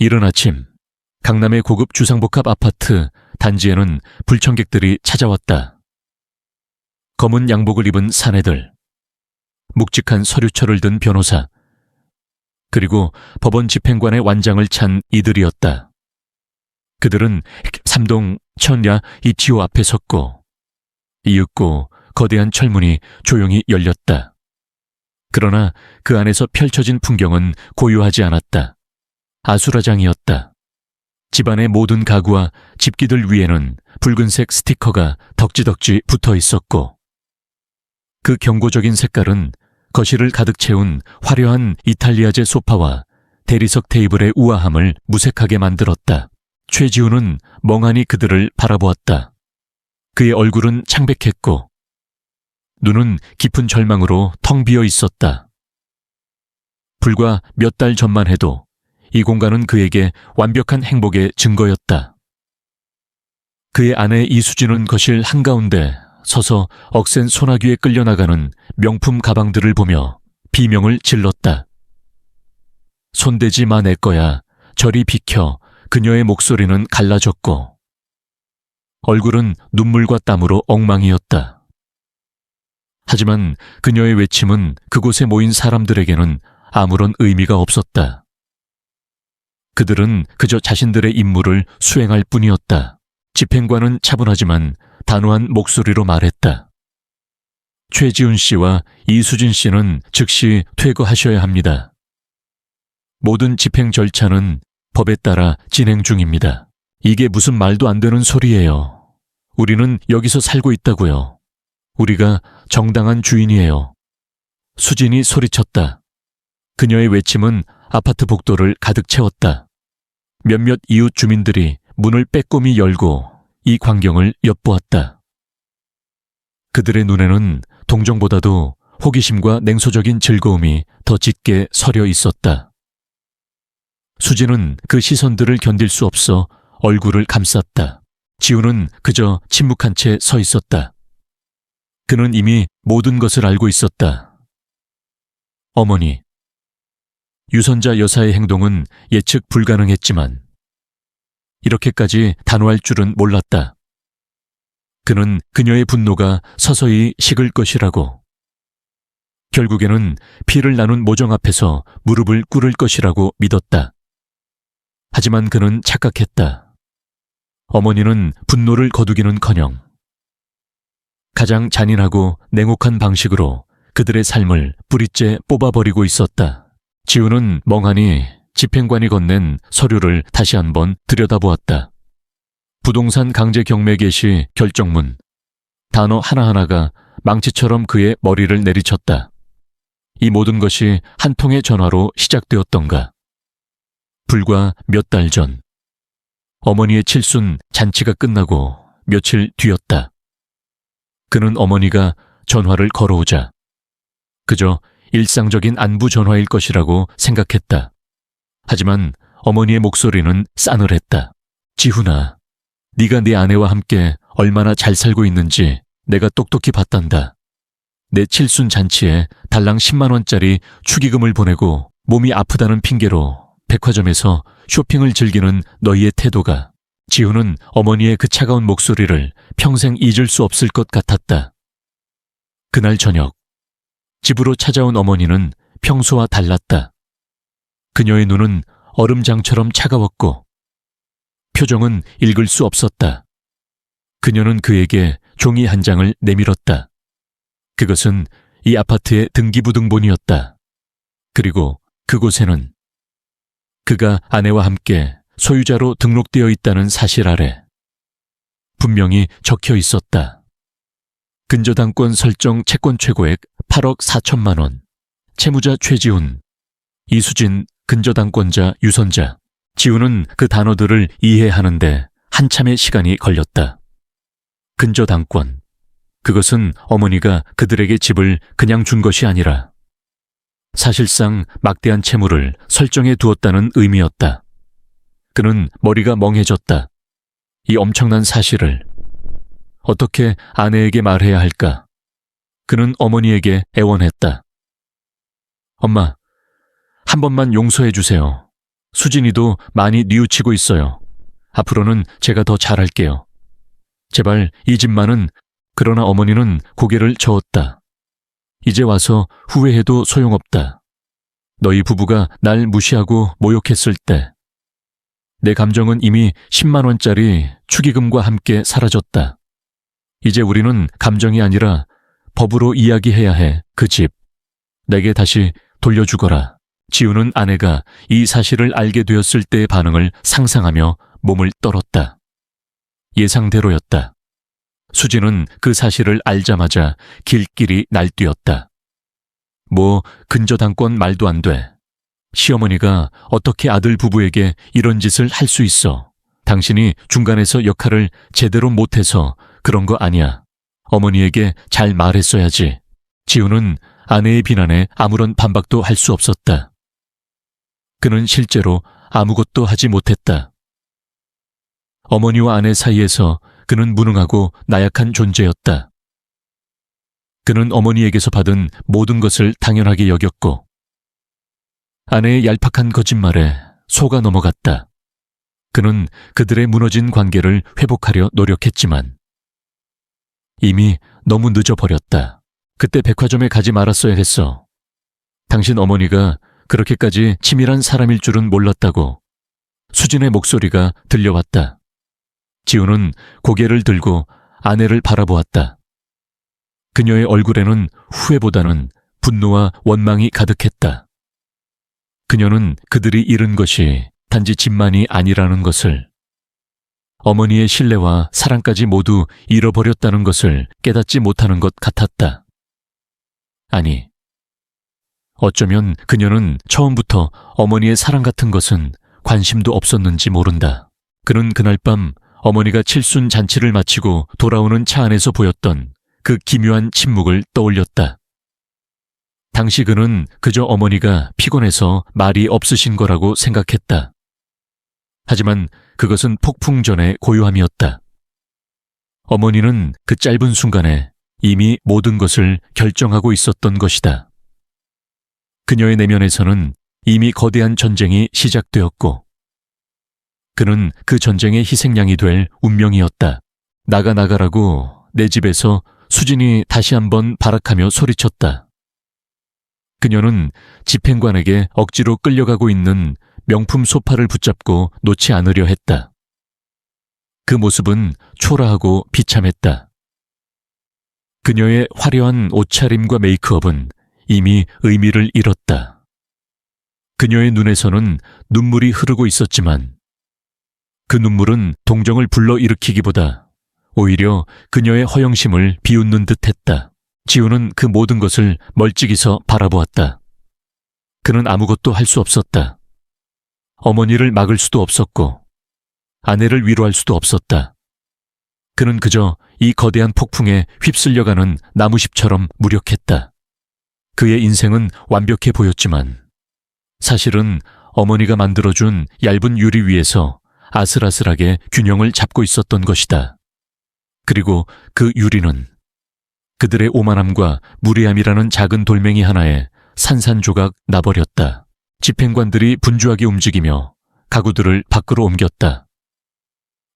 이른 아침, 강남의 고급 주상복합 아파트 단지에는 불청객들이 찾아왔다. 검은 양복을 입은 사내들, 묵직한 서류철을 든 변호사, 그리고 법원 집행관의 완장을 찬 이들이었다. 그들은 3동 천야 이티오 앞에 섰고, 이윽고 거대한 철문이 조용히 열렸다. 그러나 그 안에서 펼쳐진 풍경은 고요하지 않았다. 아수라장이었다. 집안의 모든 가구와 집기들 위에는 붉은색 스티커가 덕지덕지 붙어 있었고, 그 경고적인 색깔은 거실을 가득 채운 화려한 이탈리아제 소파와 대리석 테이블의 우아함을 무색하게 만들었다. 최지훈은 멍하니 그들을 바라보았다. 그의 얼굴은 창백했고 눈은 깊은 절망으로 텅 비어 있었다. 불과 몇 달 전만 해도 이 공간은 그에게 완벽한 행복의 증거였다. 그의 아내 이수진은 거실 한가운데 서서 억센 소나기에 끌려나가는 명품 가방들을 보며 비명을 질렀다. 손대지 마 내 거야. 저리 비켜. 그녀의 목소리는 갈라졌고 얼굴은 눈물과 땀으로 엉망이었다. 하지만 그녀의 외침은 그곳에 모인 사람들에게는 아무런 의미가 없었다. 그들은 그저 자신들의 임무를 수행할 뿐이었다. 집행관은 차분하지만 단호한 목소리로 말했다. 최지훈 씨와 이수진 씨는 즉시 퇴거하셔야 합니다. 모든 집행 절차는 법에 따라 진행 중입니다. 이게 무슨 말도 안 되는 소리예요. 우리는 여기서 살고 있다고요. 우리가 정당한 주인이에요. 수진이 소리쳤다. 그녀의 외침은 아파트 복도를 가득 채웠다. 몇몇 이웃 주민들이 문을 빼꼼히 열고 이 광경을 엿보았다. 그들의 눈에는 동정보다도 호기심과 냉소적인 즐거움이 더 짙게 서려 있었다. 수진은 그 시선들을 견딜 수 없어 얼굴을 감쌌다. 지우는 그저 침묵한 채 서 있었다. 그는 이미 모든 것을 알고 있었다. 어머니. 유선자 여사의 행동은 예측 불가능했지만 이렇게까지 단호할 줄은 몰랐다. 그는 그녀의 분노가 서서히 식을 것이라고, 결국에는 피를 나눈 모정 앞에서 무릎을 꿇을 것이라고 믿었다. 하지만 그는 착각했다. 어머니는 분노를 거두기는커녕 가장 잔인하고 냉혹한 방식으로 그들의 삶을 뿌리째 뽑아버리고 있었다. 지우는 멍하니 집행관이 건넨 서류를 다시 한번 들여다보았다. 부동산 강제 경매 개시 결정문. 단어 하나하나가 망치처럼 그의 머리를 내리쳤다. 이 모든 것이 한 통의 전화로 시작되었던가. 불과 몇 달 전, 어머니의 칠순 잔치가 끝나고 며칠 뒤였다. 그는 어머니가 전화를 걸어오자 그저 일상적인 안부 전화일 것이라고 생각했다. 하지만 어머니의 목소리는 싸늘했다. 지훈아, 네가 네 아내와 함께 얼마나 잘 살고 있는지 내가 똑똑히 봤단다. 내 칠순 잔치에 달랑 10만 원짜리 축의금을 보내고 몸이 아프다는 핑계로 백화점에서 쇼핑을 즐기는 너희의 태도가, 지훈은 어머니의 그 차가운 목소리를 평생 잊을 수 없을 것 같았다. 그날 저녁, 집으로 찾아온 어머니는 평소와 달랐다. 그녀의 눈은 얼음장처럼 차가웠고 표정은 읽을 수 없었다. 그녀는 그에게 종이 한 장을 내밀었다. 그것은 이 아파트의 등기부등본이었다. 그리고 그곳에는 그가 아내와 함께 소유자로 등록되어 있다는 사실 아래 분명히 적혀 있었다. 근저당권 설정 채권 최고액 8억 4천만 원, 채무자 최지훈, 이수진 근저당권자 유선자. 지훈은 그 단어들을 이해하는데 한참의 시간이 걸렸다. 근저당권. 그것은 어머니가 그들에게 집을 그냥 준 것이 아니라 사실상 막대한 채무를 설정해 두었다는 의미였다. 그는 머리가 멍해졌다. 이 엄청난 사실을 어떻게 아내에게 말해야 할까? 그는 어머니에게 애원했다. 엄마, 한 번만 용서해 주세요. 수진이도 많이 뉘우치고 있어요. 앞으로는 제가 더 잘할게요. 제발 이 집만은. 그러나 어머니는 고개를 저었다. 이제 와서 후회해도 소용없다. 너희 부부가 날 무시하고 모욕했을 때 내 감정은 이미 10만 원짜리 축의금과 함께 사라졌다. 이제 우리는 감정이 아니라 법으로 이야기해야 해. 그 집 내게 다시 돌려주거라. 지우는 아내가 이 사실을 알게 되었을 때의 반응을 상상하며 몸을 떨었다. 예상대로였다. 수진은 그 사실을 알자마자 길길이 날뛰었다. 뭐 근저당권 말도 안 돼. 시어머니가 어떻게 아들 부부에게 이런 짓을 할 수 있어. 당신이 중간에서 역할을 제대로 못해서 그런 거 아니야. 어머니에게 잘 말했어야지. 지우는 아내의 비난에 아무런 반박도 할 수 없었다. 그는 실제로 아무것도 하지 못했다. 어머니와 아내 사이에서 그는 무능하고 나약한 존재였다. 그는 어머니에게서 받은 모든 것을 당연하게 여겼고 아내의 얄팍한 거짓말에 속아 넘어갔다. 그는 그들의 무너진 관계를 회복하려 노력했지만 이미 너무 늦어버렸다. 그때 백화점에 가지 말았어야 했어. 당신 어머니가 그렇게까지 치밀한 사람일 줄은 몰랐다고. 수진의 목소리가 들려왔다. 지우는 고개를 들고 아내를 바라보았다. 그녀의 얼굴에는 후회보다는 분노와 원망이 가득했다. 그녀는 그들이 잃은 것이 단지 집만이 아니라는 것을, 어머니의 신뢰와 사랑까지 모두 잃어버렸다는 것을 깨닫지 못하는 것 같았다. 아니, 어쩌면 그녀는 처음부터 어머니의 사랑 같은 것은 관심도 없었는지 모른다. 그는 그날 밤 어머니가 칠순 잔치를 마치고 돌아오는 차 안에서 보였던 그 기묘한 침묵을 떠올렸다. 당시 그는 그저 어머니가 피곤해서 말이 없으신 거라고 생각했다. 하지만 그것은 폭풍 전의 고요함이었다. 어머니는 그 짧은 순간에 이미 모든 것을 결정하고 있었던 것이다. 그녀의 내면에서는 이미 거대한 전쟁이 시작되었고 그는 그 전쟁의 희생양이 될 운명이었다. 나가라고 내 집에서 수진이 다시 한번 발악하며 소리쳤다. 그녀는 집행관에게 억지로 끌려가고 있는 명품 소파를 붙잡고 놓지 않으려 했다. 그 모습은 초라하고 비참했다. 그녀의 화려한 옷차림과 메이크업은 이미 의미를 잃었다. 그녀의 눈에서는 눈물이 흐르고 있었지만 그 눈물은 동정을 불러일으키기보다 오히려 그녀의 허영심을 비웃는 듯했다. 지우는 그 모든 것을 멀찍이서 바라보았다. 그는 아무것도 할 수 없었다. 어머니를 막을 수도 없었고 아내를 위로할 수도 없었다. 그는 그저 이 거대한 폭풍에 휩쓸려가는 나무십처럼 무력했다. 그의 인생은 완벽해 보였지만 사실은 어머니가 만들어준 얇은 유리 위에서 아슬아슬하게 균형을 잡고 있었던 것이다. 그리고 그 유리는 그들의 오만함과 무례함이라는 작은 돌멩이 하나에 산산조각 나버렸다. 집행관들이 분주하게 움직이며 가구들을 밖으로 옮겼다.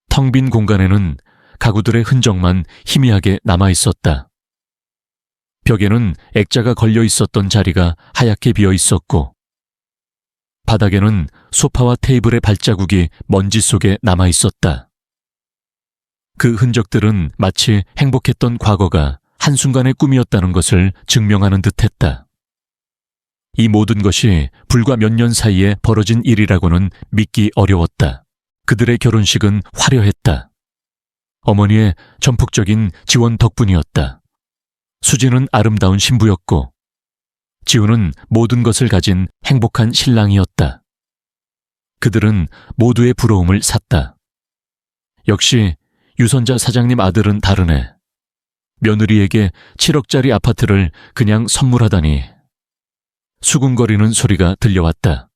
텅 빈 공간에는 가구들의 흔적만 희미하게 남아있었다. 벽에는 액자가 걸려 있었던 자리가 하얗게 비어 있었고 바닥에는 소파와 테이블의 발자국이 먼지 속에 남아 있었다. 그 흔적들은 마치 행복했던 과거가 한순간의 꿈이었다는 것을 증명하는 듯했다. 이 모든 것이 불과 몇 년 사이에 벌어진 일이라고는 믿기 어려웠다. 그들의 결혼식은 화려했다. 어머니의 전폭적인 지원 덕분이었다. 수진은 아름다운 신부였고 지우는 모든 것을 가진 행복한 신랑이었다. 그들은 모두의 부러움을 샀다. 역시 유선자 사장님 아들은 다르네. 며느리에게 7억짜리 아파트를 그냥 선물하다니. 수군거리는 소리가 들려왔다.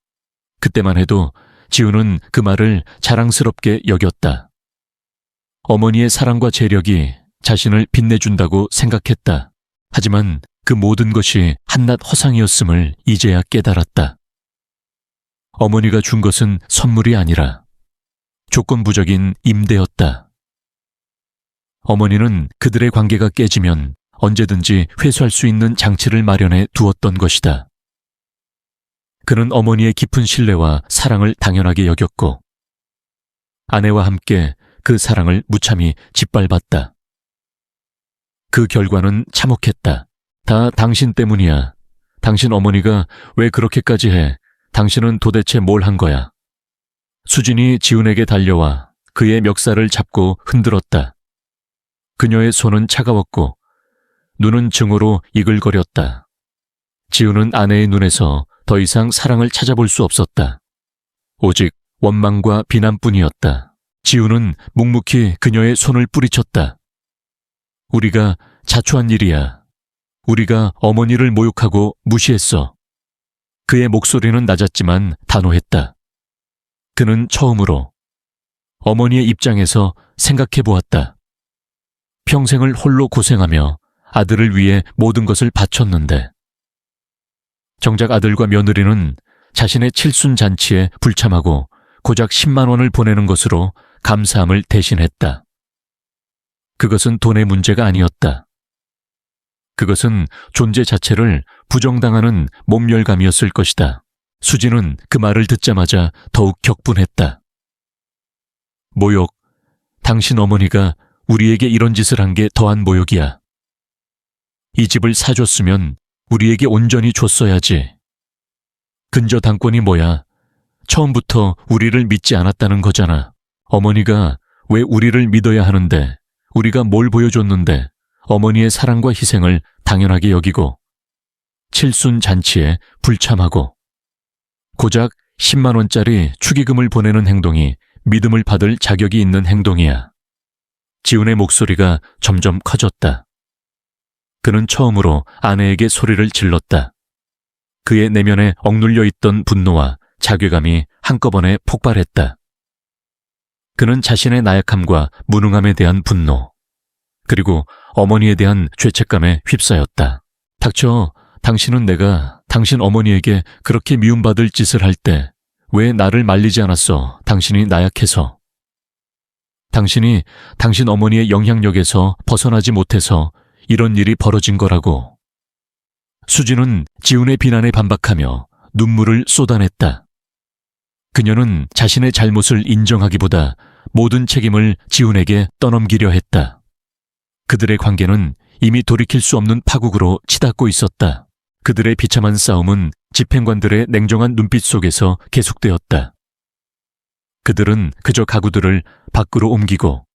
그때만 해도 지우는 그 말을 자랑스럽게 여겼다. 어머니의 사랑과 재력이 자신을 빛내준다고 생각했다. 하지만 그 모든 것이 한낱 허상이었음을 이제야 깨달았다. 어머니가 준 것은 선물이 아니라 조건부적인 임대였다. 어머니는 그들의 관계가 깨지면 언제든지 회수할 수 있는 장치를 마련해 두었던 것이다. 그는 어머니의 깊은 신뢰와 사랑을 당연하게 여겼고 아내와 함께 그 사랑을 무참히 짓밟았다. 그 결과는 참혹했다. 다 당신 때문이야. 당신 어머니가 왜 그렇게까지 해? 당신은 도대체 뭘 한 거야? 수진이 지훈에게 달려와 그의 멱살을 잡고 흔들었다. 그녀의 손은 차가웠고 눈은 증오로 이글거렸다. 지훈은 아내의 눈에서 더 이상 사랑을 찾아볼 수 없었다. 오직 원망과 비난뿐이었다. 지훈은 묵묵히 그녀의 손을 뿌리쳤다. 우리가 자초한 일이야. 우리가 어머니를 모욕하고 무시했어. 그의 목소리는 낮았지만 단호했다. 그는 처음으로 어머니의 입장에서 생각해 보았다. 평생을 홀로 고생하며 아들을 위해 모든 것을 바쳤는데 정작 아들과 며느리는 자신의 칠순잔치에 불참하고 고작 10만 원을 보내는 것으로 감사함을 대신했다. 그것은 돈의 문제가 아니었다. 그것은 존재 자체를 부정당하는 몸열감이었을 것이다. 수지는 그 말을 듣자마자 더욱 격분했다. 모욕, 당신 어머니가 우리에게 이런 짓을 한 게 더한 모욕이야. 이 집을 사줬으면 우리에게 온전히 줬어야지. 근저당권이 뭐야? 처음부터 우리를 믿지 않았다는 거잖아. 어머니가 왜 우리를 믿어야 하는데, 우리가 뭘 보여줬는데 어머니의 사랑과 희생을 당연하게 여기고 칠순 잔치에 불참하고 고작 10만 원짜리 축의금을 보내는 행동이 믿음을 받을 자격이 있는 행동이야. 지훈의 목소리가 점점 커졌다. 그는 처음으로 아내에게 소리를 질렀다. 그의 내면에 억눌려 있던 분노와 자괴감이 한꺼번에 폭발했다. 그는 자신의 나약함과 무능함에 대한 분노, 그리고 어머니에 대한 죄책감에 휩싸였다. 닥쳐, 당신은 내가 당신 어머니에게 그렇게 미움받을 짓을 할 때 왜 나를 말리지 않았어? 당신이 나약해서. 당신이 당신 어머니의 영향력에서 벗어나지 못해서 이런 일이 벌어진 거라고. 수지는 지훈의 비난에 반박하며 눈물을 쏟아냈다. 그녀는 자신의 잘못을 인정하기보다 모든 책임을 지훈에게 떠넘기려 했다. 그들의 관계는 이미 돌이킬 수 없는 파국으로 치닫고 있었다. 그들의 비참한 싸움은 집행관들의 냉정한 눈빛 속에서 계속되었다. 그들은 그저 가구들을 밖으로 옮기고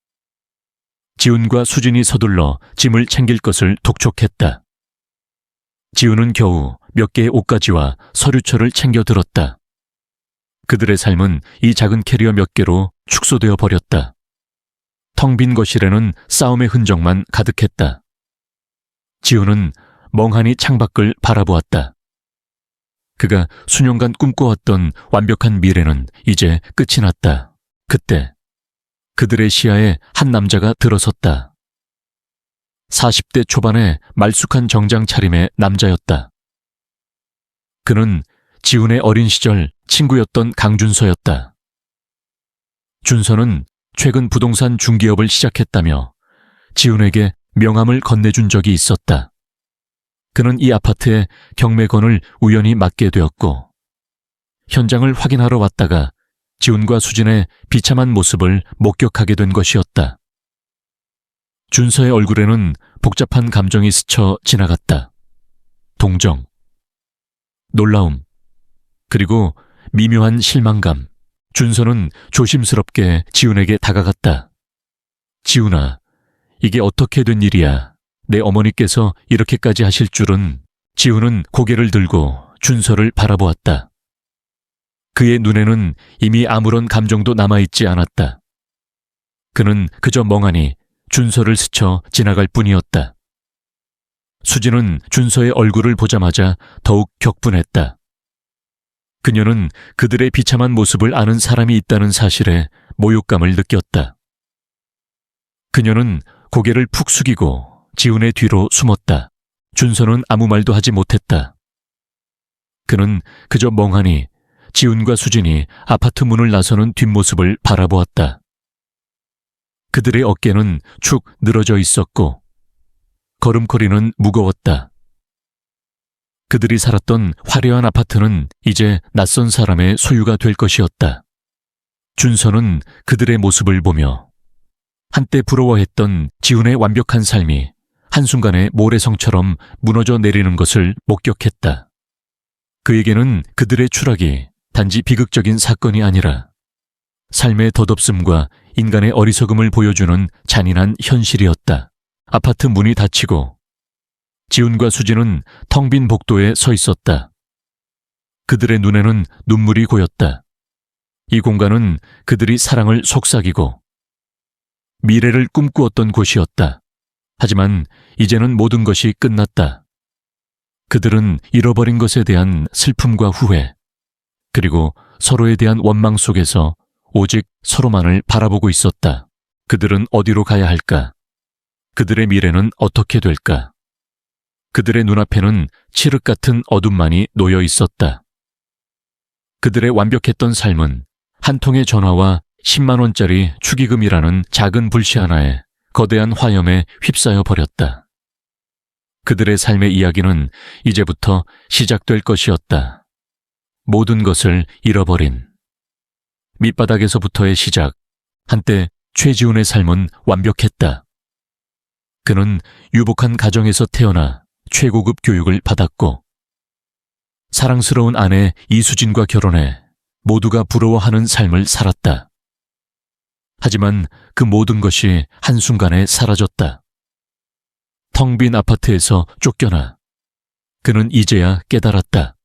지훈과 수진이 서둘러 짐을 챙길 것을 독촉했다. 지훈은 겨우 몇 개의 옷가지와 서류철을 챙겨 들었다. 그들의 삶은 이 작은 캐리어 몇 개로 축소되어 버렸다. 텅 빈 거실에는 싸움의 흔적만 가득했다. 지훈은 멍하니 창밖을 바라보았다. 그가 수년간 꿈꿔왔던 완벽한 미래는 이제 끝이 났다. 그때 그들의 시야에 한 남자가 들어섰다. 40대 초반의 말쑥한 정장 차림의 남자였다. 그는 지훈의 어린 시절 친구였던 강준서였다. 준서는 최근 부동산 중개업을 시작했다며 지훈에게 명함을 건네준 적이 있었다. 그는 이 아파트에 경매건을 우연히 맡게 되었고 현장을 확인하러 왔다가 지훈과 수진의 비참한 모습을 목격하게 된 것이었다. 준서의 얼굴에는 복잡한 감정이 스쳐 지나갔다. 동정, 놀라움, 그리고 미묘한 실망감. 준서는 조심스럽게 지훈에게 다가갔다. 지훈아, 이게 어떻게 된 일이야? 내 어머니께서 이렇게까지 하실 줄은. 지훈은 고개를 들고 준서를 바라보았다. 그의 눈에는 이미 아무런 감정도 남아있지 않았다. 그는 그저 멍하니 준서를 스쳐 지나갈 뿐이었다. 수지는 준서의 얼굴을 보자마자 더욱 격분했다. 그녀는 그들의 비참한 모습을 아는 사람이 있다는 사실에 모욕감을 느꼈다. 그녀는 고개를 푹 숙이고 지훈의 뒤로 숨었다. 준서는 아무 말도 하지 못했다. 그는 그저 멍하니 지훈과 수진이 아파트 문을 나서는 뒷모습을 바라보았다. 그들의 어깨는 축 늘어져 있었고 걸음걸이는 무거웠다. 그들이 살았던 화려한 아파트는 이제 낯선 사람의 소유가 될 것이었다. 준서는 그들의 모습을 보며 한때 부러워했던 지훈의 완벽한 삶이 한순간에 모래성처럼 무너져 내리는 것을 목격했다. 그에게는 그들의 추락이 단지 비극적인 사건이 아니라 삶의 덧없음과 인간의 어리석음을 보여주는 잔인한 현실이었다. 아파트 문이 닫히고 지훈과 수진은 텅 빈 복도에 서 있었다. 그들의 눈에는 눈물이 고였다. 이 공간은 그들이 사랑을 속삭이고 미래를 꿈꾸었던 곳이었다. 하지만 이제는 모든 것이 끝났다. 그들은 잃어버린 것에 대한 슬픔과 후회, 그리고 서로에 대한 원망 속에서 오직 서로만을 바라보고 있었다. 그들은 어디로 가야 할까? 그들의 미래는 어떻게 될까? 그들의 눈앞에는 칠흑 같은 어둠만이 놓여 있었다. 그들의 완벽했던 삶은 한 통의 전화와 10만 원짜리 축의금이라는 작은 불씨 하나에 거대한 화염에 휩싸여 버렸다. 그들의 삶의 이야기는 이제부터 시작될 것이었다. 모든 것을 잃어버린 밑바닥에서부터의 시작. 한때 최지훈의 삶은 완벽했다. 그는 유복한 가정에서 태어나 최고급 교육을 받았고 사랑스러운 아내 이수진과 결혼해 모두가 부러워하는 삶을 살았다. 하지만 그 모든 것이 한순간에 사라졌다. 텅 빈 아파트에서 쫓겨나 그는 이제야 깨달았다.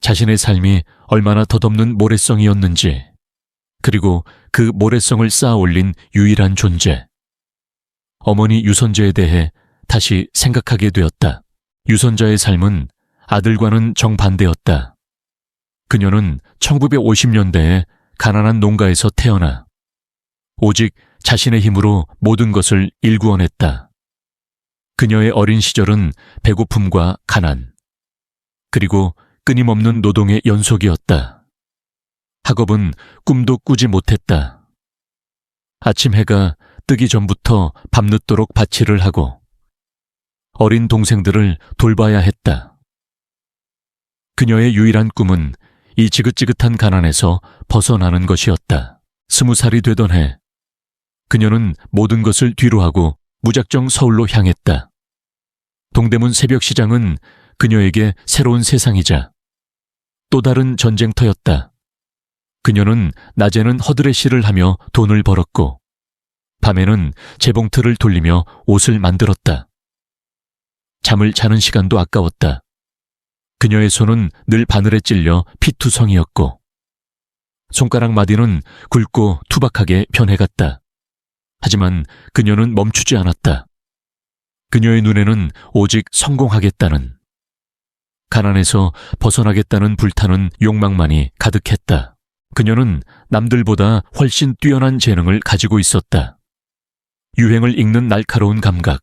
자신의 삶이 얼마나 덧없는 모래성이었는지, 그리고 그 모래성을 쌓아 올린 유일한 존재, 어머니 유선재에 대해 다시 생각하게 되었다. 유선자의 삶은 아들과는 정반대였다. 그녀는 1950년대에 가난한 농가에서 태어나 오직 자신의 힘으로 모든 것을 일구어냈다. 그녀의 어린 시절은 배고픔과 가난, 그리고 끊임없는 노동의 연속이었다. 학업은 꿈도 꾸지 못했다. 아침 해가 뜨기 전부터 밤늦도록 밭일을 하고 어린 동생들을 돌봐야 했다. 그녀의 유일한 꿈은 이 지긋지긋한 가난에서 벗어나는 것이었다. 20살이 되던 해, 그녀는 모든 것을 뒤로하고 무작정 서울로 향했다. 동대문 새벽시장은 그녀에게 새로운 세상이자 또 다른 전쟁터였다. 그녀는 낮에는 허드레시를 하며 돈을 벌었고 밤에는 재봉틀을 돌리며 옷을 만들었다. 잠을 자는 시간도 아까웠다. 그녀의 손은 늘 바늘에 찔려 피투성이었고 손가락 마디는 굵고 투박하게 변해갔다. 하지만 그녀는 멈추지 않았다. 그녀의 눈에는 오직 성공하겠다는, 가난에서 벗어나겠다는 불타는 욕망만이 가득했다. 그녀는 남들보다 훨씬 뛰어난 재능을 가지고 있었다. 유행을 읽는 날카로운 감각,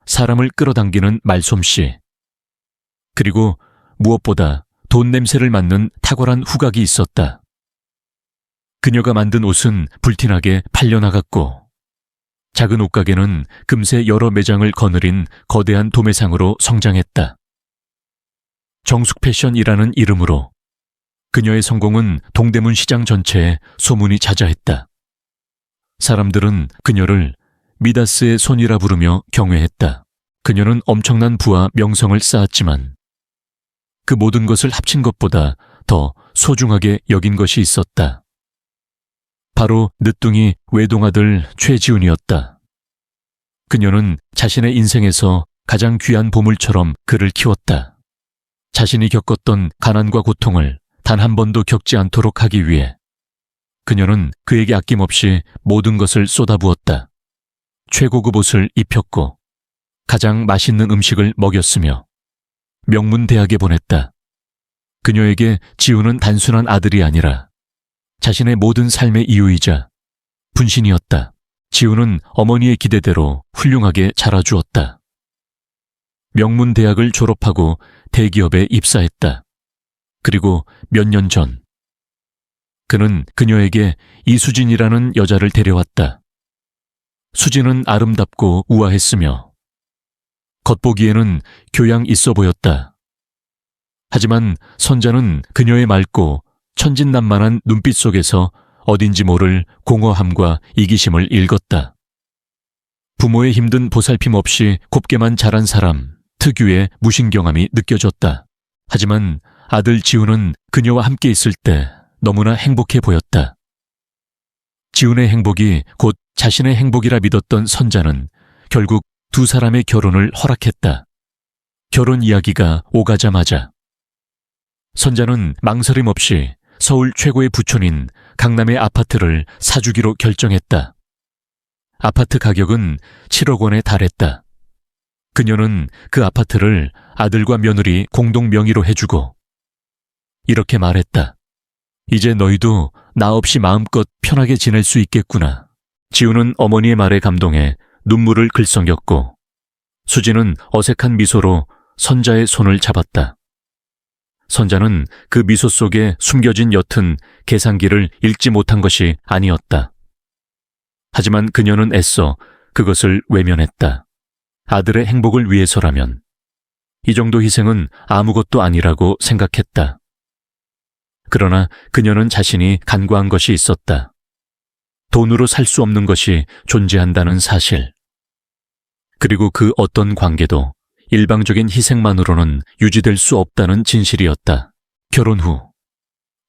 사람을 끌어당기는 말솜씨, 그리고 무엇보다 돈 냄새를 맡는 탁월한 후각이 있었다. 그녀가 만든 옷은 불티나게 팔려나갔고 작은 옷가게는 금세 여러 매장을 거느린 거대한 도매상으로 성장했다. 정숙 패션이라는 이름으로 그녀의 성공은 동대문 시장 전체에 소문이 자자했다. 사람들은 그녀를 미다스의 손이라 부르며 경외했다. 그녀는 엄청난 부와 명성을 쌓았지만 그 모든 것을 합친 것보다 더 소중하게 여긴 것이 있었다. 바로 늦둥이 외동아들 최지훈이었다. 그녀는 자신의 인생에서 가장 귀한 보물처럼 그를 키웠다. 자신이 겪었던 가난과 고통을 단 한 번도 겪지 않도록 하기 위해 그녀는 그에게 아낌없이 모든 것을 쏟아부었다. 최고급 옷을 입혔고 가장 맛있는 음식을 먹였으며 명문 대학에 보냈다. 그녀에게 지훈은 단순한 아들이 아니라 자신의 모든 삶의 이유이자 분신이었다. 지훈은 어머니의 기대대로 훌륭하게 자라주었다. 명문 대학을 졸업하고 대기업에 입사했다. 그리고 몇 년 전, 그는 그녀에게 이수진이라는 여자를 데려왔다. 수진은 아름답고 우아했으며 겉보기에는 교양 있어 보였다. 하지만 선자는 그녀의 맑고 천진난만한 눈빛 속에서 어딘지 모를 공허함과 이기심을 읽었다. 부모의 힘든 보살핌 없이 곱게만 자란 사람 특유의 무신경함이 느껴졌다. 하지만 아들 지훈은 그녀와 함께 있을 때 너무나 행복해 보였다. 지훈의 행복이 곧 자신의 행복이라 믿었던 선자는 결국 두 사람의 결혼을 허락했다. 결혼 이야기가 오가자마자 선자는 망설임 없이 서울 최고의 부촌인 강남의 아파트를 사주기로 결정했다. 아파트 가격은 7억 원에 달했다. 그녀는 그 아파트를 아들과 며느리 공동 명의로 해주고 이렇게 말했다. 이제 너희도 나 없이 마음껏 편하게 지낼 수 있겠구나. 지우는 어머니의 말에 감동해 눈물을 글썽였고 수지는 어색한 미소로 선자의 손을 잡았다. 선자는 그 미소 속에 숨겨진 옅은 계산기를 읽지 못한 것이 아니었다. 하지만 그녀는 애써 그것을 외면했다. 아들의 행복을 위해서라면 이 정도 희생은 아무것도 아니라고 생각했다. 그러나 그녀는 자신이 간과한 것이 있었다. 돈으로 살 수 없는 것이 존재한다는 사실. 그리고 그 어떤 관계도 일방적인 희생만으로는 유지될 수 없다는 진실이었다. 결혼 후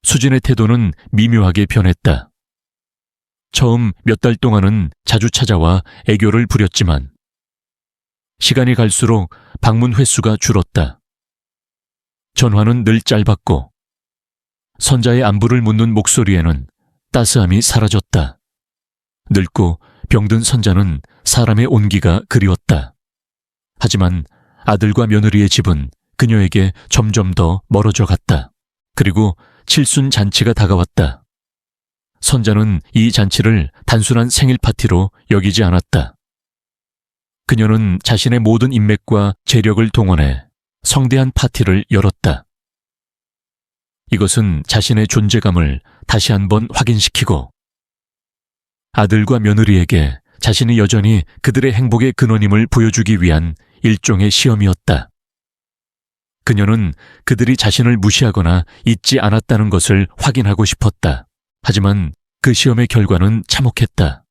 수진의 태도는 미묘하게 변했다. 처음 몇 달 동안은 자주 찾아와 애교를 부렸지만 시간이 갈수록 방문 횟수가 줄었다. 전화는 늘 짧았고 선자의 안부를 묻는 목소리에는 따스함이 사라졌다. 늙고 병든 선자는 사람의 온기가 그리웠다. 하지만 아들과 며느리의 집은 그녀에게 점점 더 멀어져 갔다. 그리고 칠순 잔치가 다가왔다. 선자는 이 잔치를 단순한 생일 파티로 여기지 않았다. 그녀는 자신의 모든 인맥과 재력을 동원해 성대한 파티를 열었다. 이것은 자신의 존재감을 다시 한번 확인시키고 아들과 며느리에게 자신이 여전히 그들의 행복의 근원임을 보여주기 위한 일종의 시험이었다. 그녀는 그들이 자신을 무시하거나 잊지 않았다는 것을 확인하고 싶었다. 하지만 그 시험의 결과는 참혹했다.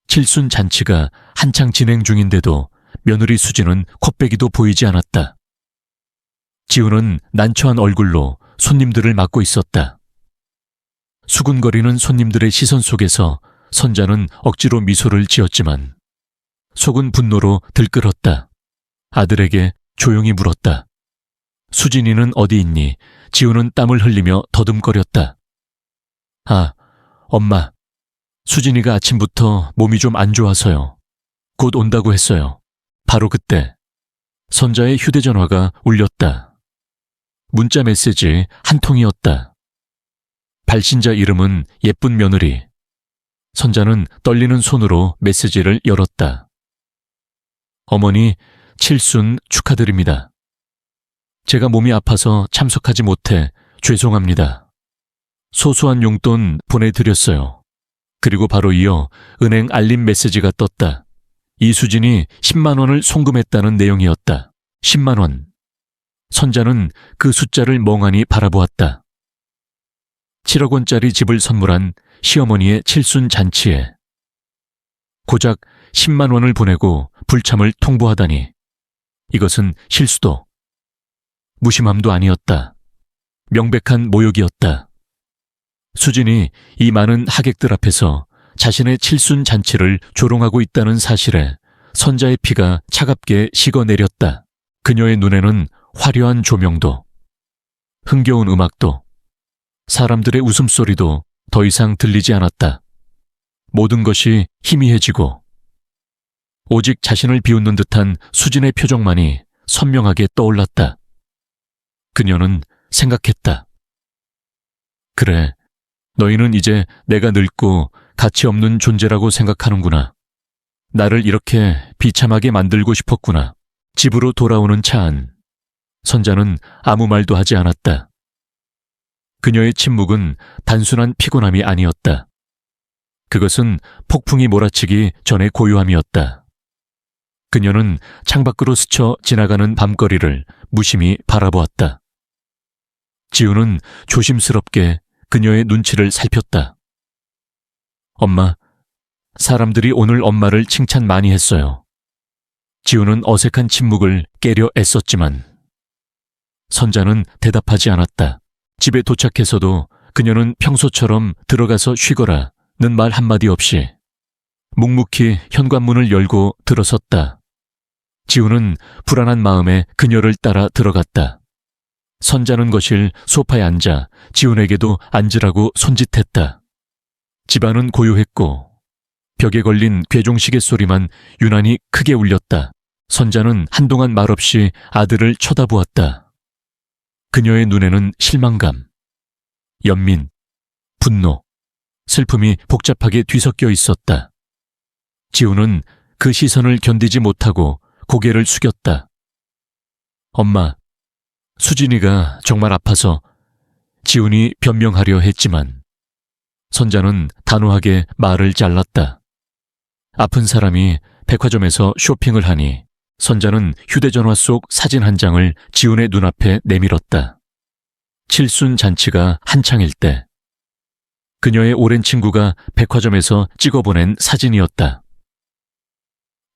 칠순 잔치가 한창 진행 중인데도 며느리 수지는 콧배기도 보이지 않았다. 지우는 난처한 얼굴로 손님들을 맞고 있었다. 수군거리는 손님들의 시선 속에서 선자는 억지로 미소를 지었지만 속은 분노로 들끓었다. 아들에게 조용히 물었다. 수진이는 어디 있니? 지우는 땀을 흘리며 더듬거렸다. 아, 엄마. 수진이가 아침부터 몸이 좀 안 좋아서요. 곧 온다고 했어요. 바로 그때 선자의 휴대전화가 울렸다. 문자 메시지 한 통이었다. 발신자 이름은 예쁜 며느리. 선자는 떨리는 손으로 메시지를 열었다. 어머니, 칠순 축하드립니다. 제가 몸이 아파서 참석하지 못해 죄송합니다. 소소한 용돈 보내드렸어요. 그리고 바로 이어 은행 알림 메시지가 떴다. 이수진이 10만 원을 송금했다는 내용이었다. 10만 원. 선자는 그 숫자를 멍하니 바라보았다. 7억 원짜리 집을 선물한 시어머니의 칠순 잔치에 고작 10만 원을 보내고 불참을 통보하다니 이것은 실수도 무심함도 아니었다. 명백한 모욕이었다. 수진이 이 많은 하객들 앞에서 자신의 칠순 잔치를 조롱하고 있다는 사실에 선자의 피가 차갑게 식어내렸다. 그녀의 눈에는 화려한 조명도, 흥겨운 음악도, 사람들의 웃음소리도 더 이상 들리지 않았다. 모든 것이 희미해지고 오직 자신을 비웃는 듯한 수진의 표정만이 선명하게 떠올랐다. 그녀는 생각했다. 그래, 너희는 이제 내가 늙고 가치 없는 존재라고 생각하는구나. 나를 이렇게 비참하게 만들고 싶었구나. 집으로 돌아오는 차 안. 선자는 아무 말도 하지 않았다. 그녀의 침묵은 단순한 피곤함이 아니었다. 그것은 폭풍이 몰아치기 전의 고요함이었다. 그녀는 창밖으로 스쳐 지나가는 밤거리를 무심히 바라보았다. 지우는 조심스럽게 그녀의 눈치를 살폈다. 엄마, 사람들이 오늘 엄마를 칭찬 많이 했어요. 지우는 어색한 침묵을 깨려 애썼지만 선자는 대답하지 않았다. 집에 도착해서도 그녀는 평소처럼 들어가서 쉬거라는 말 한마디 없이 묵묵히 현관문을 열고 들어섰다. 지우는 불안한 마음에 그녀를 따라 들어갔다. 선자는 거실 소파에 앉아 지훈에게도 앉으라고 손짓했다. 집안은 고요했고 벽에 걸린 괴종시계 소리만 유난히 크게 울렸다. 선자는 한동안 말없이 아들을 쳐다보았다. 그녀의 눈에는 실망감, 연민, 분노, 슬픔이 복잡하게 뒤섞여 있었다. 지훈은 그 시선을 견디지 못하고 고개를 숙였다. 엄마, 수진이가 정말 아파서. 지훈이 변명하려 했지만 선자는 단호하게 말을 잘랐다. 아픈 사람이 백화점에서 쇼핑을 하니 선자는 휴대전화 속 사진 한 장을 지훈의 눈앞에 내밀었다. 칠순 잔치가 한창일 때 그녀의 오랜 친구가 백화점에서 찍어보낸 사진이었다.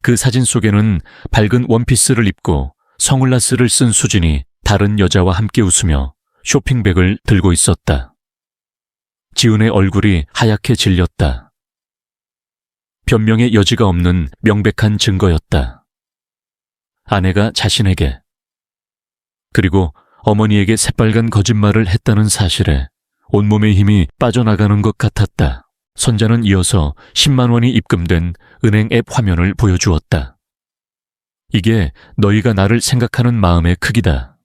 그 사진 속에는 밝은 원피스를 입고 선글라스를 쓴 수진이 다른 여자와 함께 웃으며 쇼핑백을 들고 있었다. 지훈의 얼굴이 하얗게 질렸다. 변명의 여지가 없는 명백한 증거였다. 아내가 자신에게 그리고 어머니에게 새빨간 거짓말을 했다는 사실에 온몸의 힘이 빠져나가는 것 같았다. 선자는 이어서 10만 원이 입금된 은행 앱 화면을 보여주었다. 이게 너희가 나를 생각하는 마음의 크기다.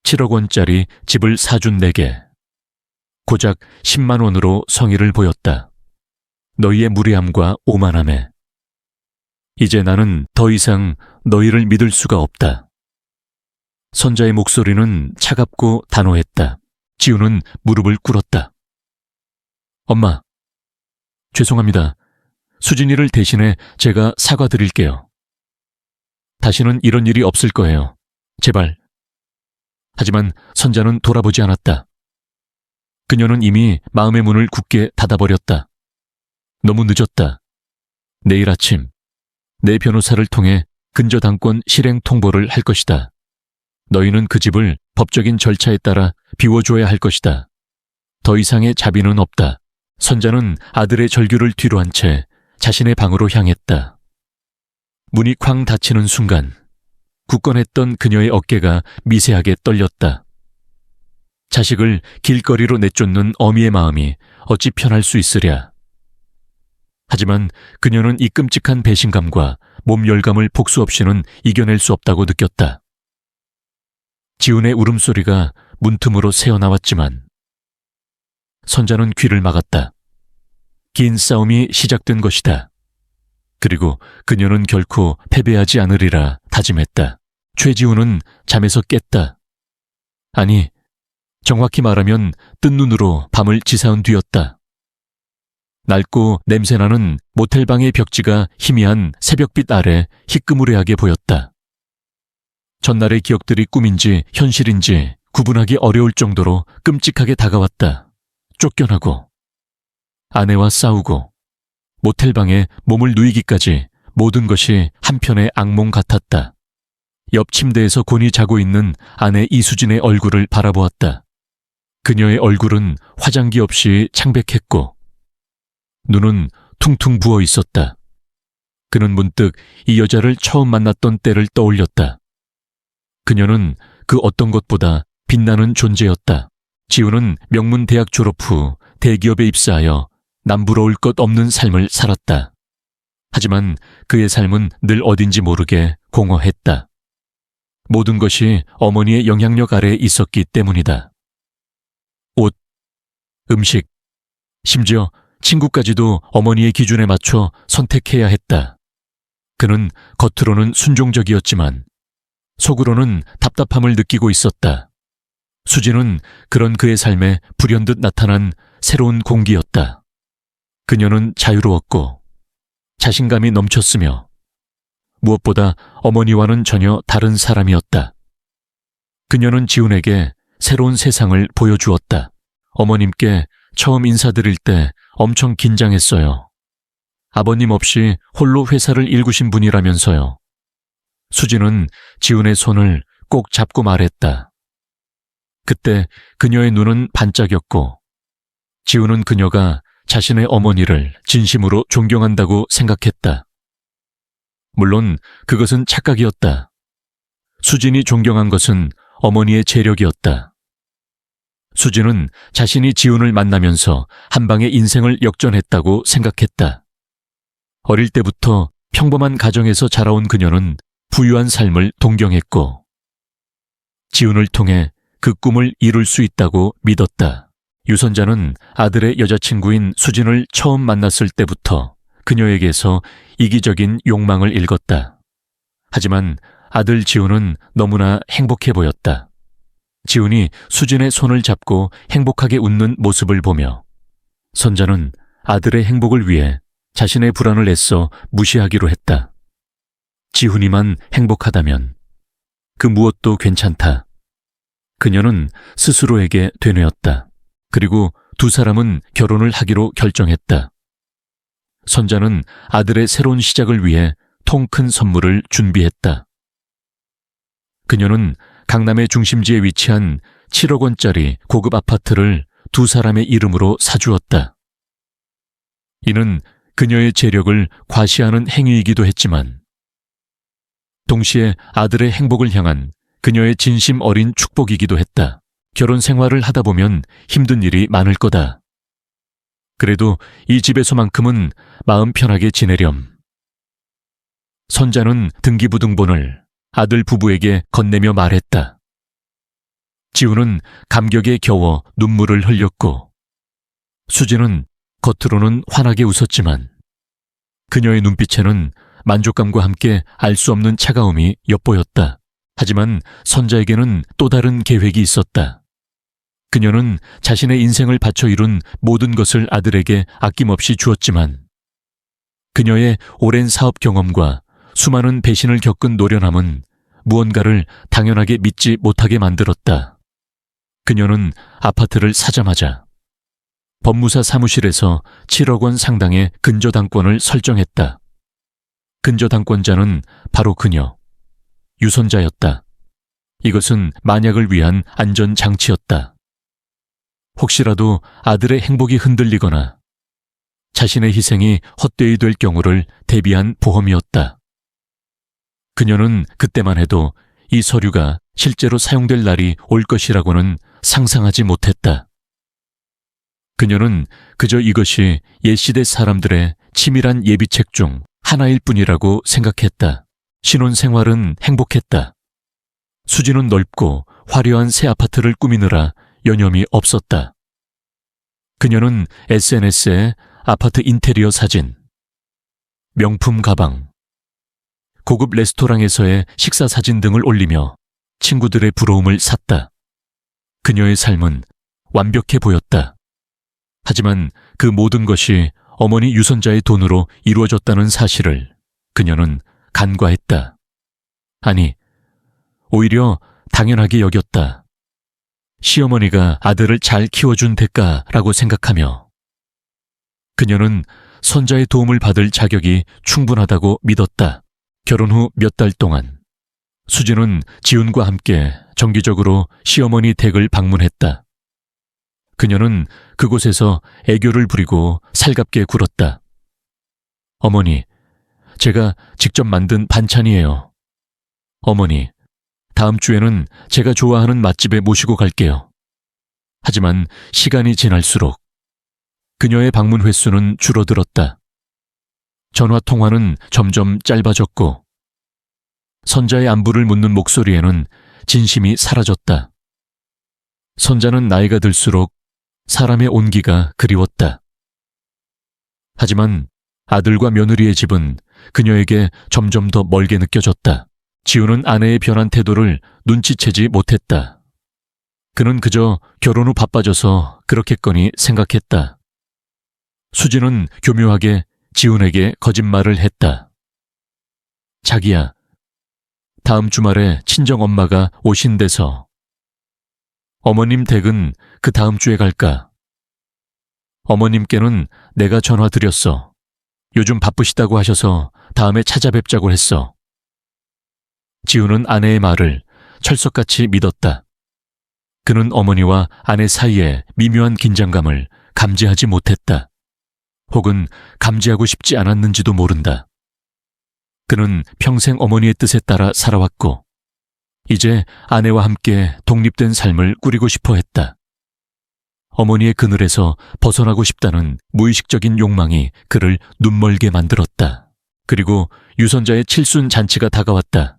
7억 원짜리 집을 사준 내게. 고작 10만 원으로 성의를 보였다. 너희의 무례함과 오만함에. 이제 나는 더 이상 너희를 믿을 수가 없다. 선자의 목소리는 차갑고 단호했다. 지우는 무릎을 꿇었다. 엄마, 죄송합니다. 수진이를 대신해 제가 사과드릴게요. 다시는 이런 일이 없을 거예요. 제발. 하지만 선자는 돌아보지 않았다. 그녀는 이미 마음의 문을 굳게 닫아버렸다. 너무 늦었다. 내일 아침 내 변호사를 통해 근저당권 실행 통보를 할 것이다. 너희는 그 집을 법적인 절차에 따라 비워줘야 할 것이다. 더 이상의 자비는 없다. 선자는 아들의 절규를 뒤로 한 채 자신의 방으로 향했다. 문이 쾅 닫히는 순간 굳건했던 그녀의 어깨가 미세하게 떨렸다. 자식을 길거리로 내쫓는 어미의 마음이 어찌 편할 수 있으랴. 하지만 그녀는 이 끔찍한 배신감과 몸 열감을 복수 없이는 이겨낼 수 없다고 느꼈다. 지훈의 울음소리가 문틈으로 새어나왔지만 선자는 귀를 막았다. 긴 싸움이 시작된 것이다. 그리고 그녀는 결코 패배하지 않으리라 다짐했다. 최지훈은 잠에서 깼다. 아니, 정확히 말하면 뜬 눈으로 밤을 지새운 뒤였다. 낡고 냄새나는 모텔방의 벽지가 희미한 새벽빛 아래 희끄무레하게 보였다. 전날의 기억들이 꿈인지 현실인지 구분하기 어려울 정도로 끔찍하게 다가왔다. 쫓겨나고 아내와 싸우고 모텔방에 몸을 누이기까지 모든 것이 한편의 악몽 같았다. 옆 침대에서 곤히 자고 있는 아내 이수진의 얼굴을 바라보았다. 그녀의 얼굴은 화장기 없이 창백했고 눈은 퉁퉁 부어 있었다. 그는 문득 이 여자를 처음 만났던 때를 떠올렸다. 그녀는 그 어떤 것보다 빛나는 존재였다. 지훈은 명문 대학 졸업 후 대기업에 입사하여 남부러울 것 없는 삶을 살았다. 하지만 그의 삶은 늘 어딘지 모르게 공허했다. 모든 것이 어머니의 영향력 아래에 있었기 때문이다. 옷, 음식, 심지어 친구까지도 어머니의 기준에 맞춰 선택해야 했다. 그는 겉으로는 순종적이었지만 속으로는 답답함을 느끼고 있었다. 수지는 그런 그의 삶에 불현듯 나타난 새로운 공기였다. 그녀는 자유로웠고 자신감이 넘쳤으며 무엇보다 어머니와는 전혀 다른 사람이었다. 그녀는 지훈에게 새로운 세상을 보여주었다. 어머님께 처음 인사드릴 때 엄청 긴장했어요. 아버님 없이 홀로 회사를 일구신 분이라면서요. 수지는 지훈의 손을 꼭 잡고 말했다. 그때 그녀의 눈은 반짝였고 지훈은 그녀가 자신의 어머니를 진심으로 존경한다고 생각했다. 물론 그것은 착각이었다. 수진이 존경한 것은 어머니의 재력이었다. 수진은 자신이 지훈을 만나면서 한 방에 인생을 역전했다고 생각했다. 어릴 때부터 평범한 가정에서 자라온 그녀는 부유한 삶을 동경했고 지훈을 통해 그 꿈을 이룰 수 있다고 믿었다. 유선자는 아들의 여자친구인 수진을 처음 만났을 때부터 그녀에게서 이기적인 욕망을 읽었다. 하지만 아들 지훈은 너무나 행복해 보였다. 지훈이 수진의 손을 잡고 행복하게 웃는 모습을 보며 선자는 아들의 행복을 위해 자신의 불안을 애써 무시하기로 했다. 지훈이만 행복하다면 그 무엇도 괜찮다. 그녀는 스스로에게 되뇌었다. 그리고 두 사람은 결혼을 하기로 결정했다. 선자는 아들의 새로운 시작을 위해 통 큰 선물을 준비했다. 그녀는 강남의 중심지에 위치한 7억 원짜리 고급 아파트를 두 사람의 이름으로 사주었다. 이는 그녀의 재력을 과시하는 행위이기도 했지만 동시에 아들의 행복을 향한 그녀의 진심 어린 축복이기도 했다. 결혼 생활을 하다 보면 힘든 일이 많을 거다. 그래도 이 집에서만큼은 마음 편하게 지내렴. 선자는 등기부등본을 아들 부부에게 건네며 말했다. 지훈은 감격에 겨워 눈물을 흘렸고 수지는 겉으로는 환하게 웃었지만 그녀의 눈빛에는 만족감과 함께 알 수 없는 차가움이 엿보였다. 하지만 선자에게는 또 다른 계획이 있었다. 그녀는 자신의 인생을 바쳐 이룬 모든 것을 아들에게 아낌없이 주었지만 그녀의 오랜 사업 경험과 수많은 배신을 겪은 노련함은 무언가를 당연하게 믿지 못하게 만들었다. 그녀는 아파트를 사자마자 법무사 사무실에서 7억 원 상당의 근저당권을 설정했다. 근저당권자는 바로 그녀, 유선자였다. 이것은 만약을 위한 안전장치였다. 혹시라도 아들의 행복이 흔들리거나 자신의 희생이 헛되이 될 경우를 대비한 보험이었다. 그녀는 그때만 해도 이 서류가 실제로 사용될 날이 올 것이라고는 상상하지 못했다. 그녀는 그저 이것이 옛시대 사람들의 치밀한 예비책 중 하나일 뿐이라고 생각했다. 신혼생활은 행복했다. 수지는 넓고 화려한 새 아파트를 꾸미느라 여념이 없었다. 그녀는 SNS에 아파트 인테리어 사진, 명품 가방, 고급 레스토랑에서의 식사 사진 등을 올리며 친구들의 부러움을 샀다. 그녀의 삶은 완벽해 보였다. 하지만 그 모든 것이 어머니 유선자의 돈으로 이루어졌다는 사실을 그녀는 간과했다. 아니, 오히려 당연하게 여겼다. 시어머니가 아들을 잘 키워준 대가라고 생각하며 그녀는 선자의 도움을 받을 자격이 충분하다고 믿었다. 결혼 후 몇 달 동안 수지는 지훈과 함께 정기적으로 시어머니 댁을 방문했다. 그녀는 그곳에서 애교를 부리고 살갑게 굴었다. 어머니, 제가 직접 만든 반찬이에요. 어머니, 다음 주에는 제가 좋아하는 맛집에 모시고 갈게요. 하지만 시간이 지날수록 그녀의 방문 횟수는 줄어들었다. 전화 통화는 점점 짧아졌고 선자의 안부를 묻는 목소리에는 진심이 사라졌다. 선자는 나이가 들수록 사람의 온기가 그리웠다. 하지만 아들과 며느리의 집은 그녀에게 점점 더 멀게 느껴졌다. 지훈은 아내의 변한 태도를 눈치채지 못했다. 그는 그저 결혼 후 바빠져서 그렇겠거니 생각했다. 수지는 교묘하게 지훈에게 거짓말을 했다. 자기야, 다음 주말에 친정엄마가 오신대서. 어머님 댁은 그 다음 주에 갈까? 어머님께는 내가 전화 드렸어. 요즘 바쁘시다고 하셔서 다음에 찾아뵙자고 했어. 지훈은 아내의 말을 철석같이 믿었다. 그는 어머니와 아내 사이에 미묘한 긴장감을 감지하지 못했다. 혹은 감지하고 싶지 않았는지도 모른다. 그는 평생 어머니의 뜻에 따라 살아왔고 이제 아내와 함께 독립된 삶을 꾸리고 싶어 했다. 어머니의 그늘에서 벗어나고 싶다는 무의식적인 욕망이 그를 눈멀게 만들었다. 그리고 유선자의 칠순 잔치가 다가왔다.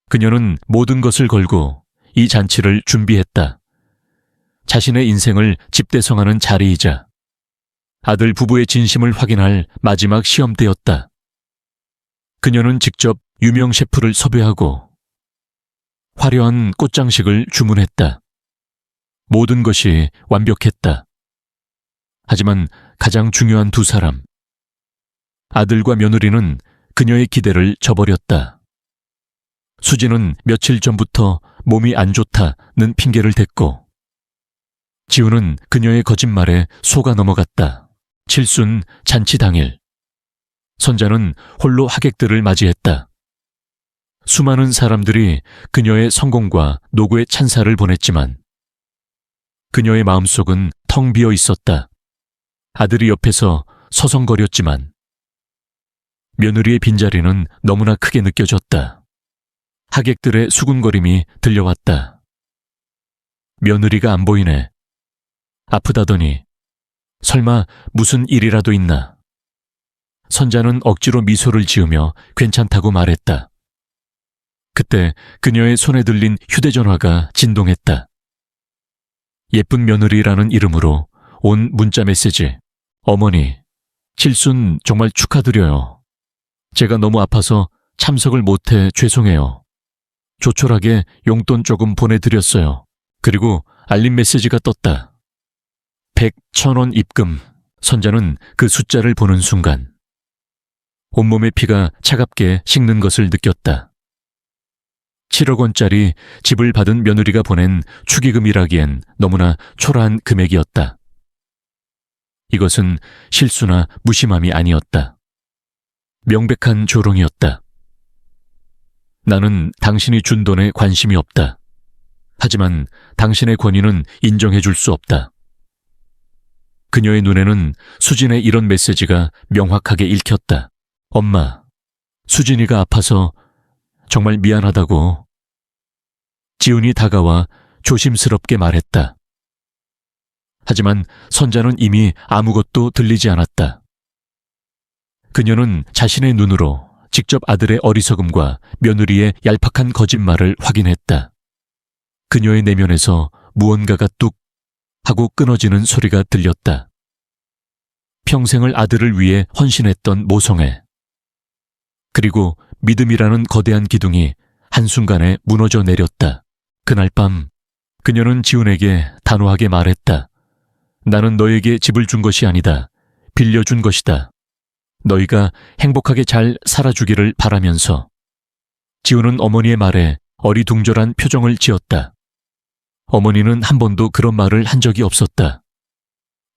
그녀는 모든 것을 걸고 이 잔치를 준비했다. 자신의 인생을 집대성하는 자리이자 아들 부부의 진심을 확인할 마지막 시험대였다. 그녀는 직접 유명 셰프를 섭외하고 화려한 꽃장식을 주문했다. 모든 것이 완벽했다. 하지만 가장 중요한 두 사람, 아들과 며느리는 그녀의 기대를 저버렸다. 수지는 며칠 전부터 몸이 안 좋다는 핑계를 댔고 지훈은 그녀의 거짓말에 속아 넘어갔다. 칠순 잔치 당일 선자는 홀로 하객들을 맞이했다. 수많은 사람들이 그녀의 성공과 노고에 찬사를 보냈지만 그녀의 마음속은 텅 비어 있었다. 아들이 옆에서 서성거렸지만 며느리의 빈자리는 너무나 크게 느껴졌다. 하객들의 수군거림이 들려왔다. 며느리가 안 보이네. 아프다더니 설마 무슨 일이라도 있나? 선자는 억지로 미소를 지으며 괜찮다고 말했다. 그때 그녀의 손에 들린 휴대전화가 진동했다. 예쁜 며느리라는 이름으로 온 문자 메시지. 어머니, 칠순 정말 축하드려요. 제가 너무 아파서 참석을 못해 죄송해요. 조촐하게 용돈 조금 보내드렸어요. 그리고 알림 메시지가 떴다. 100,000원 입금. 선자는 그 숫자를 보는 순간 온몸의 피가 차갑게 식는 것을 느꼈다. 7억 원짜리 집을 받은 며느리가 보낸 축의금이라기엔 너무나 초라한 금액이었다. 이것은 실수나 무심함이 아니었다. 명백한 조롱이었다. 나는 당신이 준 돈에 관심이 없다. 하지만 당신의 권위는 인정해 줄 수 없다. 그녀의 눈에는 수진의 이런 메시지가 명확하게 읽혔다. 엄마, 수진이가 아파서 정말 미안하다고. 지훈이 다가와 조심스럽게 말했다. 하지만 선자는 이미 아무것도 들리지 않았다. 그녀는 자신의 눈으로 직접 아들의 어리석음과 며느리의 얄팍한 거짓말을 확인했다. 그녀의 내면에서 무언가가 뚝 하고 끊어지는 소리가 들렸다. 평생을 아들을 위해 헌신했던 모성애. 그리고 믿음이라는 거대한 기둥이 한순간에 무너져 내렸다. 그날 밤 그녀는 지훈에게 단호하게 말했다. 나는 너에게 집을 준 것이 아니다. 빌려준 것이다. 너희가 행복하게 잘 살아주기를 바라면서. 지훈은 어머니의 말에 어리둥절한 표정을 지었다. 어머니는 한 번도 그런 말을 한 적이 없었다.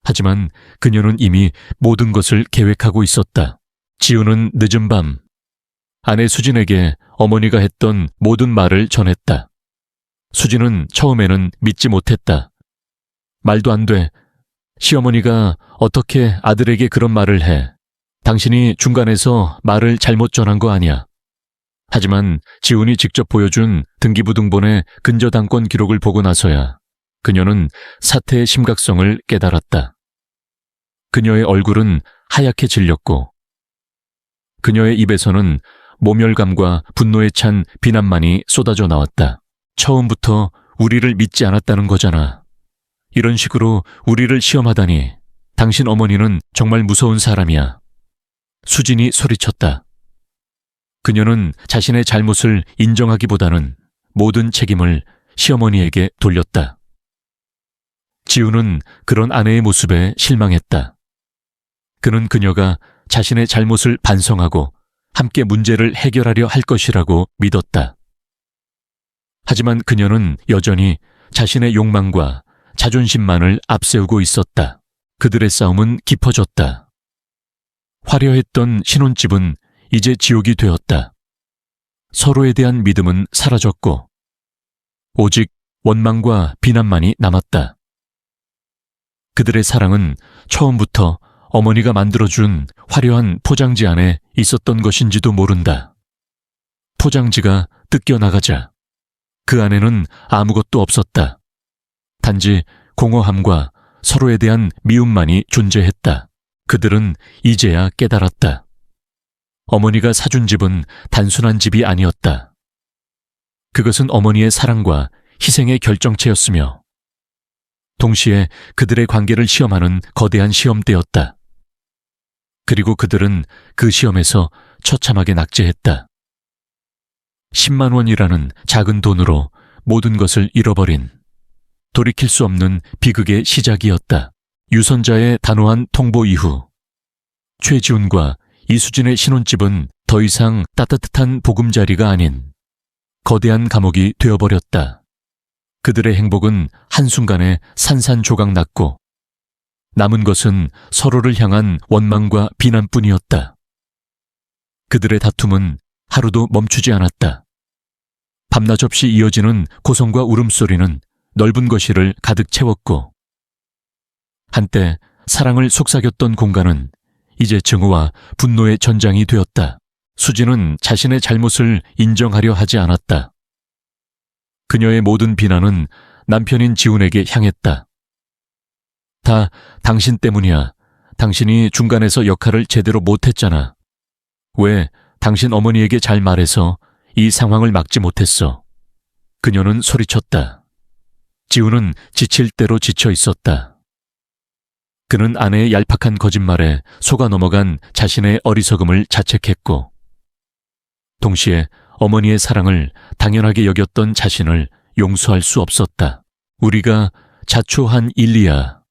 하지만 그녀는 이미 모든 것을 계획하고 있었다. 지훈은 늦은 밤 아내 수진에게 어머니가 했던 모든 말을 전했다. 수진은 처음에는 믿지 못했다. 말도 안 돼. 시어머니가 어떻게 아들에게 그런 말을 해. 당신이 중간에서 말을 잘못 전한 거 아니야. 하지만 지훈이 직접 보여준 등기부등본의 근저당권 기록을 보고 나서야 그녀는 사태의 심각성을 깨달았다. 그녀의 얼굴은 하얗게 질렸고 그녀의 입에서는 모멸감과 분노에 찬 비난만이 쏟아져 나왔다. 처음부터 우리를 믿지 않았다는 거잖아. 이런 식으로 우리를 시험하다니. 당신 어머니는 정말 무서운 사람이야. 수진이 소리쳤다. 그녀는 자신의 잘못을 인정하기보다는 모든 책임을 시어머니에게 돌렸다. 지우는 그런 아내의 모습에 실망했다. 그는 그녀가 자신의 잘못을 반성하고 함께 문제를 해결하려 할 것이라고 믿었다. 하지만 그녀는 여전히 자신의 욕망과 자존심만을 앞세우고 있었다. 그들의 싸움은 깊어졌다. 화려했던 신혼집은 이제 지옥이 되었다. 서로에 대한 믿음은 사라졌고 오직 원망과 비난만이 남았다. 그들의 사랑은 처음부터 어머니가 만들어준 화려한 포장지 안에 있었던 것인지도 모른다. 포장지가 뜯겨나가자 그 안에는 아무것도 없었다. 단지 공허함과 서로에 대한 미움만이 존재했다. 그들은 이제야 깨달았다. 어머니가 사준 집은 단순한 집이 아니었다. 그것은 어머니의 사랑과 희생의 결정체였으며 동시에 그들의 관계를 시험하는 거대한 시험대였다. 그리고 그들은 그 시험에서 처참하게 낙제했다. 10만 원이라는 작은 돈으로 모든 것을 잃어버린 돌이킬 수 없는 비극의 시작이었다. 유선자의 단호한 통보 이후 최지훈과 이수진의 신혼집은 더 이상 따뜻한 보금자리가 아닌 거대한 감옥이 되어버렸다. 그들의 행복은 한순간에 산산조각 났고 남은 것은 서로를 향한 원망과 비난뿐이었다. 그들의 다툼은 하루도 멈추지 않았다. 밤낮 없이 이어지는 고성과 울음소리는 넓은 거실을 가득 채웠고 한때 사랑을 속삭였던 공간은 이제 증오와 분노의 전장이 되었다. 수지는 자신의 잘못을 인정하려 하지 않았다. 그녀의 모든 비난은 남편인 지훈에게 향했다. 다 당신 때문이야. 당신이 중간에서 역할을 제대로 못했잖아. 왜 당신 어머니에게 잘 말해서 이 상황을 막지 못했어? 그녀는 소리쳤다. 지훈은 지칠 대로 지쳐 있었다. 그는 아내의 얄팍한 거짓말에 속아 넘어간 자신의 어리석음을 자책했고 동시에 어머니의 사랑을 당연하게 여겼던 자신을 용서할 수 없었다. 우리가 자초한 일이야.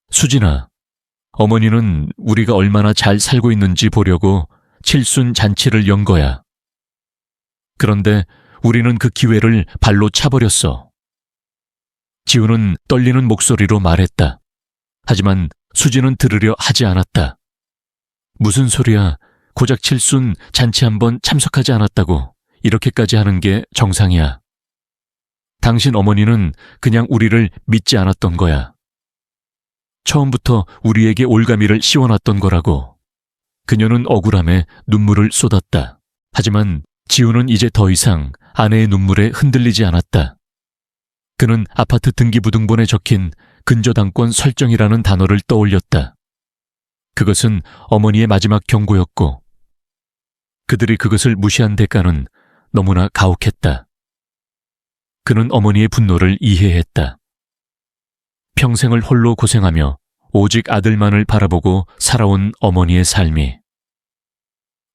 수진아, 어머니는 우리가 얼마나 잘 살고 있는지 보려고 칠순 잔치를 연 거야. 그런데 우리는 그 기회를 발로 차버렸어. 지우는 떨리는 목소리로 말했다. 하지만 수지는 들으려 하지 않았다. 무슨 소리야. 고작 칠순 잔치 한번 참석하지 않았다고 이렇게까지 하는 게 정상이야. 당신 어머니는 그냥 우리를 믿지 않았던 거야. 처음부터 우리에게 올가미를 씌워놨던 거라고. 그녀는 억울함에 눈물을 쏟았다. 하지만 지우는 이제 더 이상 아내의 눈물에 흔들리지 않았다. 그는 아파트 등기부등본에 적힌 근저당권 설정이라는 단어를 떠올렸다. 그것은 어머니의 마지막 경고였고 그들이 그것을 무시한 대가는 너무나 가혹했다. 그는 어머니의 분노를 이해했다. 평생을 홀로 고생하며 오직 아들만을 바라보고 살아온 어머니의 삶이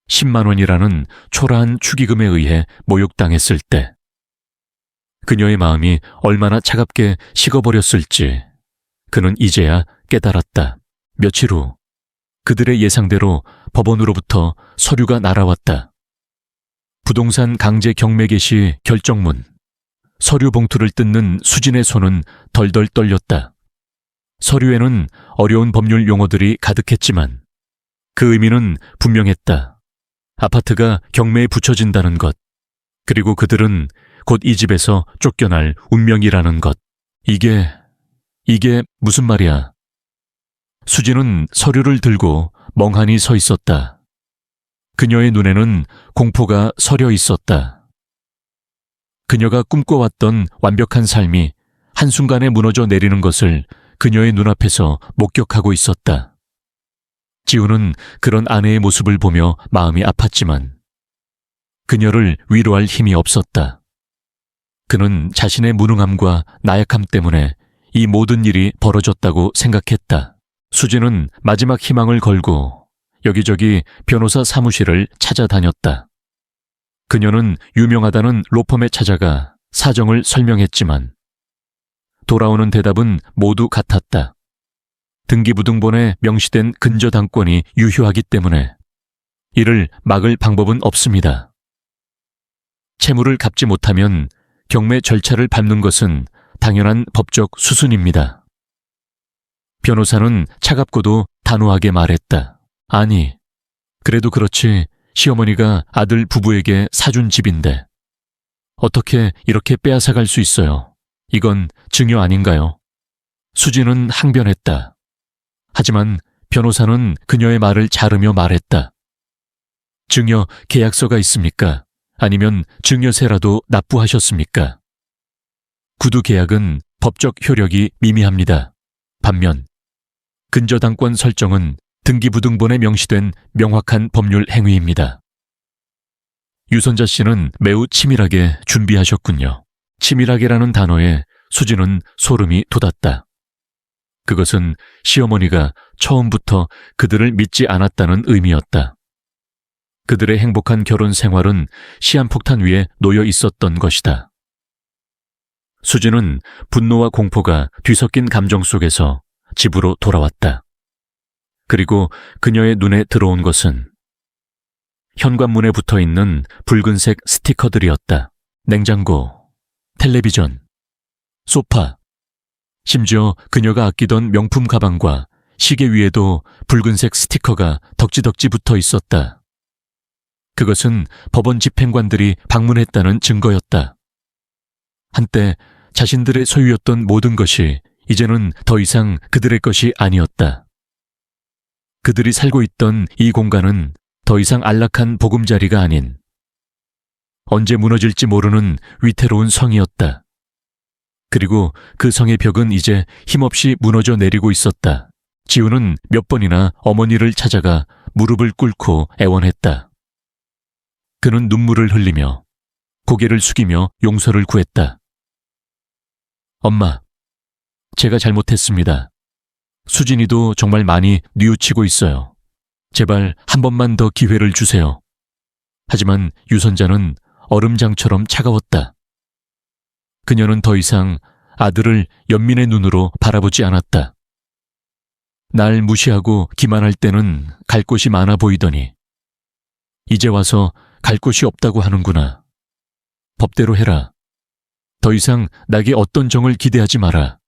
10만 원이라는 초라한 축의금에 의해 모욕당했을 때 그녀의 마음이 얼마나 차갑게 식어버렸을지 그는 이제야 깨달았다. 며칠 후 그들의 예상대로 법원으로부터 서류가 날아왔다. 부동산 강제 경매 개시 결정문. 서류 봉투를 뜯는 수진의 손은 덜덜 떨렸다. 서류에는 어려운 법률 용어들이 가득했지만 그 의미는 분명했다. 아파트가 경매에 붙여진다는 것, 그리고 그들은 곧 이 집에서 쫓겨날 운명이라는 것. 이게 무슨 말이야? 수지는 서류를 들고 멍하니 서 있었다. 그녀의 눈에는 공포가 서려 있었다. 그녀가 꿈꿔왔던 완벽한 삶이 한순간에 무너져 내리는 것을 그녀의 눈앞에서 목격하고 있었다. 지우는 그런 아내의 모습을 보며 마음이 아팠지만 그녀를 위로할 힘이 없었다. 그는 자신의 무능함과 나약함 때문에 이 모든 일이 벌어졌다고 생각했다. 수지는 마지막 희망을 걸고 여기저기 변호사 사무실을 찾아다녔다. 그녀는 유명하다는 로펌에 찾아가 사정을 설명했지만 돌아오는 대답은 모두 같았다. 등기부등본에 명시된 근저당권이 유효하기 때문에 이를 막을 방법은 없습니다. 채무를 갚지 못하면 경매 절차를 밟는 것은 당연한 법적 수순입니다. 변호사는 차갑고도 단호하게 말했다. 아니, 그래도 그렇지 시어머니가 아들 부부에게 사준 집인데 어떻게 이렇게 빼앗아갈 수 있어요? 이건 증여 아닌가요? 수지는 항변했다. 하지만 변호사는 그녀의 말을 자르며 말했다. 증여 계약서가 있습니까? 아니면 증여세라도 납부하셨습니까? 구두 계약은 법적 효력이 미미합니다. 반면 근저당권 설정은 등기부등본에 명시된 명확한 법률 행위입니다. 유선자 씨는 매우 치밀하게 준비하셨군요. 치밀하게라는 단어에 수지는 소름이 돋았다. 그것은 시어머니가 처음부터 그들을 믿지 않았다는 의미였다. 그들의 행복한 결혼 생활은 시한폭탄 위에 놓여 있었던 것이다. 수지는 분노와 공포가 뒤섞인 감정 속에서 집으로 돌아왔다. 그리고 그녀의 눈에 들어온 것은 현관문에 붙어있는 붉은색 스티커들이었다. 냉장고, 텔레비전, 소파, 심지어 그녀가 아끼던 명품 가방과 시계 위에도 붉은색 스티커가 덕지덕지 붙어 있었다. 그것은 법원 집행관들이 방문했다는 증거였다. 한때 자신들의 소유였던 모든 것이 이제는 더 이상 그들의 것이 아니었다. 그들이 살고 있던 이 공간은 더 이상 안락한 보금자리가 아닌 언제 무너질지 모르는 위태로운 성이었다. 그리고 그 성의 벽은 이제 힘없이 무너져 내리고 있었다. 지우는 몇 번이나 어머니를 찾아가 무릎을 꿇고 애원했다. 그는 눈물을 흘리며 고개를 숙이며 용서를 구했다. 엄마, 제가 잘못했습니다. 수진이도 정말 많이 뉘우치고 있어요. 제발 한 번만 더 기회를 주세요. 하지만 유선자는 얼음장처럼 차가웠다. 그녀는 더 이상 아들을 연민의 눈으로 바라보지 않았다. 날 무시하고 기만할 때는 갈 곳이 많아 보이더니 이제 와서 갈 곳이 없다고 하는구나. 법대로 해라. 더 이상 나에게 어떤 정을 기대하지 마라.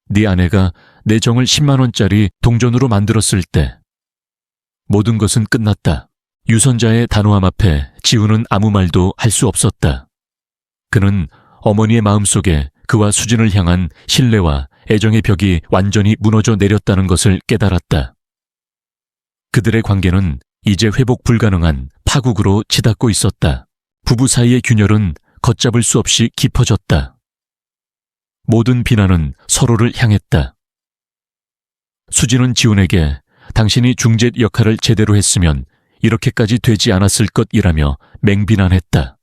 네 아내가 내 정을 10만 원짜리 동전으로 만들었을 때 모든 것은 끝났다. 유선자의 단호함 앞에 지우는 아무 말도 할 수 없었다. 그는 어머니의 마음속에 그와 수진을 향한 신뢰와 애정의 벽이 완전히 무너져 내렸다는 것을 깨달았다. 그들의 관계는 이제 회복 불가능한 파국으로 치닫고 있었다. 부부 사이의 균열은 걷잡을 수 없이 깊어졌다. 모든 비난은 서로를 향했다. 수진은 지훈에게 당신이 중재 역할을 제대로 했으면 이렇게까지 되지 않았을 것이라며 맹비난했다.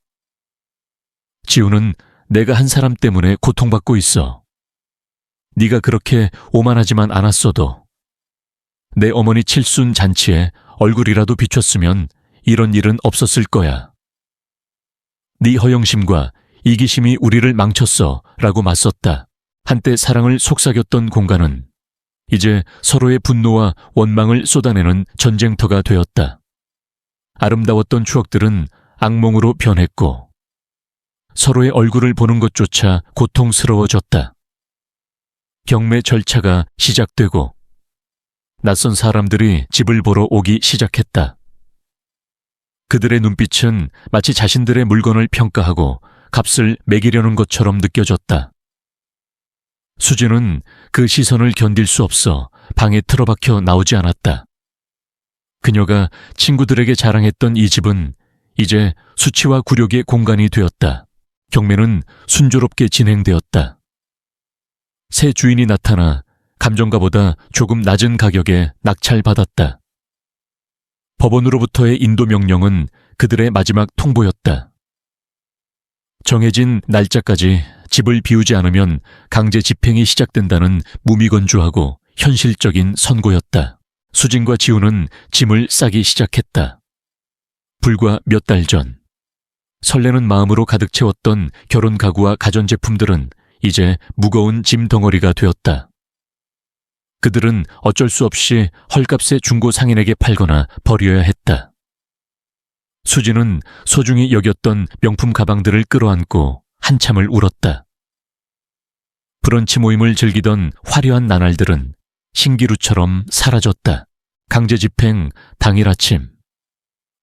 지훈은 내가 한 사람 때문에 고통받고 있어. 네가 그렇게 오만하지만 않았어도 내 어머니 칠순 잔치에 얼굴이라도 비췄으면 이런 일은 없었을 거야. 네 허영심과 이기심이 우리를 망쳤어 라고 맞섰다. 한때 사랑을 속삭였던 공간은 이제 서로의 분노와 원망을 쏟아내는 전쟁터가 되었다. 아름다웠던 추억들은 악몽으로 변했고 서로의 얼굴을 보는 것조차 고통스러워졌다. 경매 절차가 시작되고 낯선 사람들이 집을 보러 오기 시작했다. 그들의 눈빛은 마치 자신들의 물건을 평가하고 값을 매기려는 것처럼 느껴졌다. 수진은 그 시선을 견딜 수 없어 방에 틀어박혀 나오지 않았다. 그녀가 친구들에게 자랑했던 이 집은 이제 수치와 굴욕의 공간이 되었다. 경매는 순조롭게 진행되었다. 새 주인이 나타나 감정가보다 조금 낮은 가격에 낙찰받았다. 법원으로부터의 인도 명령은 그들의 마지막 통보였다. 정해진 날짜까지 집을 비우지 않으면 강제 집행이 시작된다는 무미건조하고 현실적인 선고였다. 수진과 지우는 짐을 싸기 시작했다. 불과 몇 달 전 설레는 마음으로 가득 채웠던 결혼 가구와 가전제품들은 이제 무거운 짐 덩어리가 되었다. 그들은 어쩔 수 없이 헐값에 중고 상인에게 팔거나 버려야 했다. 수지는 소중히 여겼던 명품 가방들을 끌어안고 한참을 울었다. 브런치 모임을 즐기던 화려한 나날들은 신기루처럼 사라졌다. 강제 집행 당일 아침.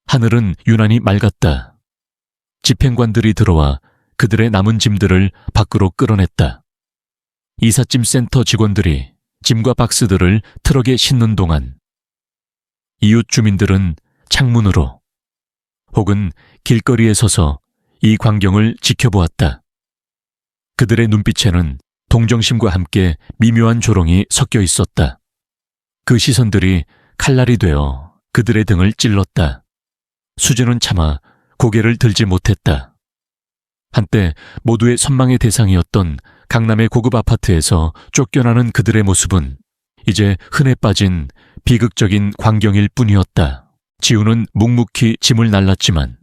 하늘은 유난히 맑았다. 집행관들이 들어와 그들의 남은 짐들을 밖으로 끌어냈다. 이삿짐 센터 직원들이 짐과 박스들을 트럭에 싣는 동안 이웃 주민들은 창문으로 혹은 길거리에 서서 이 광경을 지켜보았다. 그들의 눈빛에는 동정심과 함께 미묘한 조롱이 섞여 있었다. 그 시선들이 칼날이 되어 그들의 등을 찔렀다. 수지는 차마 고개를 들지 못했다. 한때 모두의 선망의 대상이었던 강남의 고급 아파트에서 쫓겨나는 그들의 모습은 이제 흔해 빠진 비극적인 광경일 뿐이었다. 지우는 묵묵히 짐을 날랐지만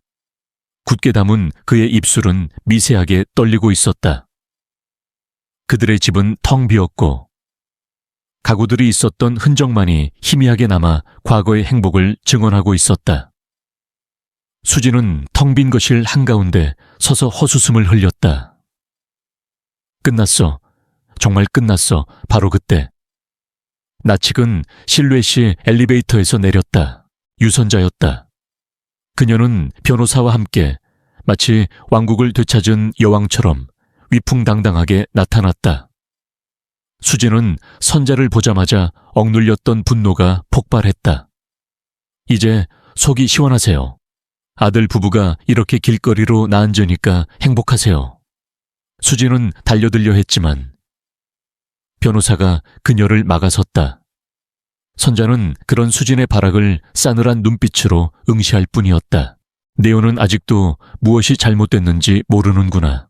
굳게 담은 그의 입술은 미세하게 떨리고 있었다. 그들의 집은 텅 비었고 가구들이 있었던 흔적만이 희미하게 남아 과거의 행복을 증언하고 있었다. 수지는 텅 빈 거실 한가운데 서서 헛웃음을 흘렸다. 끝났어. 정말 끝났어. 바로 그때. 나측은 실루엣이 엘리베이터에서 내렸다. 유선자였다. 그녀는 변호사와 함께 마치 왕국을 되찾은 여왕처럼 위풍당당하게 나타났다. 수지는 선자를 보자마자 억눌렸던 분노가 폭발했다. 이제 속이 시원하세요. 아들 부부가 이렇게 길거리로 나앉으니까 행복하세요. 수지는 달려들려 했지만 변호사가 그녀를 막아섰다. 선자는 그런 수진의 발악을 싸늘한 눈빛으로 응시할 뿐이었다. 네오는 아직도 무엇이 잘못됐는지 모르는구나.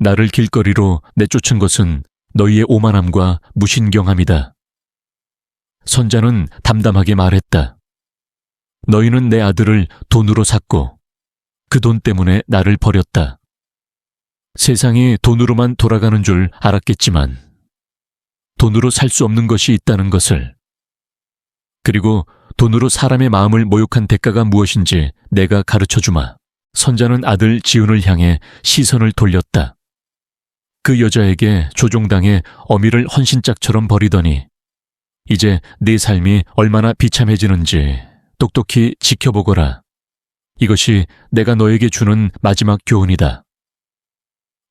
나를 길거리로 내쫓은 것은 너희의 오만함과 무신경함이다. 선자는 담담하게 말했다. 너희는 내 아들을 돈으로 샀고 그 돈 때문에 나를 버렸다. 세상이 돈으로만 돌아가는 줄 알았겠지만 돈으로 살 수 없는 것이 있다는 것을, 그리고 돈으로 사람의 마음을 모욕한 대가가 무엇인지 내가 가르쳐주마. 선자는 아들 지훈을 향해 시선을 돌렸다. 그 여자에게 조종당해 어미를 헌신짝처럼 버리더니 이제 네 삶이 얼마나 비참해지는지 똑똑히 지켜보거라. 이것이 내가 너에게 주는 마지막 교훈이다.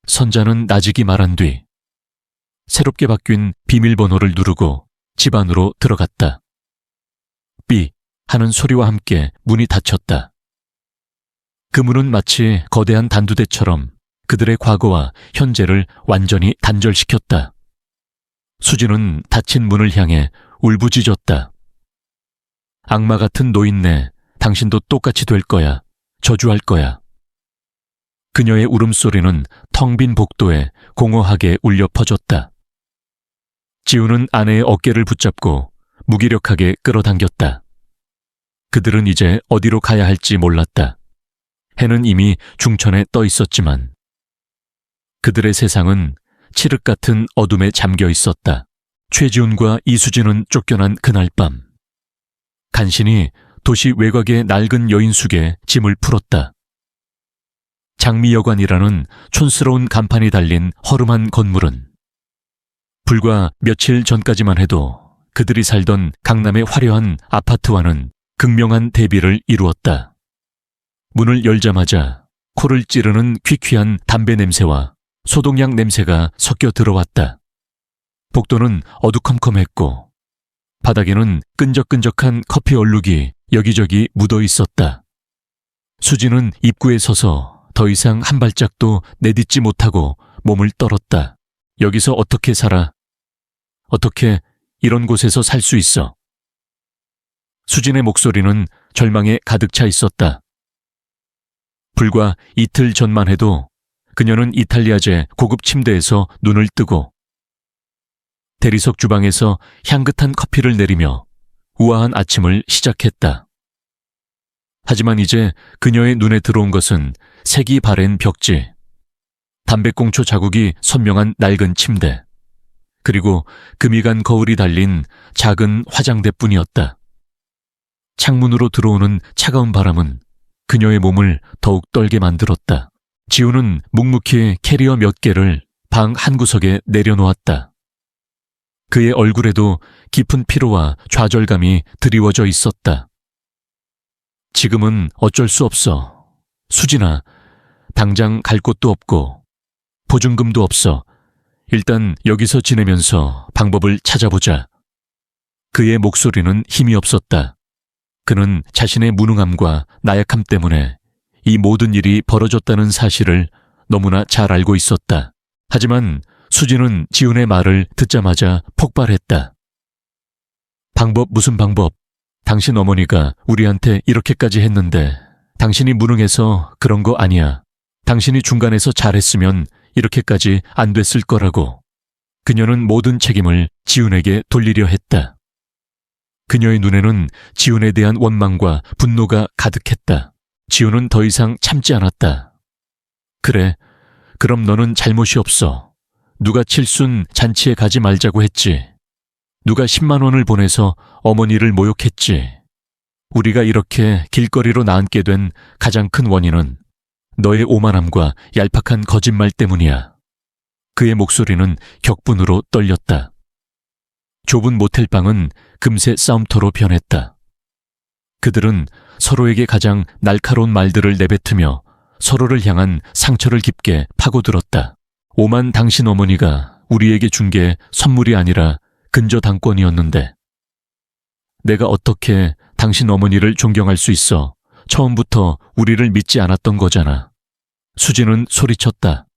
선자는 나직이 말한 뒤 새롭게 바뀐 비밀번호를 누르고 집 안으로 들어갔다. 삐 하는 소리와 함께 문이 닫혔다. 그 문은 마치 거대한 단두대처럼 그들의 과거와 현재를 완전히 단절시켰다. 수지는 닫힌 문을 향해 울부짖었다. 악마 같은 노인네, 당신도 똑같이 될 거야. 저주할 거야. 그녀의 울음소리는 텅 빈 복도에 공허하게 울려 퍼졌다. 지우는 아내의 어깨를 붙잡고 무기력하게 끌어당겼다. 그들은 이제 어디로 가야 할지 몰랐다. 해는 이미 중천에 떠 있었지만 그들의 세상은 칠흑 같은 어둠에 잠겨 있었다. 최지훈과 이수진은 쫓겨난 그날 밤, 간신히 도시 외곽의 낡은 여인숙에 짐을 풀었다. 장미여관이라는 촌스러운 간판이 달린 허름한 건물은 불과 며칠 전까지만 해도 그들이 살던 강남의 화려한 아파트와는 극명한 대비를 이루었다. 문을 열자마자 코를 찌르는 퀴퀴한 담배 냄새와 소독약 냄새가 섞여 들어왔다. 복도는 어두컴컴했고 바닥에는 끈적끈적한 커피 얼룩이 여기저기 묻어 있었다. 수지는 입구에 서서 더 이상 한 발짝도 내딛지 못하고 몸을 떨었다. 여기서 어떻게 살아? 어떻게 이런 곳에서 살 수 있어? 수진의 목소리는 절망에 가득 차 있었다. 불과 이틀 전만 해도 그녀는 이탈리아제 고급 침대에서 눈을 뜨고 대리석 주방에서 향긋한 커피를 내리며 우아한 아침을 시작했다. 하지만 이제 그녀의 눈에 들어온 것은 색이 바랜 벽지, 담배꽁초 자국이 선명한 낡은 침대, 그리고 금이 간 거울이 달린 작은 화장대뿐이었다. 창문으로 들어오는 차가운 바람은 그녀의 몸을 더욱 떨게 만들었다. 지우는 묵묵히 캐리어 몇 개를 방 한구석에 내려놓았다. 그의 얼굴에도 깊은 피로와 좌절감이 드리워져 있었다. 지금은 어쩔 수 없어. 수진아, 당장 갈 곳도 없고 보증금도 없어. 일단 여기서 지내면서 방법을 찾아보자. 그의 목소리는 힘이 없었다. 그는 자신의 무능함과 나약함 때문에 이 모든 일이 벌어졌다는 사실을 너무나 잘 알고 있었다. 하지만 수진은 지훈의 말을 듣자마자 폭발했다. 방법 무슨 방법? 당신 어머니가 우리한테 이렇게까지 했는데 당신이 무능해서 그런 거 아니야. 당신이 중간에서 잘했으면 이렇게까지 안 됐을 거라고. 그녀는 모든 책임을 지훈에게 돌리려 했다. 그녀의 눈에는 지훈에 대한 원망과 분노가 가득했다. 지훈은 더 이상 참지 않았다. 그래, 그럼 너는 잘못이 없어. 누가 칠순 잔치에 가지 말자고 했지. 누가 10만 원을 보내서 어머니를 모욕했지. 우리가 이렇게 길거리로 나앉게 된 가장 큰 원인은 너의 오만함과 얄팍한 거짓말 때문이야. 그의 목소리는 격분으로 떨렸다. 좁은 모텔방은 금세 싸움터로 변했다. 그들은 서로에게 가장 날카로운 말들을 내뱉으며 서로를 향한 상처를 깊게 파고들었다. 오만 당신 어머니가 우리에게 준 게 선물이 아니라 근저당권이었는데 내가 어떻게 당신 어머니를 존경할 수 있어? 처음부터 우리를 믿지 않았던 거잖아. 수진은 소리쳤다.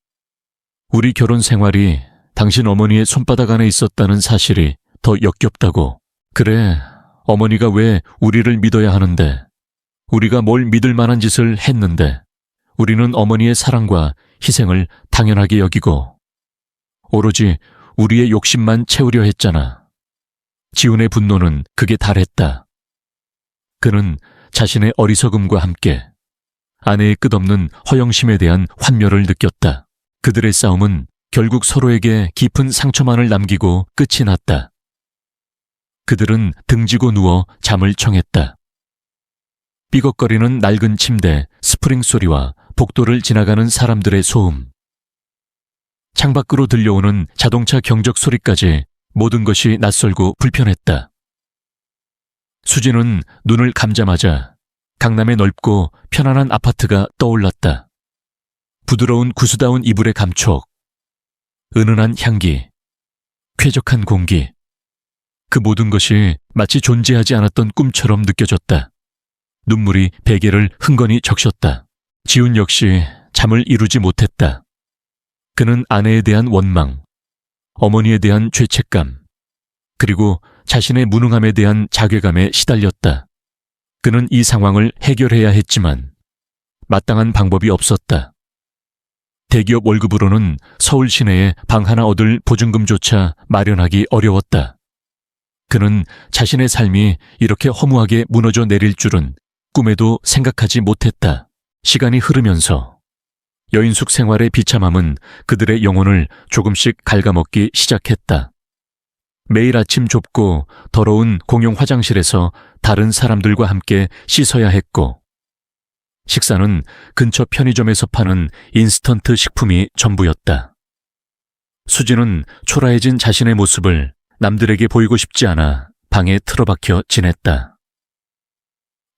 우리 결혼 생활이 당신 어머니의 손바닥 안에 있었다는 사실이 더 역겹다고. 그래, 어머니가 왜 우리를 믿어야 하는데? 우리가 뭘 믿을 만한 짓을 했는데 우리는 어머니의 사랑과 희생을 당연하게 여기고 오로지 우리의 욕심만 채우려 했잖아. 지훈의 분노는 극에 달했다. 그는 자신의 어리석음과 함께 아내의 끝없는 허영심에 대한 환멸을 느꼈다. 그들의 싸움은 결국 서로에게 깊은 상처만을 남기고 끝이 났다. 그들은 등지고 누워 잠을 청했다. 삐걱거리는 낡은 침대, 스프링 소리와 복도를 지나가는 사람들의 소음, 창밖으로 들려오는 자동차 경적 소리까지 모든 것이 낯설고 불편했다. 수진은 눈을 감자마자 강남의 넓고 편안한 아파트가 떠올랐다. 부드러운 구스다운 이불의 감촉, 은은한 향기, 쾌적한 공기, 그 모든 것이 마치 존재하지 않았던 꿈처럼 느껴졌다. 눈물이 베개를 흥건히 적셨다. 지훈 역시 잠을 이루지 못했다. 그는 아내에 대한 원망, 어머니에 대한 죄책감, 그리고 자신의 무능함에 대한 자괴감에 시달렸다. 그는 이 상황을 해결해야 했지만 마땅한 방법이 없었다. 대기업 월급으로는 서울 시내에 방 하나 얻을 보증금조차 마련하기 어려웠다. 그는 자신의 삶이 이렇게 허무하게 무너져 내릴 줄은 꿈에도 생각하지 못했다. 시간이 흐르면서 여인숙 생활의 비참함은 그들의 영혼을 조금씩 갉아먹기 시작했다. 매일 아침 좁고 더러운 공용 화장실에서 다른 사람들과 함께 씻어야 했고, 식사는 근처 편의점에서 파는 인스턴트 식품이 전부였다. 수진은 초라해진 자신의 모습을 남들에게 보이고 싶지 않아 방에 틀어박혀 지냈다.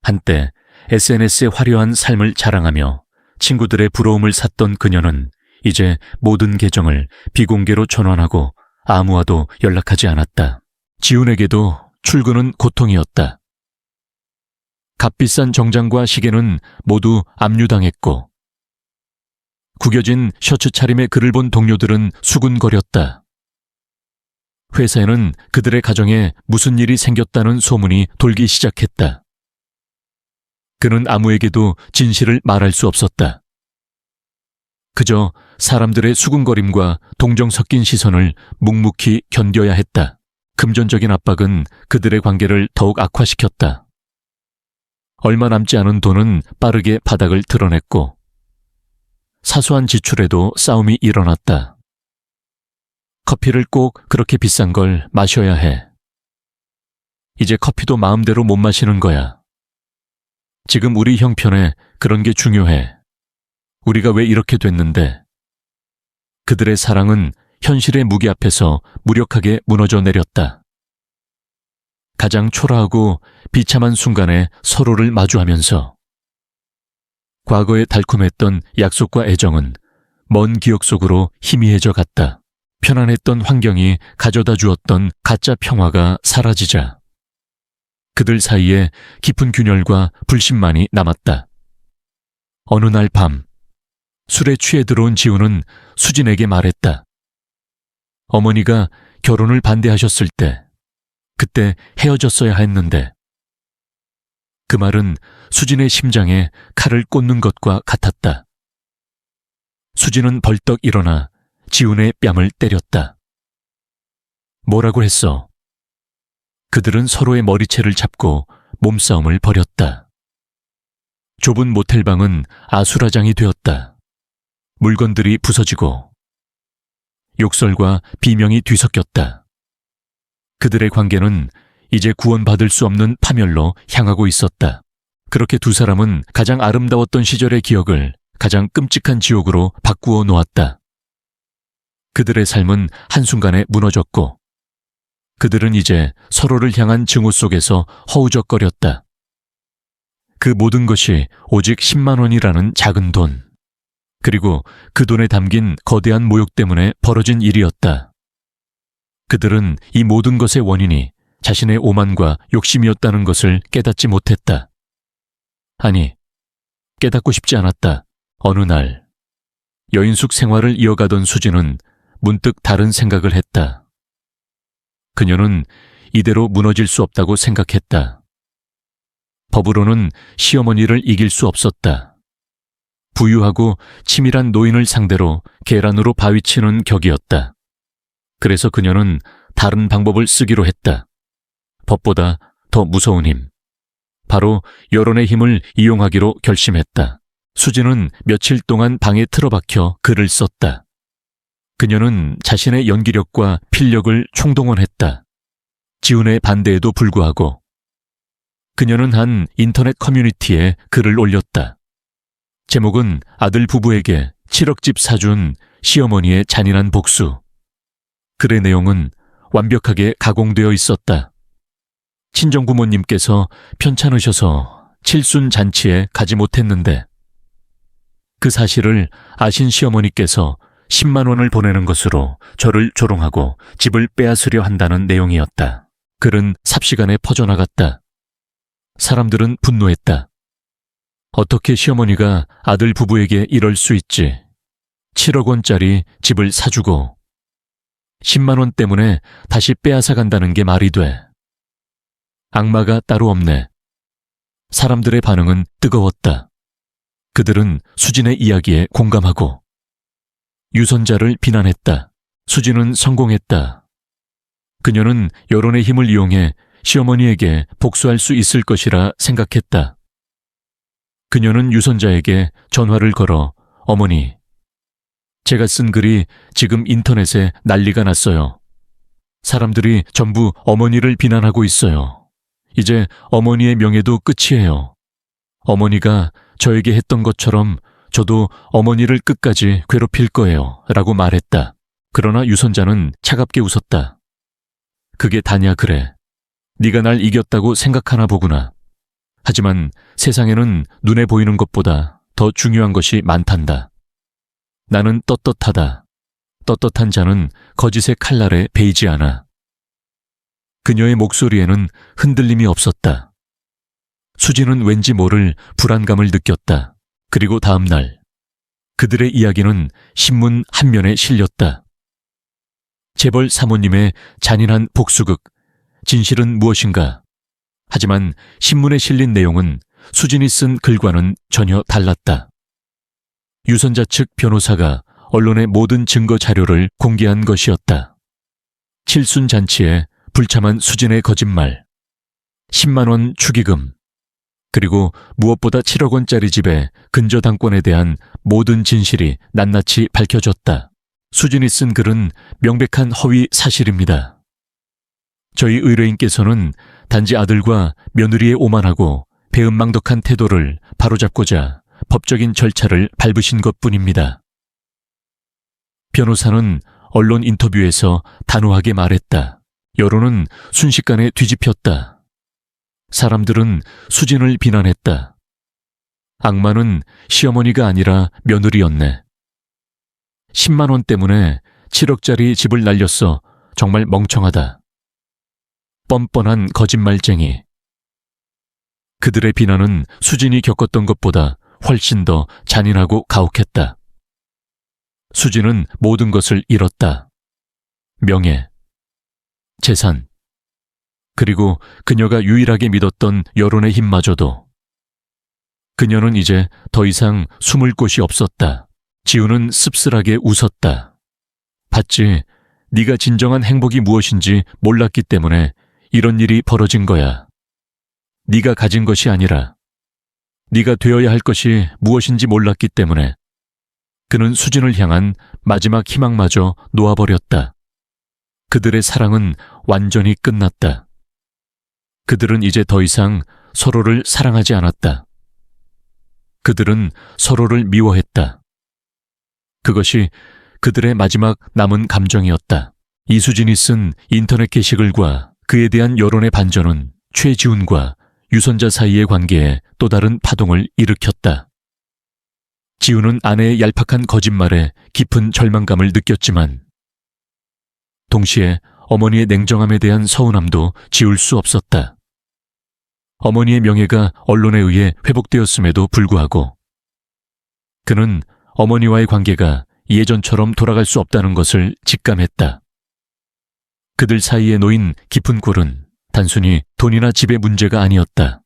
한때 SNS의 화려한 삶을 자랑하며 친구들의 부러움을 샀던 그녀는 이제 모든 계정을 비공개로 전환하고 아무와도 연락하지 않았다. 지훈에게도 출근은 고통이었다. 값비싼 정장과 시계는 모두 압류당했고 구겨진 셔츠 차림의 그를 본 동료들은 수군거렸다. 회사에는 그들의 가정에 무슨 일이 생겼다는 소문이 돌기 시작했다. 그는 아무에게도 진실을 말할 수 없었다. 그저 사람들의 수군거림과 동정 섞인 시선을 묵묵히 견뎌야 했다. 금전적인 압박은 그들의 관계를 더욱 악화시켰다. 얼마 남지 않은 돈은 빠르게 바닥을 드러냈고 사소한 지출에도 싸움이 일어났다. 커피를 꼭 그렇게 비싼 걸 마셔야 해. 이제 커피도 마음대로 못 마시는 거야. 지금 우리 형편에 그런 게 중요해. 우리가 왜 이렇게 됐는데. 그들의 사랑은 현실의 무게 앞에서 무력하게 무너져 내렸다. 가장 초라하고 비참한 순간에 서로를 마주하면서 과거에 달콤했던 약속과 애정은 먼 기억 속으로 희미해져 갔다. 편안했던 환경이 가져다 주었던 가짜 평화가 사라지자 그들 사이에 깊은 균열과 불신만이 남았다. 어느 날 밤, 술에 취해 들어온 지우는 수진에게 말했다. 어머니가 결혼을 반대하셨을 때, 그때 헤어졌어야 했는데. 그 말은 수진의 심장에 칼을 꽂는 것과 같았다. 수진은 벌떡 일어나 지훈의 뺨을 때렸다. 뭐라고 했어? 그들은 서로의 머리채를 잡고 몸싸움을 벌였다. 좁은 모텔방은 아수라장이 되었다. 물건들이 부서지고 욕설과 비명이 뒤섞였다. 그들의 관계는 이제 구원받을 수 없는 파멸로 향하고 있었다. 그렇게 두 사람은 가장 아름다웠던 시절의 기억을 가장 끔찍한 지옥으로 바꾸어 놓았다. 그들의 삶은 한순간에 무너졌고 그들은 이제 서로를 향한 증오 속에서 허우적거렸다. 그 모든 것이 오직 10만 원이라는 작은 돈, 그리고 그 돈에 담긴 거대한 모욕 때문에 벌어진 일이었다. 그들은 이 모든 것의 원인이 자신의 오만과 욕심이었다는 것을 깨닫지 못했다. 아니, 깨닫고 싶지 않았다. 어느 날, 여인숙 생활을 이어가던 수진은 문득 다른 생각을 했다. 그녀는 이대로 무너질 수 없다고 생각했다. 법으로는 시어머니를 이길 수 없었다. 부유하고 치밀한 노인을 상대로 계란으로 바위치는 격이었다. 그래서 그녀는 다른 방법을 쓰기로 했다. 법보다 더 무서운 힘. 바로 여론의 힘을 이용하기로 결심했다. 수진은 며칠 동안 방에 틀어박혀 글을 썼다. 그녀는 자신의 연기력과 필력을 총동원했다. 지훈의 반대에도 불구하고 그녀는 한 인터넷 커뮤니티에 글을 올렸다. 제목은 아들 부부에게 7억 집 사준 시어머니의 잔인한 복수. 글의 내용은 완벽하게 가공되어 있었다. 친정 부모님께서 편찮으셔서 칠순 잔치에 가지 못했는데 그 사실을 아신 시어머니께서 10만 원을 보내는 것으로 저를 조롱하고 집을 빼앗으려 한다는 내용이었다. 글은 삽시간에 퍼져나갔다. 사람들은 분노했다. 어떻게 시어머니가 아들 부부에게 이럴 수 있지? 7억 원짜리 집을 사주고 10만 원 때문에 다시 빼앗아 간다는 게 말이 돼. 악마가 따로 없네. 사람들의 반응은 뜨거웠다. 그들은 수진의 이야기에 공감하고 유선자를 비난했다. 수진은 성공했다. 그녀는 여론의 힘을 이용해 시어머니에게 복수할 수 있을 것이라 생각했다. 그녀는 유선자에게 전화를 걸어 어머니, 제가 쓴 글이 지금 인터넷에 난리가 났어요. 사람들이 전부 어머니를 비난하고 있어요. 이제 어머니의 명예도 끝이에요. 어머니가 저에게 했던 것처럼 저도 어머니를 끝까지 괴롭힐 거예요. 라고 말했다. 그러나 유선자는 차갑게 웃었다. 그게 다냐 그래. 네가 날 이겼다고 생각하나 보구나. 하지만 세상에는 눈에 보이는 것보다 더 중요한 것이 많단다. 나는 떳떳하다. 떳떳한 자는 거짓의 칼날에 베이지 않아. 그녀의 목소리에는 흔들림이 없었다. 수진은 왠지 모를 불안감을 느꼈다. 그리고 다음 날 그들의 이야기는 신문 한 면에 실렸다. 재벌 사모님의 잔인한 복수극, 진실은 무엇인가? 하지만 신문에 실린 내용은 수진이 쓴 글과는 전혀 달랐다. 유선자 측 변호사가 언론의 모든 증거 자료를 공개한 것이었다. 칠순 잔치에 불참한 수진의 거짓말, 10만 원 축의금, 그리고 무엇보다 7억 원짜리 집의 근저당권에 대한 모든 진실이 낱낱이 밝혀졌다. 수진이 쓴 글은 명백한 허위 사실입니다. 저희 의뢰인께서는 단지 아들과 며느리의 오만하고 배은망덕한 태도를 바로잡고자 법적인 절차를 밟으신 것뿐입니다. 변호사는 언론 인터뷰에서 단호하게 말했다. 여론은 순식간에 뒤집혔다. 사람들은 수진을 비난했다. 악마는 시어머니가 아니라 며느리였네. 10만 원 때문에 7억짜리 집을 날렸어. 정말 멍청하다. 뻔뻔한 거짓말쟁이. 그들의 비난은 수진이 겪었던 것보다 훨씬 더 잔인하고 가혹했다. 수진은 모든 것을 잃었다. 명예, 재산, 그리고 그녀가 유일하게 믿었던 여론의 힘마저도. 그녀는 이제 더 이상 숨을 곳이 없었다. 지우는 씁쓸하게 웃었다. 봤지, 네가 진정한 행복이 무엇인지 몰랐기 때문에 이런 일이 벌어진 거야. 네가 가진 것이 아니라 네가 되어야 할 것이 무엇인지 몰랐기 때문에. 그는 수진을 향한 마지막 희망마저 놓아버렸다. 그들의 사랑은 완전히 끝났다. 그들은 이제 더 이상 서로를 사랑하지 않았다. 그들은 서로를 미워했다. 그것이 그들의 마지막 남은 감정이었다. 이수진이 쓴 인터넷 게시글과 그에 대한 여론의 반전은 최지훈과 유선자 사이의 관계에 또 다른 파동을 일으켰다. 지훈은 아내의 얄팍한 거짓말에 깊은 절망감을 느꼈지만 동시에 어머니의 냉정함에 대한 서운함도 지울 수 없었다. 어머니의 명예가 언론에 의해 회복되었음에도 불구하고 그는 어머니와의 관계가 예전처럼 돌아갈 수 없다는 것을 직감했다. 그들 사이에 놓인 깊은 골은 단순히 돈이나 집의 문제가 아니었다.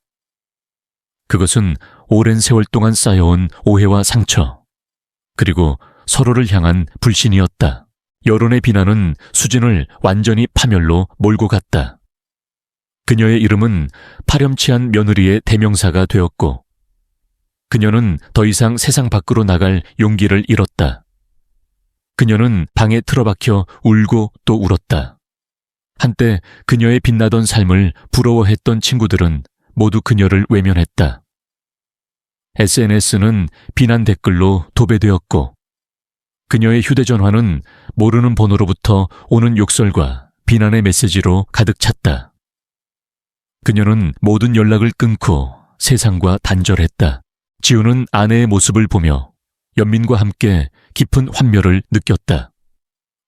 그것은 오랜 세월 동안 쌓여온 오해와 상처, 그리고 서로를 향한 불신이었다. 여론의 비난은 수진을 완전히 파멸로 몰고 갔다. 그녀의 이름은 파렴치한 며느리의 대명사가 되었고, 그녀는 더 이상 세상 밖으로 나갈 용기를 잃었다. 그녀는 방에 틀어박혀 울고 또 울었다. 한때 그녀의 빛나던 삶을 부러워했던 친구들은 모두 그녀를 외면했다. SNS는 비난 댓글로 도배되었고, 그녀의 휴대전화는 모르는 번호로부터 오는 욕설과 비난의 메시지로 가득 찼다. 그녀는 모든 연락을 끊고 세상과 단절했다. 지우는 아내의 모습을 보며 연민과 함께 깊은 환멸을 느꼈다.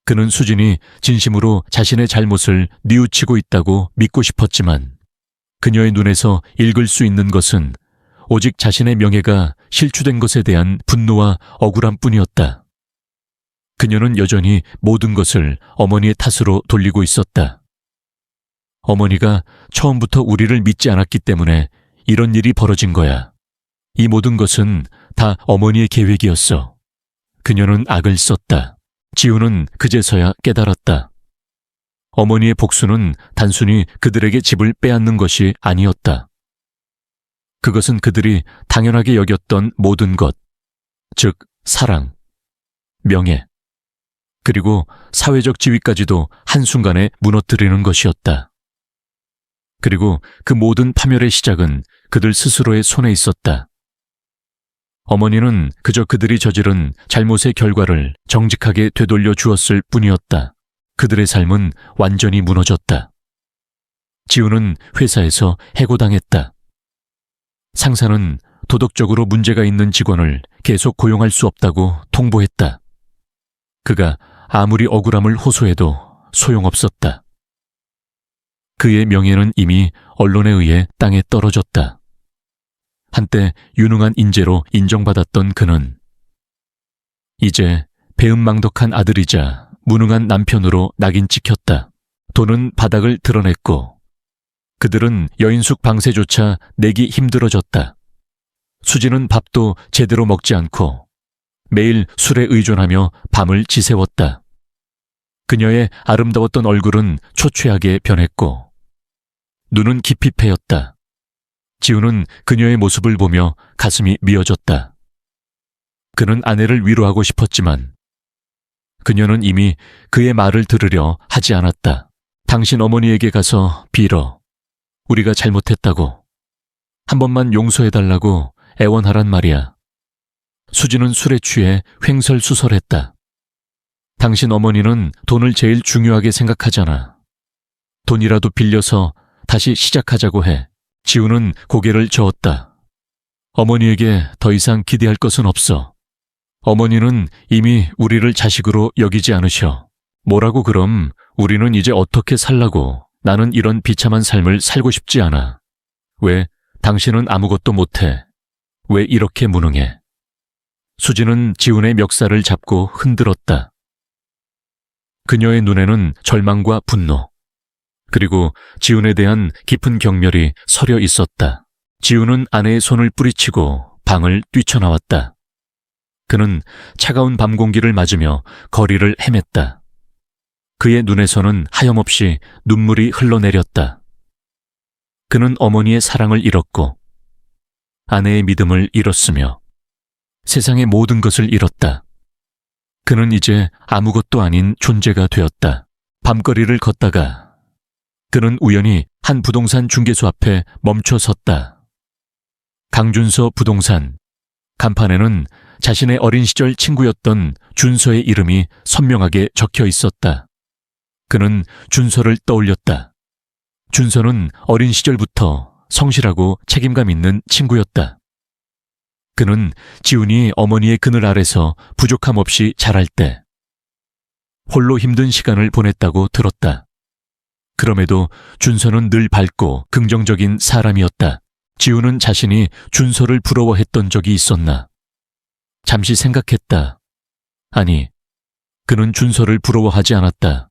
그는 수진이 진심으로 자신의 잘못을 뉘우치고 있다고 믿고 싶었지만 그녀의 눈에서 읽을 수 있는 것은 오직 자신의 명예가 실추된 것에 대한 분노와 억울함 뿐이었다. 그녀는 여전히 모든 것을 어머니의 탓으로 돌리고 있었다. 어머니가 처음부터 우리를 믿지 않았기 때문에 이런 일이 벌어진 거야. 이 모든 것은 다 어머니의 계획이었어. 그녀는 악을 썼다. 지우는 그제서야 깨달았다. 어머니의 복수는 단순히 그들에게 집을 빼앗는 것이 아니었다. 그것은 그들이 당연하게 여겼던 모든 것, 즉 사랑, 명예, 그리고 사회적 지위까지도 한순간에 무너뜨리는 것이었다. 그리고 그 모든 파멸의 시작은 그들 스스로의 손에 있었다. 어머니는 그저 그들이 저지른 잘못의 결과를 정직하게 되돌려 주었을 뿐이었다. 그들의 삶은 완전히 무너졌다. 지우는 회사에서 해고당했다. 상사는 도덕적으로 문제가 있는 직원을 계속 고용할 수 없다고 통보했다. 그가 아무리 억울함을 호소해도 소용없었다. 그의 명예는 이미 언론에 의해 땅에 떨어졌다. 한때 유능한 인재로 인정받았던 그는 이제 배은망덕한 아들이자 무능한 남편으로 낙인 찍혔다. 돈은 바닥을 드러냈고 그들은 여인숙 방세조차 내기 힘들어졌다. 수지는 밥도 제대로 먹지 않고 매일 술에 의존하며 밤을 지새웠다. 그녀의 아름다웠던 얼굴은 초췌하게 변했고 눈은 깊이 패였다. 지우는 그녀의 모습을 보며 가슴이 미어졌다. 그는 아내를 위로하고 싶었지만 그녀는 이미 그의 말을 들으려 하지 않았다. 당신 어머니에게 가서 빌어. 우리가 잘못했다고. 한 번만 용서해달라고 애원하란 말이야. 수지는 술에 취해 횡설수설했다. 당신 어머니는 돈을 제일 중요하게 생각하잖아. 돈이라도 빌려서 다시 시작하자고 해. 지우는 고개를 저었다. 어머니에게 더 이상 기대할 것은 없어. 어머니는 이미 우리를 자식으로 여기지 않으셔. 뭐라고 그럼 우리는 이제 어떻게 살라고. 나는 이런 비참한 삶을 살고 싶지 않아. 왜 당신은 아무것도 못해? 왜 이렇게 무능해? 수지는 지훈의 멱살을 잡고 흔들었다. 그녀의 눈에는 절망과 분노, 그리고 지훈에 대한 깊은 경멸이 서려 있었다. 지훈은 아내의 손을 뿌리치고 방을 뛰쳐나왔다. 그는 차가운 밤 공기를 맞으며 거리를 헤맸다. 그의 눈에서는 하염없이 눈물이 흘러내렸다. 그는 어머니의 사랑을 잃었고 아내의 믿음을 잃었으며 세상의 모든 것을 잃었다. 그는 이제 아무것도 아닌 존재가 되었다. 밤거리를 걷다가 그는 우연히 한 부동산 중개소 앞에 멈춰 섰다. 강준서 부동산. 간판에는 자신의 어린 시절 친구였던 준서의 이름이 선명하게 적혀 있었다. 그는 준서를 떠올렸다. 준서는 어린 시절부터 성실하고 책임감 있는 친구였다. 그는 지훈이 어머니의 그늘 아래서 부족함 없이 자랄 때 홀로 힘든 시간을 보냈다고 들었다. 그럼에도 준서는 늘 밝고 긍정적인 사람이었다. 지훈은 자신이 준서를 부러워했던 적이 있었나? 잠시 생각했다. 아니, 그는 준서를 부러워하지 않았다.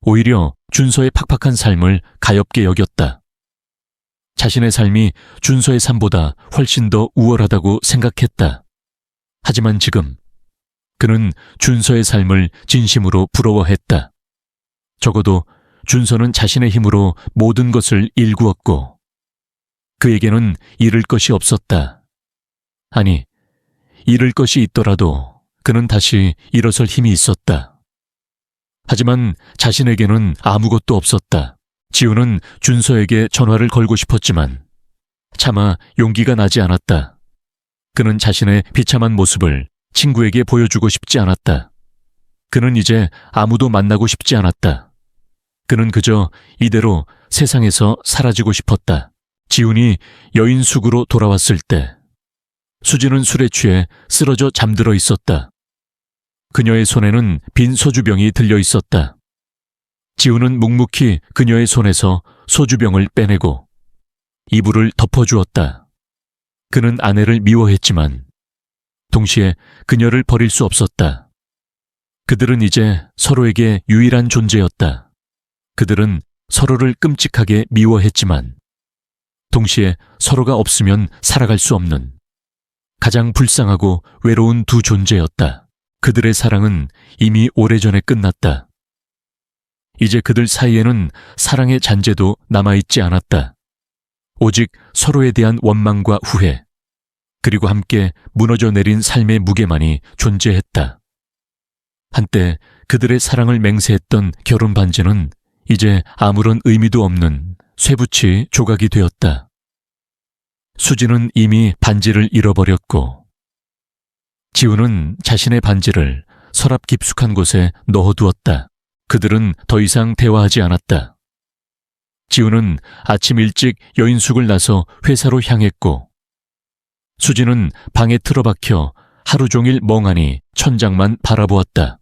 오히려 준서의 팍팍한 삶을 가엽게 여겼다. 자신의 삶이 준서의 삶보다 훨씬 더 우월하다고 생각했다. 하지만 지금 그는 준서의 삶을 진심으로 부러워했다. 적어도 준서는 자신의 힘으로 모든 것을 일구었고 그에게는 잃을 것이 없었다. 아니, 잃을 것이 있더라도 그는 다시 일어설 힘이 있었다. 하지만 자신에게는 아무것도 없었다. 지훈은 준서에게 전화를 걸고 싶었지만 차마 용기가 나지 않았다. 그는 자신의 비참한 모습을 친구에게 보여주고 싶지 않았다. 그는 이제 아무도 만나고 싶지 않았다. 그는 그저 이대로 세상에서 사라지고 싶었다. 지훈이 여인숙으로 돌아왔을 때 수지는 술에 취해 쓰러져 잠들어 있었다. 그녀의 손에는 빈 소주병이 들려 있었다. 지훈은 묵묵히 그녀의 손에서 소주병을 빼내고 이불을 덮어주었다. 그는 아내를 미워했지만 동시에 그녀를 버릴 수 없었다. 그들은 이제 서로에게 유일한 존재였다. 그들은 서로를 끔찍하게 미워했지만 동시에 서로가 없으면 살아갈 수 없는 가장 불쌍하고 외로운 두 존재였다. 그들의 사랑은 이미 오래전에 끝났다. 이제 그들 사이에는 사랑의 잔재도 남아있지 않았다. 오직 서로에 대한 원망과 후회, 그리고 함께 무너져 내린 삶의 무게만이 존재했다. 한때 그들의 사랑을 맹세했던 결혼 반지는 이제 아무런 의미도 없는 쇠붙이 조각이 되었다. 수지는 이미 반지를 잃어버렸고 지훈은 자신의 반지를 서랍 깊숙한 곳에 넣어두었다. 그들은 더 이상 대화하지 않았다. 지훈은 아침 일찍 여인숙을 나서 회사로 향했고 수지는 방에 틀어박혀 하루 종일 멍하니 천장만 바라보았다.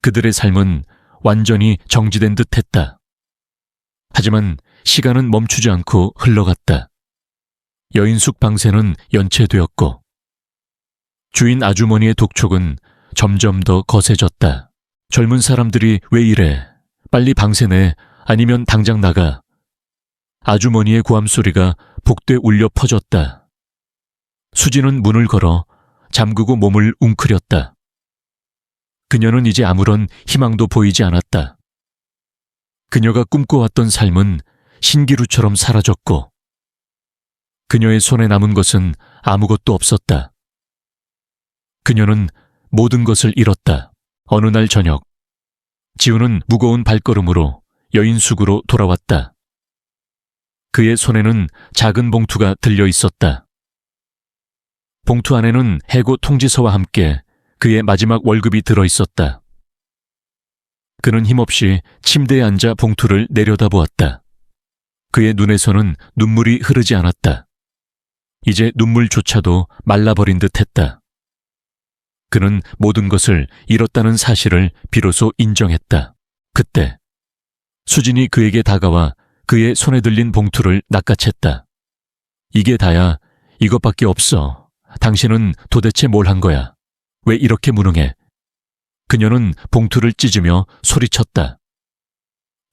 그들의 삶은 완전히 정지된 듯했다. 하지만 시간은 멈추지 않고 흘러갔다. 여인숙 방세는 연체되었고 주인 아주머니의 독촉은 점점 더 거세졌다. 젊은 사람들이 왜 이래? 빨리 방세 내. 아니면 당장 나가. 아주머니의 고함 소리가 복도에 울려 퍼졌다. 수지는 문을 걸어 잠그고 몸을 웅크렸다. 그녀는 이제 아무런 희망도 보이지 않았다. 그녀가 꿈꿔왔던 삶은 신기루처럼 사라졌고 그녀의 손에 남은 것은 아무것도 없었다. 그녀는 모든 것을 잃었다. 어느 날 저녁, 지우는 무거운 발걸음으로 여인숙으로 돌아왔다. 그의 손에는 작은 봉투가 들려 있었다. 봉투 안에는 해고 통지서와 함께 그의 마지막 월급이 들어 있었다. 그는 힘없이 침대에 앉아 봉투를 내려다보았다. 그의 눈에서는 눈물이 흐르지 않았다. 이제 눈물조차도 말라버린 듯 했다. 그는 모든 것을 잃었다는 사실을 비로소 인정했다. 그때 수진이 그에게 다가와 그의 손에 들린 봉투를 낚아챘다. 이게 다야. 이것밖에 없어. 당신은 도대체 뭘 한 거야? 왜 이렇게 무능해? 그녀는 봉투를 찢으며 소리쳤다.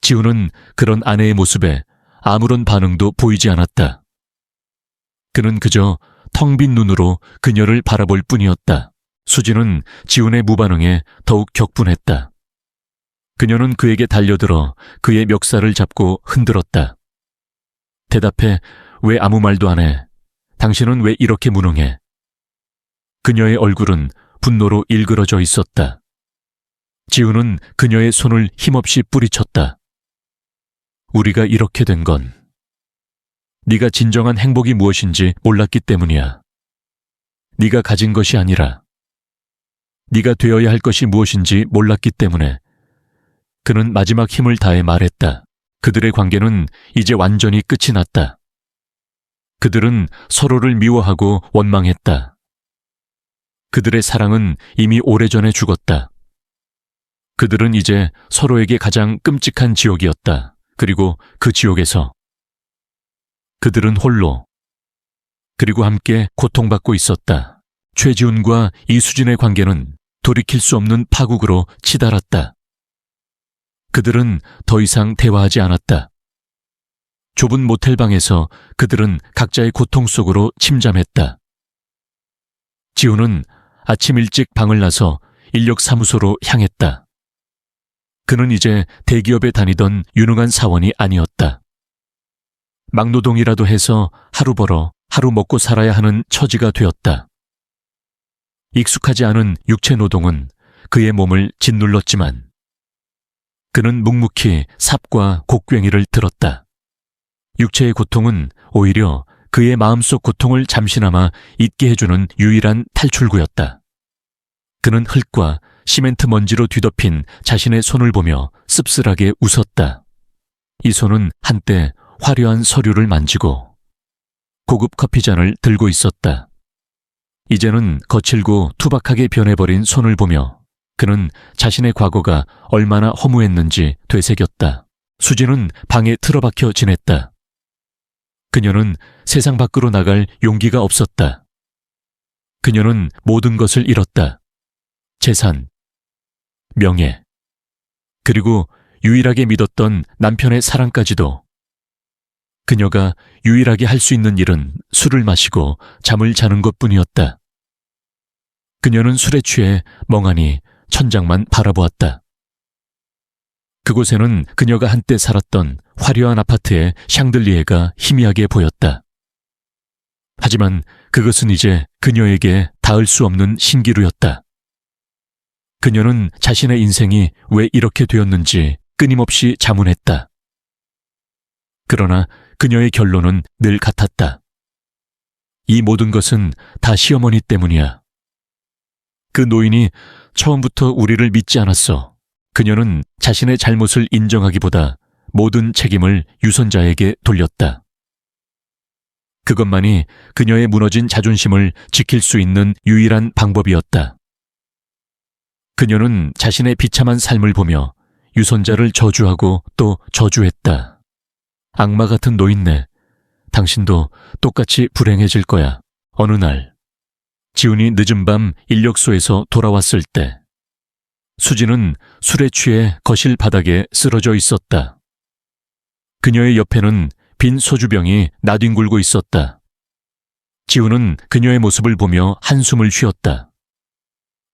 지우는 그런 아내의 모습에 아무런 반응도 보이지 않았다. 그는 그저 텅 빈 눈으로 그녀를 바라볼 뿐이었다. 수진은 지훈의 무반응에 더욱 격분했다. 그녀는 그에게 달려들어 그의 멱살을 잡고 흔들었다. 대답해. 왜 아무 말도 안 해? 당신은 왜 이렇게 무능해? 그녀의 얼굴은 분노로 일그러져 있었다. 지훈은 그녀의 손을 힘없이 뿌리쳤다. 우리가 이렇게 된 건 네가 진정한 행복이 무엇인지 몰랐기 때문이야. 네가 가진 것이 아니라 네가 되어야 할 것이 무엇인지 몰랐기 때문에. 그는 마지막 힘을 다해 말했다. 그들의 관계는 이제 완전히 끝이 났다. 그들은 서로를 미워하고 원망했다. 그들의 사랑은 이미 오래전에 죽었다. 그들은 이제 서로에게 가장 끔찍한 지옥이었다. 그리고 그 지옥에서 그들은 홀로, 그리고 함께 고통받고 있었다. 최지훈과 이수진의 관계는 돌이킬 수 없는 파국으로 치달았다. 그들은 더 이상 대화하지 않았다. 좁은 모텔방에서 그들은 각자의 고통 속으로 침잠했다. 지훈은 아침 일찍 방을 나서 인력사무소로 향했다. 그는 이제 대기업에 다니던 유능한 사원이 아니었다. 막노동이라도 해서 하루 벌어 하루 먹고 살아야 하는 처지가 되었다. 익숙하지 않은 육체 노동은 그의 몸을 짓눌렀지만 그는 묵묵히 삽과 곡괭이를 들었다. 육체의 고통은 오히려 그의 마음속 고통을 잠시나마 잊게 해주는 유일한 탈출구였다. 그는 흙과 시멘트 먼지로 뒤덮인 자신의 손을 보며 씁쓸하게 웃었다. 이 손은 한때 화려한 서류를 만지고 고급 커피잔을 들고 있었다. 이제는 거칠고 투박하게 변해버린 손을 보며 그는 자신의 과거가 얼마나 허무했는지 되새겼다. 수진은 방에 틀어박혀 지냈다. 그녀는 세상 밖으로 나갈 용기가 없었다. 그녀는 모든 것을 잃었다. 재산, 명예, 그리고 유일하게 믿었던 남편의 사랑까지도. 그녀가 유일하게 할 수 있는 일은 술을 마시고 잠을 자는 것뿐이었다. 그녀는 술에 취해 멍하니 천장만 바라보았다. 그곳에는 그녀가 한때 살았던 화려한 아파트의 샹들리에가 희미하게 보였다. 하지만 그것은 이제 그녀에게 닿을 수 없는 신기루였다. 그녀는 자신의 인생이 왜 이렇게 되었는지 끊임없이 자문했다. 그러나 그녀의 결론은 늘 같았다. 이 모든 것은 다 시어머니 때문이야. 그 노인이 처음부터 우리를 믿지 않았어. 그녀는 자신의 잘못을 인정하기보다 모든 책임을 유선자에게 돌렸다. 그것만이 그녀의 무너진 자존심을 지킬 수 있는 유일한 방법이었다. 그녀는 자신의 비참한 삶을 보며 유선자를 저주하고 또 저주했다. 악마 같은 노인네, 당신도 똑같이 불행해질 거야. 어느 날 지훈이 늦은 밤 인력소에서 돌아왔을 때 수진은 술에 취해 거실 바닥에 쓰러져 있었다. 그녀의 옆에는 빈 소주병이 나뒹굴고 있었다. 지훈은 그녀의 모습을 보며 한숨을 쉬었다.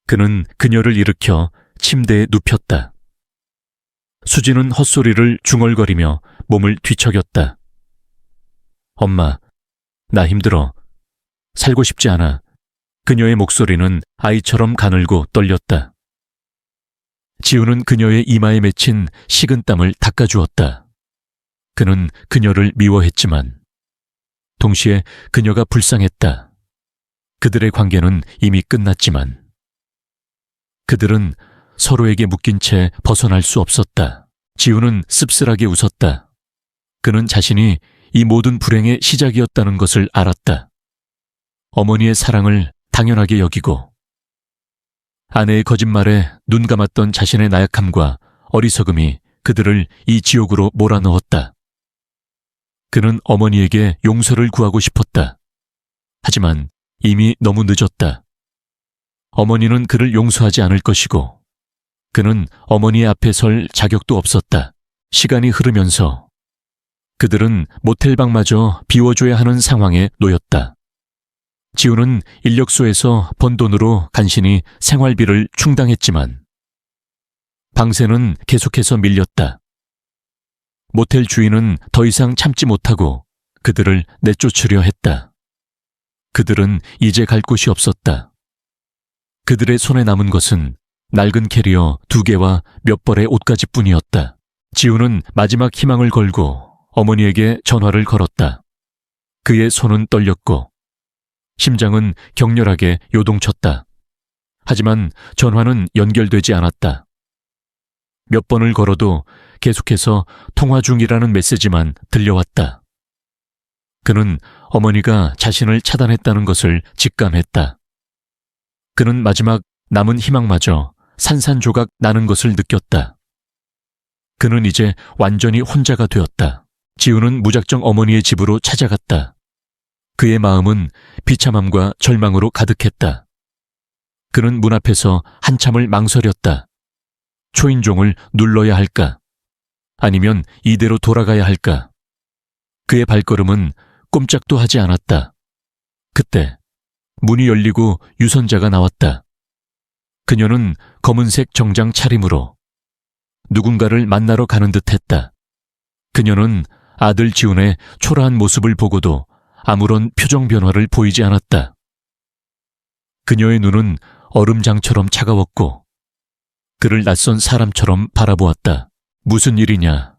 그는 그녀를 일으켜 침대에 눕혔다. 수진은 헛소리를 중얼거리며 몸을 뒤척였다. 엄마, 나 힘들어. 살고 싶지 않아. 그녀의 목소리는 아이처럼 가늘고 떨렸다. 지우는 그녀의 이마에 맺힌 식은땀을 닦아주었다. 그는 그녀를 미워했지만 동시에 그녀가 불쌍했다. 그들의 관계는 이미 끝났지만 그들은 서로에게 묶인 채 벗어날 수 없었다. 지우는 씁쓸하게 웃었다. 그는 자신이 이 모든 불행의 시작이었다는 것을 알았다. 어머니의 사랑을 당연하게 여기고 아내의 거짓말에 눈 감았던 자신의 나약함과 어리석음이 그들을 이 지옥으로 몰아넣었다. 그는 어머니에게 용서를 구하고 싶었다. 하지만 이미 너무 늦었다. 어머니는 그를 용서하지 않을 것이고 그는 어머니의 앞에 설 자격도 없었다. 시간이 흐르면서 그들은 모텔방마저 비워줘야 하는 상황에 놓였다. 지우는 인력소에서 번 돈으로 간신히 생활비를 충당했지만 방세는 계속해서 밀렸다. 모텔 주인은 더 이상 참지 못하고 그들을 내쫓으려 했다. 그들은 이제 갈 곳이 없었다. 그들의 손에 남은 것은 낡은 캐리어 2개와 몇 벌의 옷가지뿐이었다. 지우는 마지막 희망을 걸고 어머니에게 전화를 걸었다. 그의 손은 떨렸고 심장은 격렬하게 요동쳤다. 하지만 전화는 연결되지 않았다. 몇 번을 걸어도 계속해서 통화 중이라는 메시지만 들려왔다. 그는 어머니가 자신을 차단했다는 것을 직감했다. 그는 마지막 남은 희망마저 산산조각 나는 것을 느꼈다. 그는 이제 완전히 혼자가 되었다. 지우는 무작정 어머니의 집으로 찾아갔다. 그의 마음은 비참함과 절망으로 가득했다. 그는 문 앞에서 한참을 망설였다. 초인종을 눌러야 할까? 아니면 이대로 돌아가야 할까? 그의 발걸음은 꼼짝도 하지 않았다. 그때 문이 열리고 유선자가 나왔다. 그녀는 검은색 정장 차림으로 누군가를 만나러 가는 듯했다. 그녀는 아들 지훈의 초라한 모습을 보고도 아무런 표정 변화를 보이지 않았다. 그녀의 눈은 얼음장처럼 차가웠고 그를 낯선 사람처럼 바라보았다. 무슨 일이냐?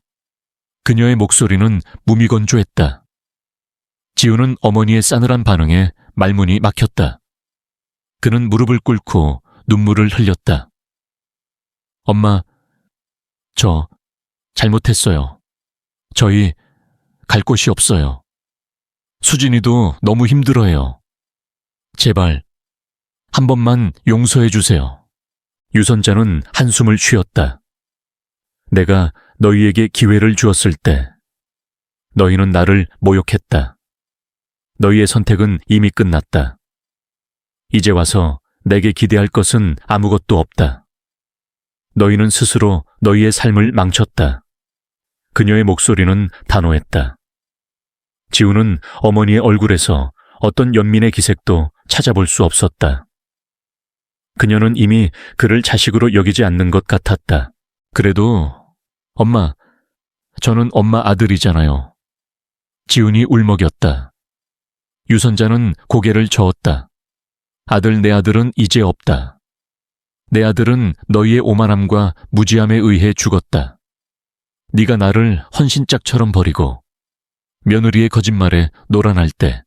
그녀의 목소리는 무미건조했다. 지우는 어머니의 싸늘한 반응에 말문이 막혔다. 그는 무릎을 꿇고 눈물을 흘렸다. 엄마, 저 잘못했어요. 저희 갈 곳이 없어요. 수진이도 너무 힘들어해요. 제발 한 번만 용서해 주세요. 유선자는 한숨을 쉬었다. 내가 너희에게 기회를 주었을 때 너희는 나를 모욕했다. 너희의 선택은 이미 끝났다. 이제 와서 내게 기대할 것은 아무것도 없다. 너희는 스스로 너희의 삶을 망쳤다. 그녀의 목소리는 단호했다. 지우는 어머니의 얼굴에서 어떤 연민의 기색도 찾아볼 수 없었다. 그녀는 이미 그를 자식으로 여기지 않는 것 같았다. 그래도 엄마, 저는 엄마 아들이잖아요. 지훈이 울먹였다. 유선자는 고개를 저었다. 내 아들은 이제 없다. 내 아들은 너희의 오만함과 무지함에 의해 죽었다. 네가 나를 헌신짝처럼 버리고 며느리의 거짓말에 놀아날 때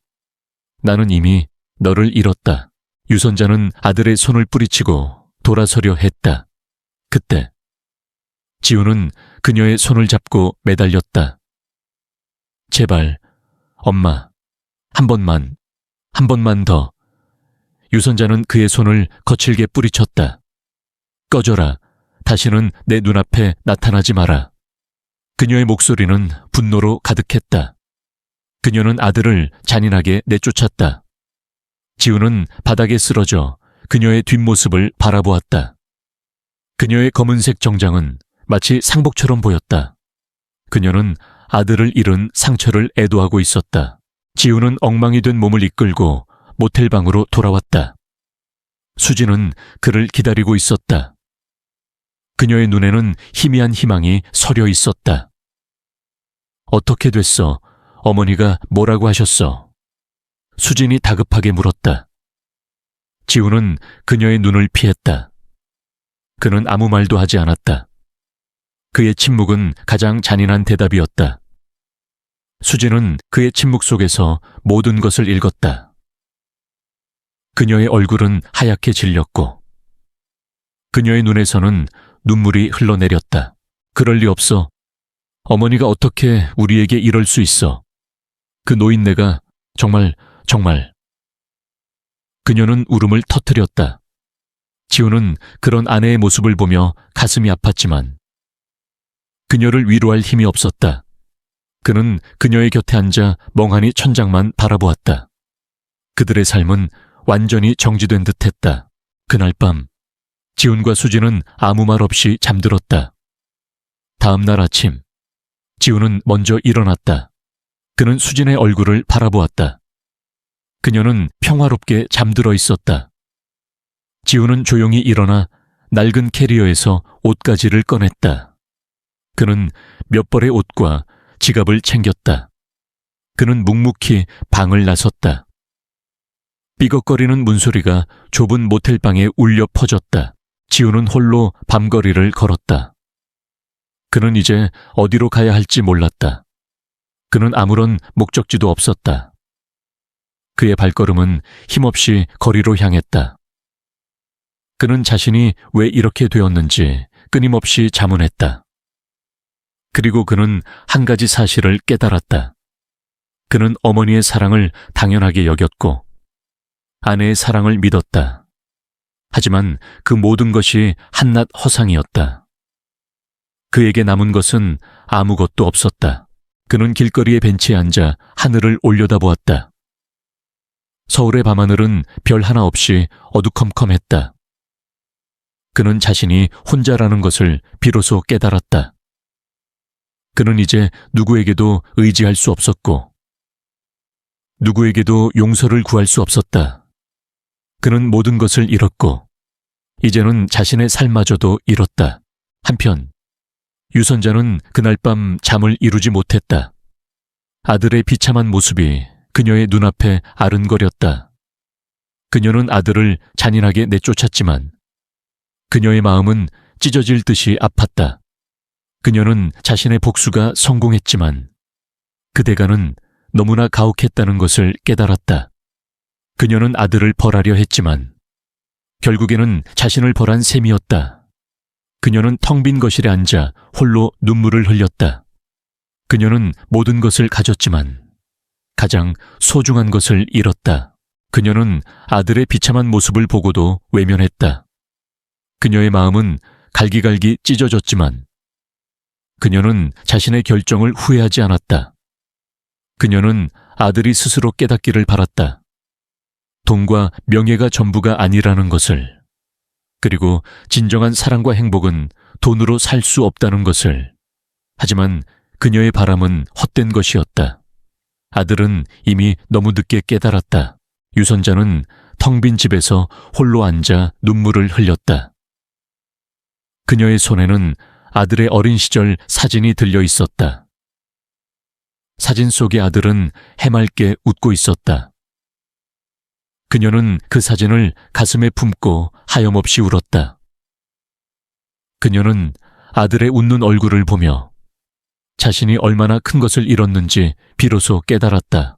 나는 이미 너를 잃었다. 유선자는 아들의 손을 뿌리치고 돌아서려 했다. 그때 지우는 그녀의 손을 잡고 매달렸다. 제발, 엄마, 한 번만 더. 유선자는 그의 손을 거칠게 뿌리쳤다. 꺼져라. 다시는 내 눈앞에 나타나지 마라. 그녀의 목소리는 분노로 가득했다. 그녀는 아들을 잔인하게 내쫓았다. 지우는 바닥에 쓰러져 그녀의 뒷모습을 바라보았다. 그녀의 검은색 정장은 마치 상복처럼 보였다. 그녀는 아들을 잃은 상처를 애도하고 있었다. 지우는 엉망이 된 몸을 이끌고 모텔방으로 돌아왔다. 수진은 그를 기다리고 있었다. 그녀의 눈에는 희미한 희망이 서려 있었다. 어떻게 됐어? 어머니가 뭐라고 하셨어? 수진이 다급하게 물었다. 지우는 그녀의 눈을 피했다. 그는 아무 말도 하지 않았다. 그의 침묵은 가장 잔인한 대답이었다. 수진은 그의 침묵 속에서 모든 것을 읽었다. 그녀의 얼굴은 하얗게 질렸고 그녀의 눈에서는 눈물이 흘러내렸다. 그럴 리 없어. 어머니가 어떻게 우리에게 이럴 수 있어. 그 노인네가 정말. 그녀는 울음을 터뜨렸다. 지우는 그런 아내의 모습을 보며 가슴이 아팠지만 그녀를 위로할 힘이 없었다. 그는 그녀의 곁에 앉아 멍하니 천장만 바라보았다. 그들의 삶은 완전히 정지된 듯했다. 그날 밤 지훈과 수진은 아무 말 없이 잠들었다. 다음 날 아침 지훈은 먼저 일어났다. 그는 수진의 얼굴을 바라보았다. 그녀는 평화롭게 잠들어 있었다. 지훈은 조용히 일어나 낡은 캐리어에서 옷가지를 꺼냈다. 그는 몇 벌의 옷과 지갑을 챙겼다. 그는 묵묵히 방을 나섰다. 삐걱거리는 문소리가 좁은 모텔방에 울려 퍼졌다. 지훈은 홀로 밤거리를 걸었다. 그는 이제 어디로 가야 할지 몰랐다. 그는 아무런 목적지도 없었다. 그의 발걸음은 힘없이 거리로 향했다. 그는 자신이 왜 이렇게 되었는지 끊임없이 자문했다. 그리고 그는 한 가지 사실을 깨달았다. 그는 어머니의 사랑을 당연하게 여겼고 아내의 사랑을 믿었다. 하지만 그 모든 것이 한낱 허상이었다. 그에게 남은 것은 아무것도 없었다. 그는 길거리의 벤치에 앉아 하늘을 올려다보았다. 서울의 밤하늘은 별 하나 없이 어두컴컴했다. 그는 자신이 혼자라는 것을 비로소 깨달았다. 그는 이제 누구에게도 의지할 수 없었고 누구에게도 용서를 구할 수 없었다. 그는 모든 것을 잃었고 이제는 자신의 삶마저도 잃었다. 한편 유선자는 그날 밤 잠을 이루지 못했다. 아들의 비참한 모습이 그녀의 눈앞에 아른거렸다. 그녀는 아들을 잔인하게 내쫓았지만 그녀의 마음은 찢어질 듯이 아팠다. 그녀는 자신의 복수가 성공했지만 그 대가는 너무나 가혹했다는 것을 깨달았다. 그녀는 아들을 벌하려 했지만 결국에는 자신을 벌한 셈이었다. 그녀는 텅 빈 거실에 앉아 홀로 눈물을 흘렸다. 그녀는 모든 것을 가졌지만 가장 소중한 것을 잃었다. 그녀는 아들의 비참한 모습을 보고도 외면했다. 그녀의 마음은 갈기갈기 찢어졌지만 그녀는 자신의 결정을 후회하지 않았다. 그녀는 아들이 스스로 깨닫기를 바랐다. 돈과 명예가 전부가 아니라는 것을, 그리고 진정한 사랑과 행복은 돈으로 살 수 없다는 것을. 하지만 그녀의 바람은 헛된 것이었다. 아들은 이미 너무 늦게 깨달았다. 유선자는 텅 빈 집에서 홀로 앉아 눈물을 흘렸다. 그녀의 손에는 아들의 어린 시절 사진이 들려 있었다. 사진 속의 아들은 해맑게 웃고 있었다. 그녀는 그 사진을 가슴에 품고 하염없이 울었다. 그녀는 아들의 웃는 얼굴을 보며 자신이 얼마나 큰 것을 잃었는지 비로소 깨달았다.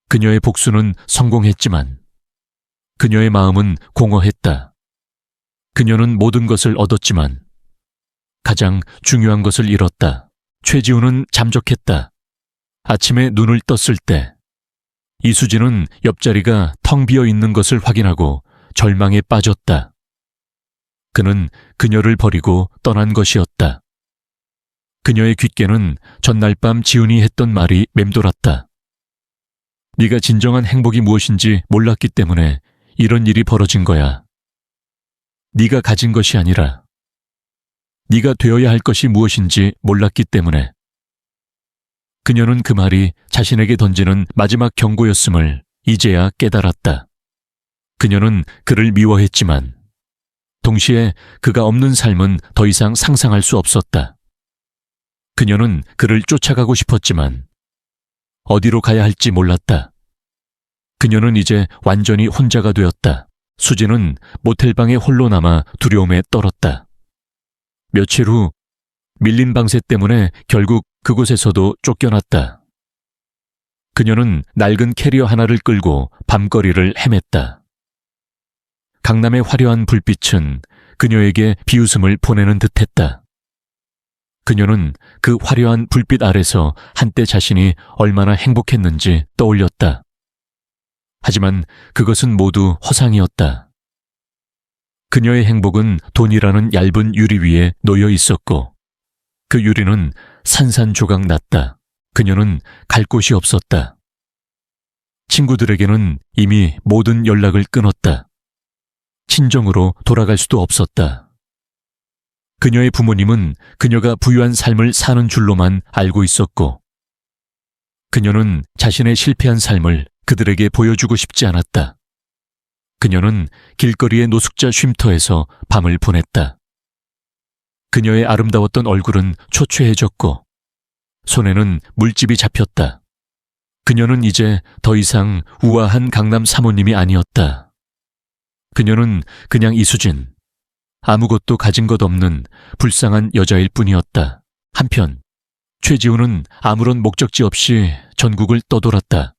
그녀의 복수는 성공했지만 그녀의 마음은 공허했다. 그녀는 모든 것을 얻었지만 가장 중요한 것을 잃었다. 최지우는 잠적했다. 아침에 눈을 떴을 때 이수진은 옆자리가 텅 비어 있는 것을 확인하고 절망에 빠졌다. 그는 그녀를 버리고 떠난 것이었다. 그녀의 귓게는 전날 밤 지훈이 했던 말이 맴돌았다. 네가 진정한 행복이 무엇인지 몰랐기 때문에 이런 일이 벌어진 거야. 네가 가진 것이 아니라 네가 되어야 할 것이 무엇인지 몰랐기 때문에. 그녀는 그 말이 자신에게 던지는 마지막 경고였음을 이제야 깨달았다. 그녀는 그를 미워했지만 동시에 그가 없는 삶은 더 이상 상상할 수 없었다. 그녀는 그를 쫓아가고 싶었지만 어디로 가야 할지 몰랐다. 그녀는 이제 완전히 혼자가 되었다. 수지는 모텔방에 홀로 남아 두려움에 떨었다. 며칠 후 밀린 방세 때문에 결국 그곳에서도 쫓겨났다. 그녀는 낡은 캐리어 하나를 끌고 밤거리를 헤맸다. 강남의 화려한 불빛은 그녀에게 비웃음을 보내는 듯했다. 그녀는 그 화려한 불빛 아래서 한때 자신이 얼마나 행복했는지 떠올렸다. 하지만 그것은 모두 허상이었다. 그녀의 행복은 돈이라는 얇은 유리 위에 놓여 있었고 그 유리는 산산조각 났다. 그녀는 갈 곳이 없었다. 친구들에게는 이미 모든 연락을 끊었다. 친정으로 돌아갈 수도 없었다. 그녀의 부모님은 그녀가 부유한 삶을 사는 줄로만 알고 있었고 그녀는 자신의 실패한 삶을 그들에게 보여주고 싶지 않았다. 그녀는 길거리의 노숙자 쉼터에서 밤을 보냈다. 그녀의 아름다웠던 얼굴은 초췌해졌고 손에는 물집이 잡혔다. 그녀는 이제 더 이상 우아한 강남 사모님이 아니었다. 그녀는 그냥 이수진, 아무것도 가진 것 없는 불쌍한 여자일 뿐이었다. 한편 최지우는 아무런 목적지 없이 전국을 떠돌았다.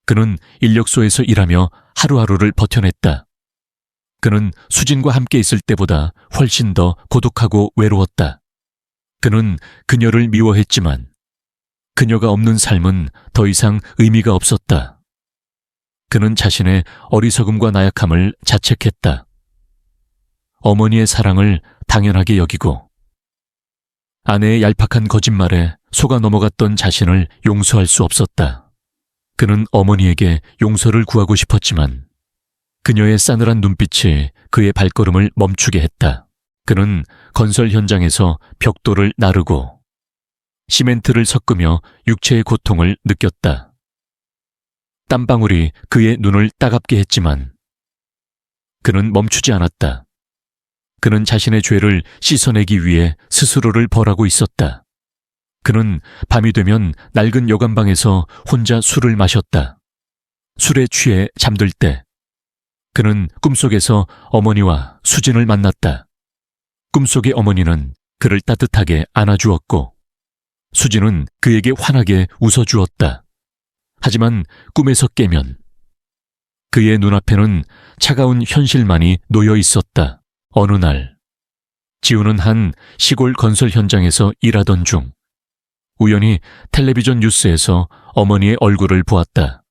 그는 인력소에서 일하며 하루하루를 버텨냈다. 그는 수진과 함께 있을 때보다 훨씬 더 고독하고 외로웠다. 그는 그녀를 미워했지만 그녀가 없는 삶은 더 이상 의미가 없었다. 그는 자신의 어리석음과 나약함을 자책했다. 어머니의 사랑을 당연하게 여기고 아내의 얄팍한 거짓말에 속아 넘어갔던 자신을 용서할 수 없었다. 그는 어머니에게 용서를 구하고 싶었지만 그녀의 싸늘한 눈빛이 그의 발걸음을 멈추게 했다. 그는 건설 현장에서 벽돌을 나르고 시멘트를 섞으며 육체의 고통을 느꼈다. 땀방울이 그의 눈을 따갑게 했지만 그는 멈추지 않았다. 그는 자신의 죄를 씻어내기 위해 스스로를 벌하고 있었다. 그는 밤이 되면 낡은 여관방에서 혼자 술을 마셨다. 술에 취해 잠들 때 그는 꿈속에서 어머니와 수진을 만났다. 꿈속의 어머니는 그를 따뜻하게 안아주었고 수진은 그에게 환하게 웃어주었다. 하지만 꿈에서 깨면 그의 눈앞에는 차가운 현실만이 놓여 있었다. 어느 날 지우는 한 시골 건설 현장에서 일하던 중 우연히 텔레비전 뉴스에서 어머니의 얼굴을 보았다.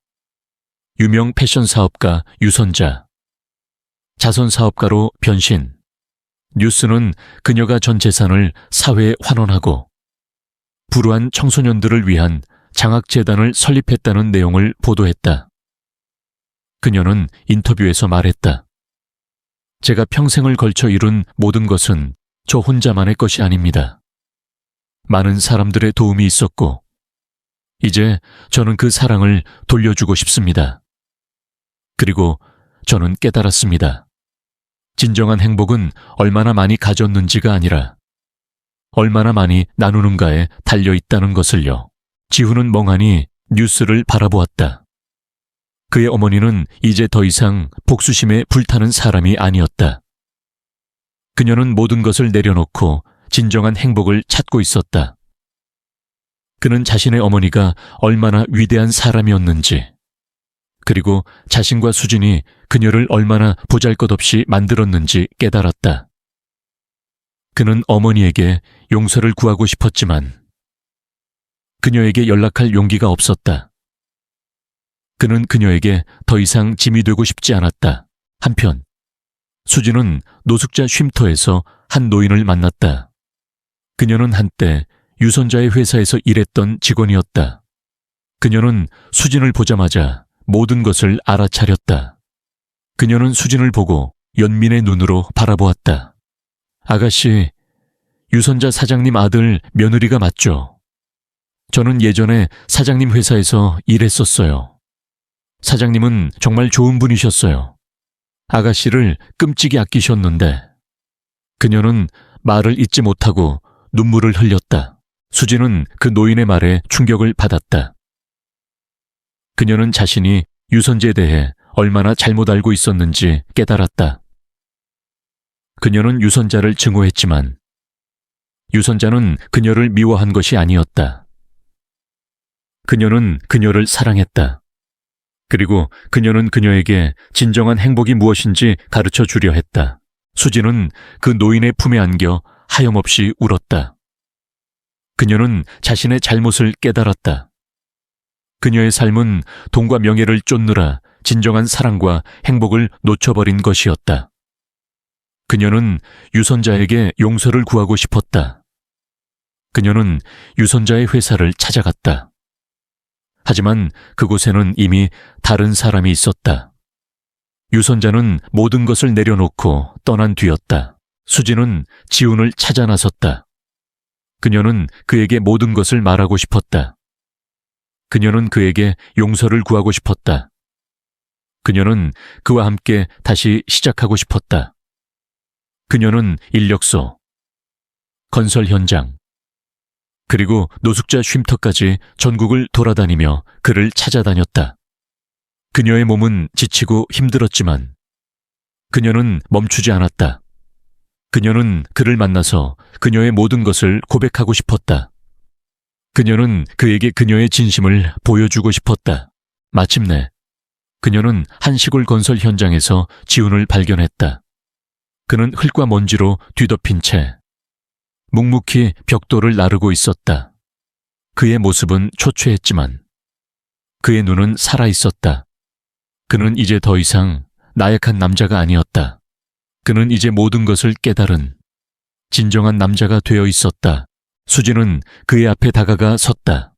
유명 패션 사업가 유선자, 자선 사업가로 변신. 뉴스는 그녀가 전 재산을 사회에 환원하고 불우한 청소년들을 위한 장학재단을 설립했다는 내용을 보도했다. 그녀는 인터뷰에서 말했다. 제가 평생을 걸쳐 이룬 모든 것은 저 혼자만의 것이 아닙니다. 많은 사람들의 도움이 있었고 이제 저는 그 사랑을 돌려주고 싶습니다. 그리고 저는 깨달았습니다. 진정한 행복은 얼마나 많이 가졌는지가 아니라 얼마나 많이 나누는가에 달려있다는 것을요. 지우는 멍하니 뉴스를 바라보았다. 그의 어머니는 이제 더 이상 복수심에 불타는 사람이 아니었다. 그녀는 모든 것을 내려놓고 진정한 행복을 찾고 있었다. 그는 자신의 어머니가 얼마나 위대한 사람이었는지, 그리고 자신과 수진이 그녀를 얼마나 보잘것없이 만들었는지 깨달았다. 그는 어머니에게 용서를 구하고 싶었지만 그녀에게 연락할 용기가 없었다. 그는 그녀에게 더 이상 짐이 되고 싶지 않았다. 한편 수진은 노숙자 쉼터에서 한 노인을 만났다. 그녀는 한때 유선자의 회사에서 일했던 직원이었다. 그녀는 수진을 보자마자 모든 것을 알아차렸다. 그녀는 수진을 보고 연민의 눈으로 바라보았다. 아가씨, 유선자 사장님 아들 며느리가 맞죠? 저는 예전에 사장님 회사에서 일했었어요. 사장님은 정말 좋은 분이셨어요. 아가씨를 끔찍이 아끼셨는데. 그녀는 말을 잇지 못하고 눈물을 흘렸다. 수진은 그 노인의 말에 충격을 받았다. 그녀는 자신이 유선재에 대해 얼마나 잘못 알고 있었는지 깨달았다. 그녀는 유선자를 증오했지만 유선자는 그녀를 미워한 것이 아니었다. 그녀는 그녀를 사랑했다. 그리고 그녀는 그녀에게 진정한 행복이 무엇인지 가르쳐 주려 했다. 수지는 그 노인의 품에 안겨 하염없이 울었다. 그녀는 자신의 잘못을 깨달았다. 그녀의 삶은 돈과 명예를 쫓느라 진정한 사랑과 행복을 놓쳐버린 것이었다. 그녀는 유선자에게 용서를 구하고 싶었다. 그녀는 유선자의 회사를 찾아갔다. 하지만 그곳에는 이미 다른 사람이 있었다. 유선자는 모든 것을 내려놓고 떠난 뒤였다. 수지는 지훈을 찾아 나섰다. 그녀는 그에게 모든 것을 말하고 싶었다. 그녀는 그에게 용서를 구하고 싶었다. 그녀는 그와 함께 다시 시작하고 싶었다. 그녀는 인력소, 건설 현장, 그리고 노숙자 쉼터까지 전국을 돌아다니며 그를 찾아다녔다. 그녀의 몸은 지치고 힘들었지만 그녀는 멈추지 않았다. 그녀는 그를 만나서 그녀의 모든 것을 고백하고 싶었다. 그녀는 그에게 그녀의 진심을 보여주고 싶었다. 마침내 그녀는 한 시골 건설 현장에서 지훈을 발견했다. 그는 흙과 먼지로 뒤덮인 채 묵묵히 벽돌을 나르고 있었다. 그의 모습은 초췌했지만 그의 눈은 살아있었다. 그는 이제 더 이상 나약한 남자가 아니었다. 그는 이제 모든 것을 깨달은 진정한 남자가 되어 있었다. 수지는 그의 앞에 다가가 섰다.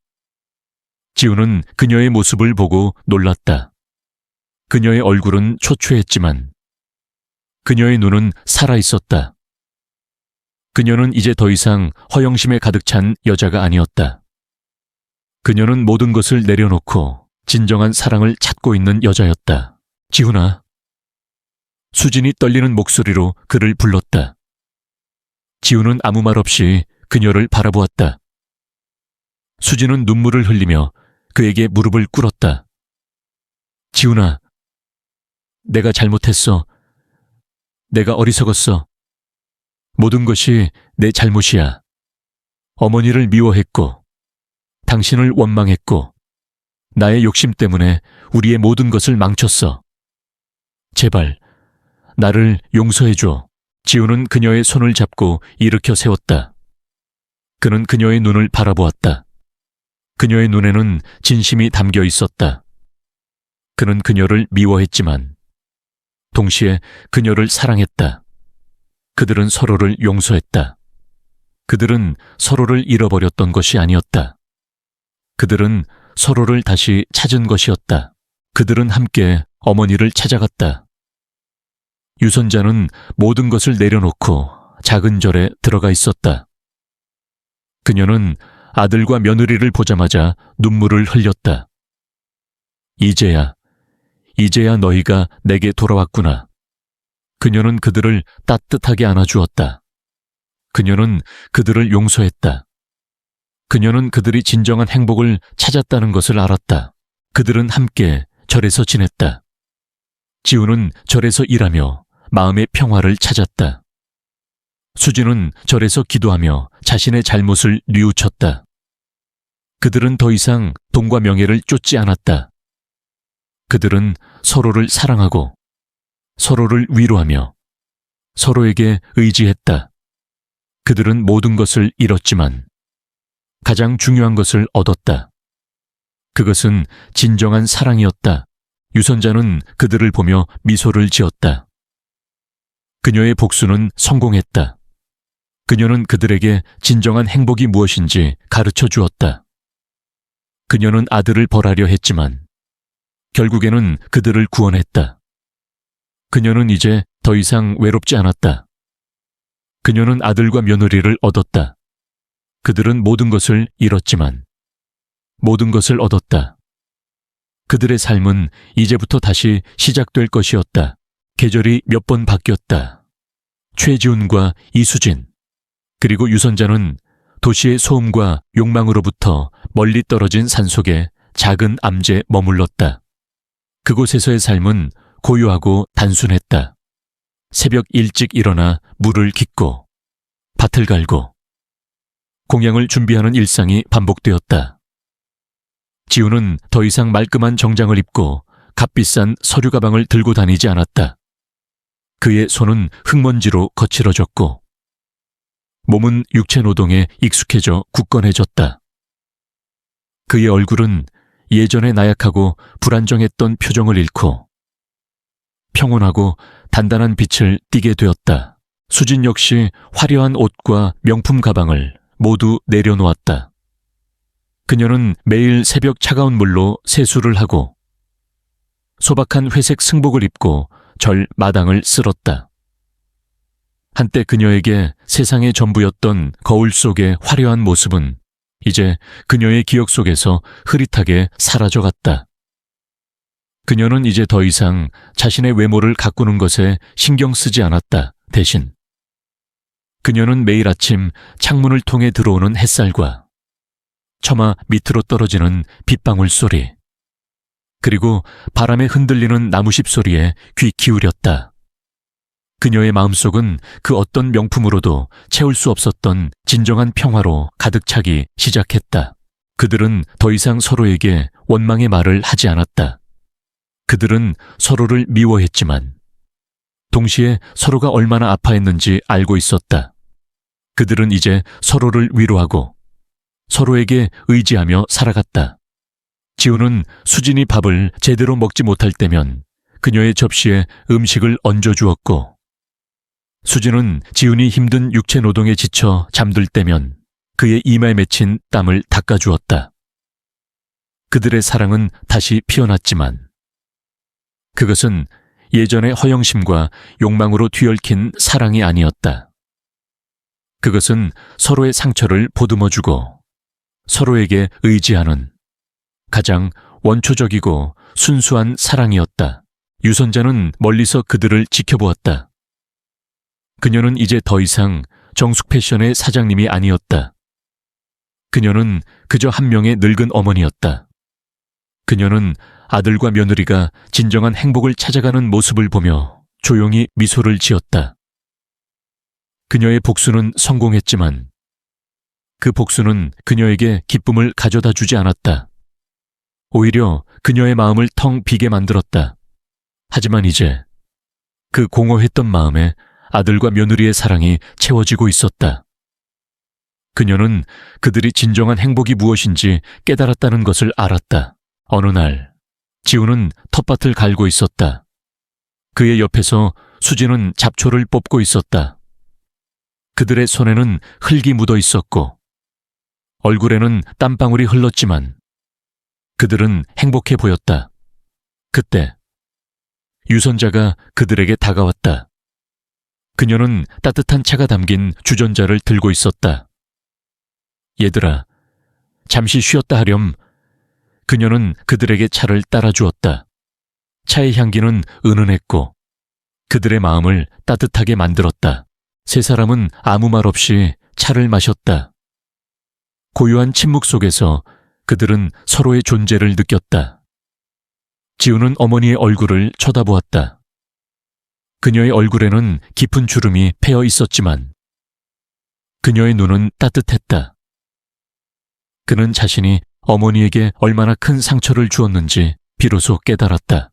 지훈은 그녀의 모습을 보고 놀랐다. 그녀의 얼굴은 초췌했지만 그녀의 눈은 살아있었다. 그녀는 이제 더 이상 허영심에 가득 찬 여자가 아니었다. 그녀는 모든 것을 내려놓고 진정한 사랑을 찾고 있는 여자였다. 지훈아. 수진이 떨리는 목소리로 그를 불렀다. 지훈은 아무 말 없이 그녀를 바라보았다. 수진은 눈물을 흘리며 그에게 무릎을 꿇었다. 지훈아, 내가 잘못했어. 내가 어리석었어. 모든 것이 내 잘못이야. 어머니를 미워했고, 당신을 원망했고, 나의 욕심 때문에 우리의 모든 것을 망쳤어. 제발, 나를 용서해줘. 지훈은 그녀의 손을 잡고 일으켜 세웠다. 그는 그녀의 눈을 바라보았다. 그녀의 눈에는 진심이 담겨 있었다. 그는 그녀를 미워했지만 동시에 그녀를 사랑했다. 그들은 서로를 용서했다. 그들은 서로를 잃어버렸던 것이 아니었다. 그들은 서로를 다시 찾은 것이었다. 그들은 함께 어머니를 찾아갔다. 유선자는 모든 것을 내려놓고 작은 절에 들어가 있었다. 그녀는 아들과 며느리를 보자마자 눈물을 흘렸다. 이제야 너희가 내게 돌아왔구나. 그녀는 그들을 따뜻하게 안아주었다. 그녀는 그들을 용서했다. 그녀는 그들이 진정한 행복을 찾았다는 것을 알았다. 그들은 함께 절에서 지냈다. 지훈은 절에서 일하며 마음의 평화를 찾았다. 수지는 절에서 기도하며 자신의 잘못을 뉘우쳤다. 그들은 더 이상 돈과 명예를 쫓지 않았다. 그들은 서로를 사랑하고 서로를 위로하며 서로에게 의지했다. 그들은 모든 것을 잃었지만 가장 중요한 것을 얻었다. 그것은 진정한 사랑이었다. 유선자는 그들을 보며 미소를 지었다. 그녀의 복수는 성공했다. 그녀는 그들에게 진정한 행복이 무엇인지 가르쳐 주었다. 그녀는 아들을 벌하려 했지만 결국에는 그들을 구원했다. 그녀는 이제 더 이상 외롭지 않았다. 그녀는 아들과 며느리를 얻었다. 그들은 모든 것을 잃었지만 모든 것을 얻었다. 그들의 삶은 이제부터 다시 시작될 것이었다. 계절이 몇 번 바뀌었다. 최지훈과 이수진, 그리고 유선자는 도시의 소음과 욕망으로부터 멀리 떨어진 산속에 작은 암제에 머물렀다. 그곳에서의 삶은 고요하고 단순했다. 새벽 일찍 일어나 물을 깃고 밭을 갈고 공양을 준비하는 일상이 반복되었다. 지우는 더 이상 말끔한 정장을 입고 값비싼 서류 가방을 들고 다니지 않았다. 그의 손은 흙먼지로 거칠어졌고 몸은 육체 노동에 익숙해져 굳건해졌다. 그의 얼굴은 예전에 나약하고 불안정했던 표정을 잃고 평온하고 단단한 빛을 띠게 되었다. 수진 역시 화려한 옷과 명품 가방을 모두 내려놓았다. 그녀는 매일 새벽 차가운 물로 세수를 하고 소박한 회색 승복을 입고 절 마당을 쓸었다. 한때 그녀에게 세상의 전부였던 거울 속의 화려한 모습은 이제 그녀의 기억 속에서 흐릿하게 사라져갔다. 그녀는 이제 더 이상 자신의 외모를 가꾸는 것에 신경 쓰지 않았다. 대신 그녀는 매일 아침 창문을 통해 들어오는 햇살과 처마 밑으로 떨어지는 빗방울 소리, 그리고 바람에 흔들리는 나무십 소리에 귀 기울였다. 그녀의 마음속은 그 어떤 명품으로도 채울 수 없었던 진정한 평화로 가득 차기 시작했다. 그들은 더 이상 서로에게 원망의 말을 하지 않았다. 그들은 서로를 미워했지만 동시에 서로가 얼마나 아파했는지 알고 있었다. 그들은 이제 서로를 위로하고 서로에게 의지하며 살아갔다. 지우는 수진이 밥을 제대로 먹지 못할 때면 그녀의 접시에 음식을 얹어주었고, 수진은 지훈이 힘든 육체 노동에 지쳐 잠들 때면 그의 이마에 맺힌 땀을 닦아주었다. 그들의 사랑은 다시 피어났지만 그것은 예전의 허영심과 욕망으로 뒤얽힌 사랑이 아니었다. 그것은 서로의 상처를 보듬어주고 서로에게 의지하는 가장 원초적이고 순수한 사랑이었다. 유선자는 멀리서 그들을 지켜보았다. 그녀는 이제 더 이상 정숙 패션의 사장님이 아니었다. 그녀는 그저 한 명의 늙은 어머니였다. 그녀는 아들과 며느리가 진정한 행복을 찾아가는 모습을 보며 조용히 미소를 지었다. 그녀의 복수는 성공했지만 그 복수는 그녀에게 기쁨을 가져다 주지 않았다. 오히려 그녀의 마음을 텅 비게 만들었다. 하지만 이제 그 공허했던 마음에 아들과 며느리의 사랑이 채워지고 있었다. 그녀는 그들이 진정한 행복이 무엇인지 깨달았다는 것을 알았다. 어느 날 지우는 텃밭을 갈고 있었다. 그의 옆에서 수진은 잡초를 뽑고 있었다. 그들의 손에는 흙이 묻어 있었고 얼굴에는 땀방울이 흘렀지만 그들은 행복해 보였다. 그때 유선자가 그들에게 다가왔다. 그녀는 따뜻한 차가 담긴 주전자를 들고 있었다. 얘들아, 잠시 쉬었다 하렴. 그녀는 그들에게 차를 따라주었다. 차의 향기는 은은했고 그들의 마음을 따뜻하게 만들었다. 세 사람은 아무 말 없이 차를 마셨다. 고요한 침묵 속에서 그들은 서로의 존재를 느꼈다. 지우는 어머니의 얼굴을 쳐다보았다. 그녀의 얼굴에는 깊은 주름이 패여 있었지만 그녀의 눈은 따뜻했다. 그는 자신이 어머니에게 얼마나 큰 상처를 주었는지 비로소 깨달았다.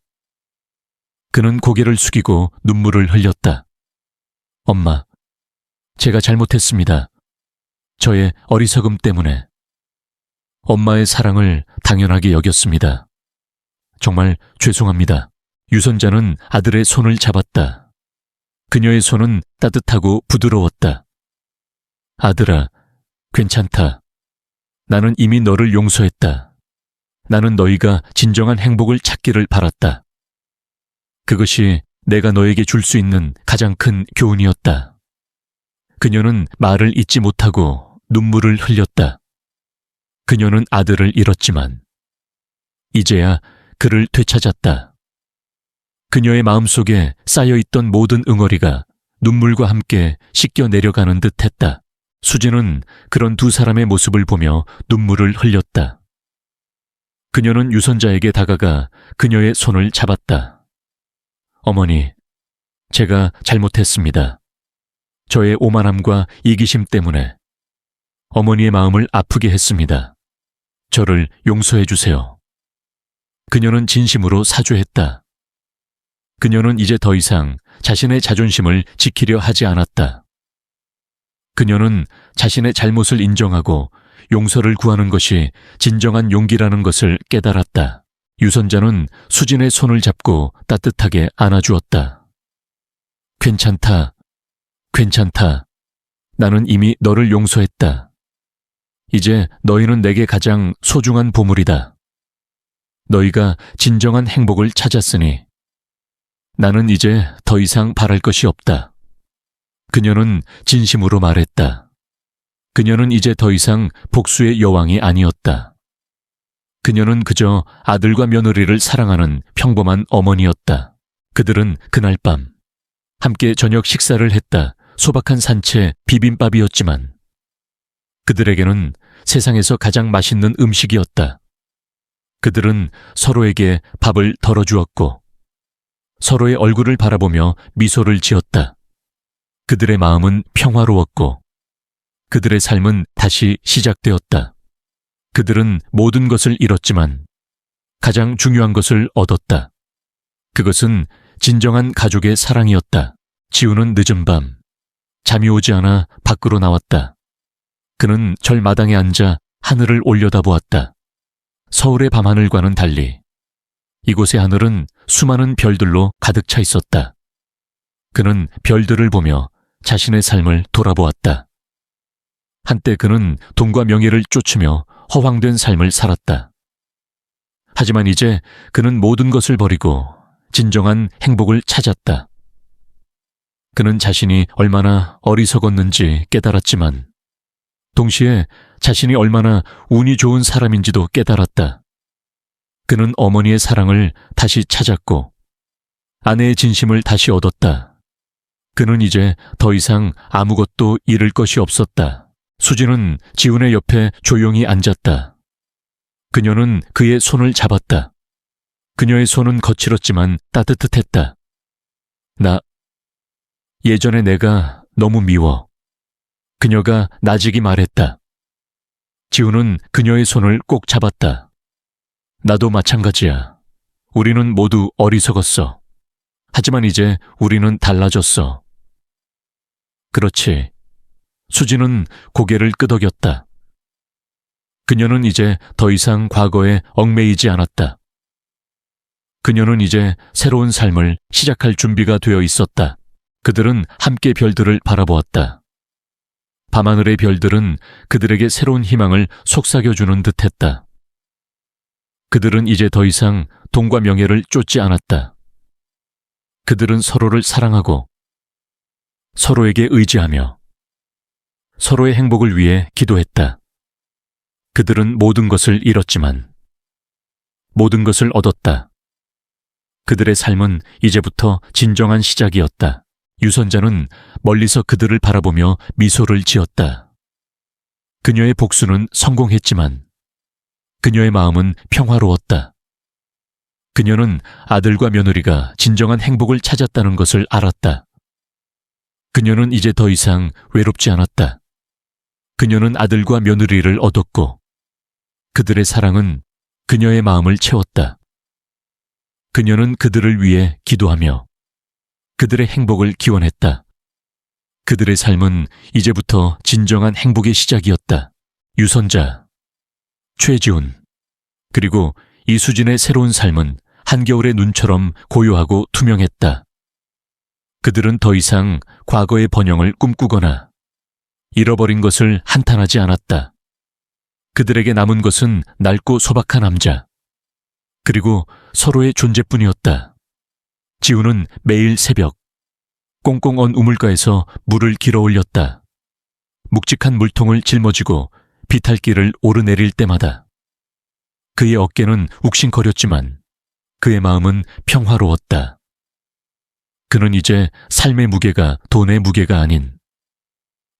그는 고개를 숙이고 눈물을 흘렸다. 엄마, 제가 잘못했습니다. 저의 어리석음 때문에 엄마의 사랑을 당연하게 여겼습니다. 정말 죄송합니다. 유선자는 아들의 손을 잡았다. 그녀의 손은 따뜻하고 부드러웠다. 아들아, 괜찮다. 나는 이미 너를 용서했다. 나는 너희가 진정한 행복을 찾기를 바랐다. 그것이 내가 너에게 줄 수 있는 가장 큰 교훈이었다. 그녀는 말을 잇지 못하고 눈물을 흘렸다. 그녀는 아들을 잃었지만 이제야 그를 되찾았다. 그녀의 마음속에 쌓여있던 모든 응어리가 눈물과 함께 씻겨 내려가는 듯 했다. 수진은 그런 두 사람의 모습을 보며 눈물을 흘렸다. 그녀는 유선자에게 다가가 그녀의 손을 잡았다. 어머니, 제가 잘못했습니다. 저의 오만함과 이기심 때문에 어머니의 마음을 아프게 했습니다. 저를 용서해 주세요. 그녀는 진심으로 사죄했다. 그녀는 이제 더 이상 자신의 자존심을 지키려 하지 않았다. 그녀는 자신의 잘못을 인정하고 용서를 구하는 것이 진정한 용기라는 것을 깨달았다. 유선자는 수진의 손을 잡고 따뜻하게 안아주었다. 괜찮다. 괜찮다. 나는 이미 너를 용서했다. 이제 너희는 내게 가장 소중한 보물이다. 너희가 진정한 행복을 찾았으니 나는 이제 더 이상 바랄 것이 없다. 그녀는 진심으로 말했다. 그녀는 이제 더 이상 복수의 여왕이 아니었다. 그녀는 그저 아들과 며느리를 사랑하는 평범한 어머니였다. 그들은 그날 밤 함께 저녁 식사를 했다. 소박한 산채 비빔밥이었지만 그들에게는 세상에서 가장 맛있는 음식이었다. 그들은 서로에게 밥을 덜어주었고 서로의 얼굴을 바라보며 미소를 지었다. 그들의 마음은 평화로웠고 그들의 삶은 다시 시작되었다. 그들은 모든 것을 잃었지만 가장 중요한 것을 얻었다. 그것은 진정한 가족의 사랑이었다. 지우는 늦은 밤 잠이 오지 않아 밖으로 나왔다. 그는 절마당에 앉아 하늘을 올려다보았다. 서울의 밤하늘과는 달리 이곳의 하늘은 수많은 별들로 가득 차 있었다. 그는 별들을 보며 자신의 삶을 돌아보았다. 한때 그는 돈과 명예를 쫓으며 허황된 삶을 살았다. 하지만 이제 그는 모든 것을 버리고 진정한 행복을 찾았다. 그는 자신이 얼마나 어리석었는지 깨달았지만 동시에 자신이 얼마나 운이 좋은 사람인지도 깨달았다. 그는 어머니의 사랑을 다시 찾았고 아내의 진심을 다시 얻었다. 그는 이제 더 이상 아무것도 잃을 것이 없었다. 수진은 지훈의 옆에 조용히 앉았다. 그녀는 그의 손을 잡았다. 그녀의 손은 거칠었지만 따뜻했다. 예전에 내가 너무 미워. 그녀가 나직이 말했다. 지훈은 그녀의 손을 꼭 잡았다. 나도 마찬가지야. 우리는 모두 어리석었어. 하지만 이제 우리는 달라졌어. 그렇지. 수진은 고개를 끄덕였다. 그녀는 이제 더 이상 과거에 얽매이지 않았다. 그녀는 이제 새로운 삶을 시작할 준비가 되어 있었다. 그들은 함께 별들을 바라보았다. 밤하늘의 별들은 그들에게 새로운 희망을 속삭여주는 듯했다. 그들은 이제 더 이상 돈과 명예를 쫓지 않았다. 그들은 서로를 사랑하고 서로에게 의지하며 서로의 행복을 위해 기도했다. 그들은 모든 것을 잃었지만 모든 것을 얻었다. 그들의 삶은 이제부터 진정한 시작이었다. 유선자는 멀리서 그들을 바라보며 미소를 지었다. 그녀의 복수는 성공했지만 그녀의 마음은 평화로웠다. 그녀는 아들과 며느리가 진정한 행복을 찾았다는 것을 알았다. 그녀는 이제 더 이상 외롭지 않았다. 그녀는 아들과 며느리를 얻었고 그들의 사랑은 그녀의 마음을 채웠다. 그녀는 그들을 위해 기도하며 그들의 행복을 기원했다. 그들의 삶은 이제부터 진정한 행복의 시작이었다. 유선자, 최지훈, 그리고 이수진의 새로운 삶은 한겨울의 눈처럼 고요하고 투명했다. 그들은 더 이상 과거의 번영을 꿈꾸거나 잃어버린 것을 한탄하지 않았다. 그들에게 남은 것은 낡고 소박한 남자, 그리고 서로의 존재뿐이었다. 지훈은 매일 새벽 꽁꽁 언 우물가에서 물을 길어 올렸다. 묵직한 물통을 짊어지고 비탈길을 오르내릴 때마다 그의 어깨는 욱신거렸지만 그의 마음은 평화로웠다. 그는 이제 삶의 무게가 돈의 무게가 아닌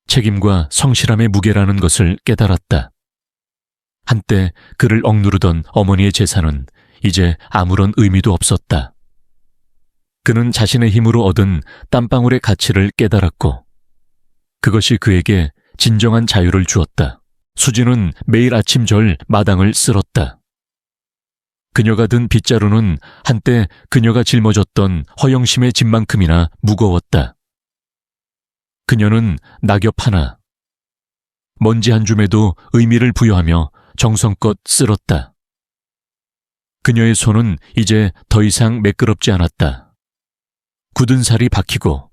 책임과 성실함의 무게라는 것을 깨달았다. 한때 그를 억누르던 어머니의 제사는 이제 아무런 의미도 없었다. 그는 자신의 힘으로 얻은 땀방울의 가치를 깨달았고 그것이 그에게 진정한 자유를 주었다. 수지는 매일 아침 절 마당을 쓸었다. 그녀가 든 빗자루는 한때 그녀가 짊어졌던 허영심의 짐만큼이나 무거웠다. 그녀는 낙엽 하나, 먼지 한 줌에도 의미를 부여하며 정성껏 쓸었다. 그녀의 손은 이제 더 이상 매끄럽지 않았다. 굳은 살이 박히고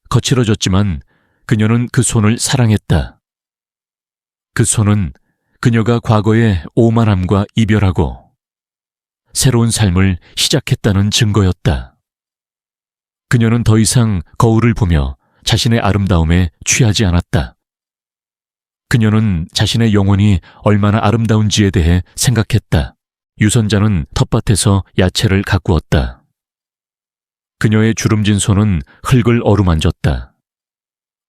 거칠어졌지만 그녀는 그 손을 사랑했다. 그 손은 그녀가 과거의 오만함과 이별하고 새로운 삶을 시작했다는 증거였다. 그녀는 더 이상 거울을 보며 자신의 아름다움에 취하지 않았다. 그녀는 자신의 영혼이 얼마나 아름다운지에 대해 생각했다. 유선자는 텃밭에서 야채를 가꾸었다. 그녀의 주름진 손은 흙을 어루만졌다.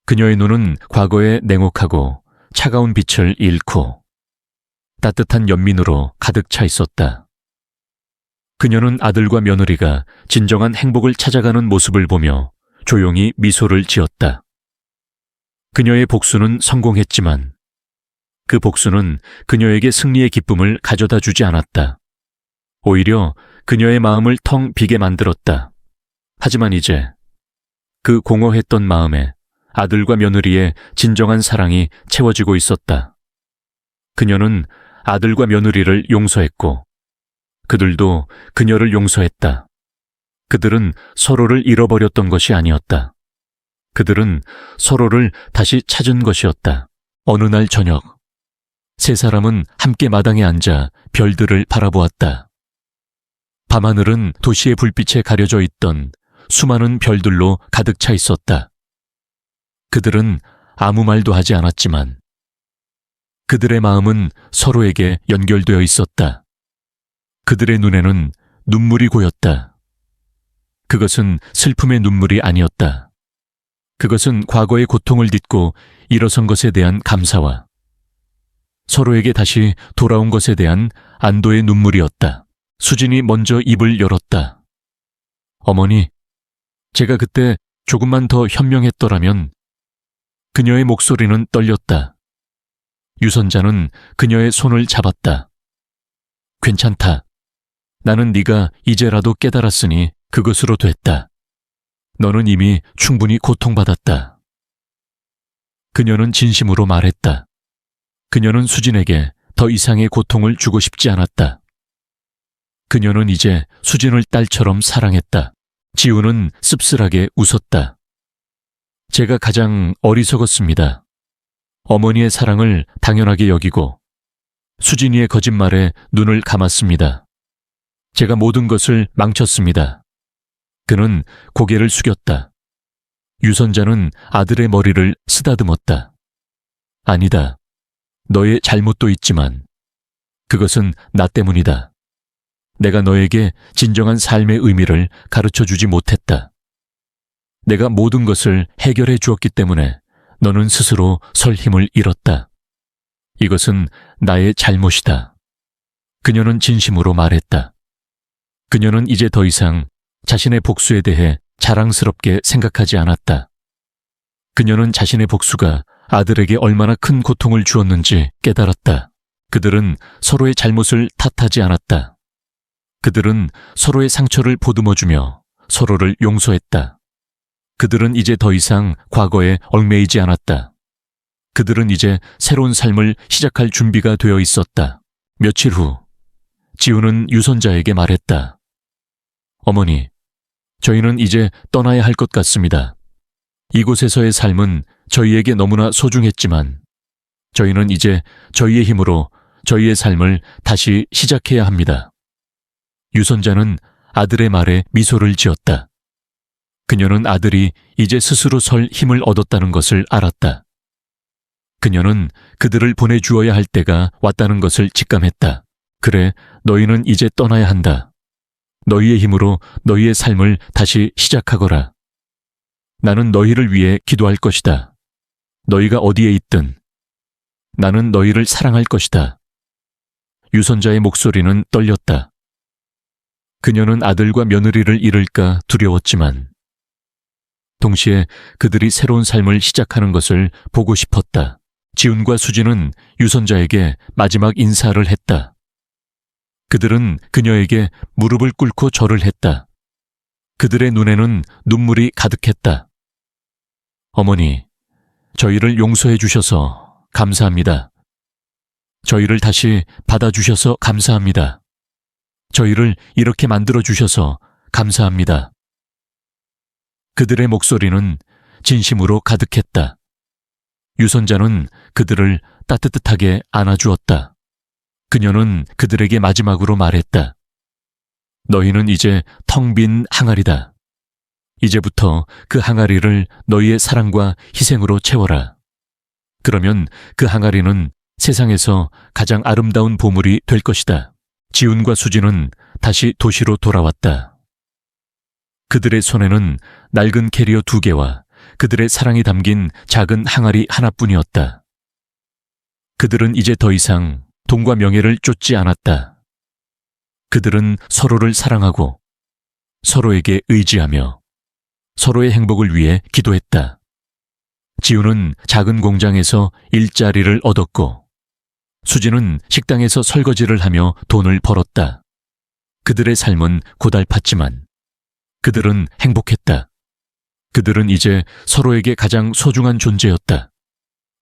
그녀의 눈은 과거의 냉혹하고 차가운 빛을 잃고 따뜻한 연민으로 가득 차 있었다. 그녀는 아들과 며느리가 진정한 행복을 찾아가는 모습을 보며 조용히 미소를 지었다. 그녀의 복수는 성공했지만 그 복수는 그녀에게 승리의 기쁨을 가져다 주지 않았다. 오히려 그녀의 마음을 텅 비게 만들었다. 하지만 이제 그 공허했던 마음에 아들과 며느리의 진정한 사랑이 채워지고 있었다. 그녀는 아들과 며느리를 용서했고 그들도 그녀를 용서했다. 그들은 서로를 잃어버렸던 것이 아니었다. 그들은 서로를 다시 찾은 것이었다. 어느 날 저녁, 세 사람은 함께 마당에 앉아 별들을 바라보았다. 밤하늘은 도시의 불빛에 가려져 있던 수많은 별들로 가득 차 있었다. 그들은 아무 말도 하지 않았지만 그들의 마음은 서로에게 연결되어 있었다. 그들의 눈에는 눈물이 고였다. 그것은 슬픔의 눈물이 아니었다. 그것은 과거의 고통을 딛고 일어선 것에 대한 감사와 서로에게 다시 돌아온 것에 대한 안도의 눈물이었다. 수진이 먼저 입을 열었다. 어머니, 제가 그때 조금만 더 현명했더라면. 그녀의 목소리는 떨렸다. 유선자는 그녀의 손을 잡았다. 괜찮다. 나는 네가 이제라도 깨달았으니 그것으로 됐다. 너는 이미 충분히 고통받았다. 그녀는 진심으로 말했다. 그녀는 수진에게 더 이상의 고통을 주고 싶지 않았다. 그녀는 이제 수진을 딸처럼 사랑했다. 지우는 씁쓸하게 웃었다. 제가 가장 어리석었습니다. 어머니의 사랑을 당연하게 여기고 수진이의 거짓말에 눈을 감았습니다. 제가 모든 것을 망쳤습니다. 그는 고개를 숙였다. 유선자는 아들의 머리를 쓰다듬었다. 아니다. 너의 잘못도 있지만 그것은 나 때문이다. 내가 너에게 진정한 삶의 의미를 가르쳐 주지 못했다. 내가 모든 것을 해결해 주었기 때문에 너는 스스로 설 힘을 잃었다. 이것은 나의 잘못이다. 그녀는 진심으로 말했다. 그녀는 이제 더 이상 자신의 복수에 대해 자랑스럽게 생각하지 않았다. 그녀는 자신의 복수가 아들에게 얼마나 큰 고통을 주었는지 깨달았다. 그들은 서로의 잘못을 탓하지 않았다. 그들은 서로의 상처를 보듬어주며 서로를 용서했다. 그들은 이제 더 이상 과거에 얽매이지 않았다. 그들은 이제 새로운 삶을 시작할 준비가 되어 있었다. 며칠 후, 지우는 유선자에게 말했다. 어머니, 저희는 이제 떠나야 할 것 같습니다. 이곳에서의 삶은 저희에게 너무나 소중했지만 저희는 이제 저희의 힘으로 저희의 삶을 다시 시작해야 합니다. 유선자는 아들의 말에 미소를 지었다. 그녀는 아들이 이제 스스로 설 힘을 얻었다는 것을 알았다. 그녀는 그들을 보내주어야 할 때가 왔다는 것을 직감했다. 그래, 너희는 이제 떠나야 한다. 너희의 힘으로 너희의 삶을 다시 시작하거라. 나는 너희를 위해 기도할 것이다. 너희가 어디에 있든 나는 너희를 사랑할 것이다. 유선자의 목소리는 떨렸다. 그녀는 아들과 며느리를 잃을까 두려웠지만 동시에 그들이 새로운 삶을 시작하는 것을 보고 싶었다. 지훈과 수지는 유선자에게 마지막 인사를 했다. 그들은 그녀에게 무릎을 꿇고 절을 했다. 그들의 눈에는 눈물이 가득했다. 어머니, 저희를 용서해 주셔서 감사합니다. 저희를 다시 받아주셔서 감사합니다. 저희를 이렇게 만들어 주셔서 감사합니다. 그들의 목소리는 진심으로 가득했다. 유선자는 그들을 따뜻하게 안아주었다. 그녀는 그들에게 마지막으로 말했다. 너희는 이제 텅 빈 항아리다. 이제부터 그 항아리를 너희의 사랑과 희생으로 채워라. 그러면 그 항아리는 세상에서 가장 아름다운 보물이 될 것이다. 지훈과 수지는 다시 도시로 돌아왔다. 그들의 손에는 낡은 캐리어 2개와 그들의 사랑이 담긴 작은 항아리 하나뿐이었다. 그들은 이제 더 이상 돈과 명예를 쫓지 않았다. 그들은 서로를 사랑하고 서로에게 의지하며 서로의 행복을 위해 기도했다. 지훈은 작은 공장에서 일자리를 얻었고 수지는 식당에서 설거지를 하며 돈을 벌었다. 그들의 삶은 고달팠지만 그들은 행복했다. 그들은 이제 서로에게 가장 소중한 존재였다.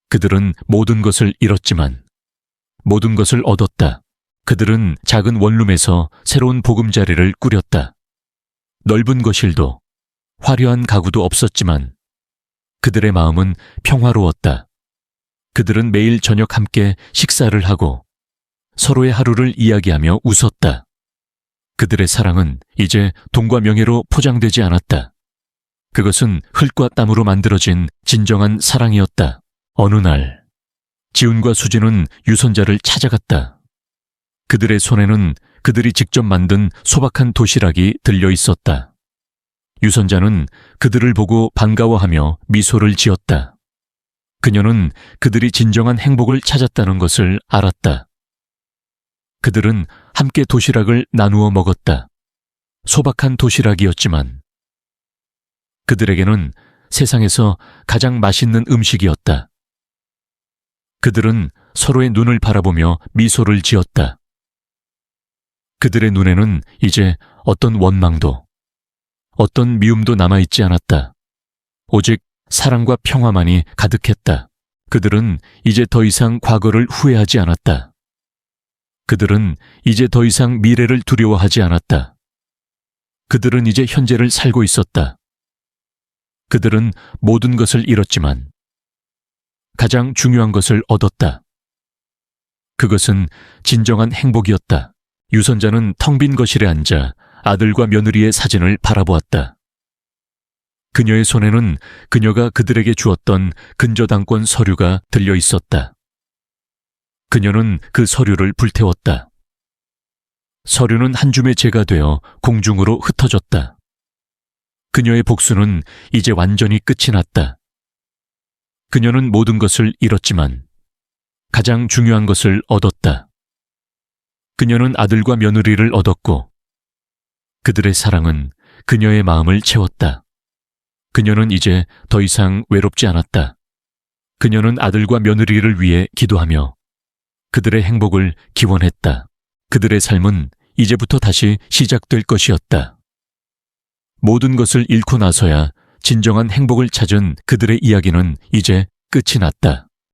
그들은 모든 것을 잃었지만 모든 것을 얻었다. 그들은 작은 원룸에서 새로운 보금자리를 꾸렸다. 넓은 거실도 화려한 가구도 없었지만 그들의 마음은 평화로웠다. 그들은 매일 저녁 함께 식사를 하고 서로의 하루를 이야기하며 웃었다. 그들의 사랑은 이제 돈과 명예로 포장되지 않았다. 그것은 흙과 땀으로 만들어진 진정한 사랑이었다. 어느 날 지훈과 수지는 유선자를 찾아갔다. 그들의 손에는 그들이 직접 만든 소박한 도시락이 들려 있었다. 유선자는 그들을 보고 반가워하며 미소를 지었다. 그녀는 그들이 진정한 행복을 찾았다는 것을 알았다. 그들은 함께 도시락을 나누어 먹었다. 소박한 도시락이었지만 그들에게는 세상에서 가장 맛있는 음식이었다. 그들은 서로의 눈을 바라보며 미소를 지었다. 그들의 눈에는 이제 어떤 원망도, 어떤 미움도 남아있지 않았다. 오직 사랑과 평화만이 가득했다. 그들은 이제 더 이상 과거를 후회하지 않았다. 그들은 이제 더 이상 미래를 두려워하지 않았다. 그들은 이제 현재를 살고 있었다. 그들은 모든 것을 잃었지만 가장 중요한 것을 얻었다. 그것은 진정한 행복이었다. 유선자는 텅 빈 거실에 앉아 아들과 며느리의 사진을 바라보았다. 그녀의 손에는 그녀가 그들에게 주었던 근저당권 서류가 들려 있었다. 그녀는 그 서류를 불태웠다. 서류는 한 줌의 재가 되어 공중으로 흩어졌다. 그녀의 복수는 이제 완전히 끝이 났다. 그녀는 모든 것을 잃었지만 가장 중요한 것을 얻었다. 그녀는 아들과 며느리를 얻었고 그들의 사랑은 그녀의 마음을 채웠다. 그녀는 이제 더 이상 외롭지 않았다. 그녀는 아들과 며느리를 위해 기도하며 그들의 행복을 기원했다. 그들의 삶은 이제부터 다시 시작될 것이었다. 모든 것을 잃고 나서야 진정한 행복을 찾은 그들의 이야기는 이제 끝이 났다.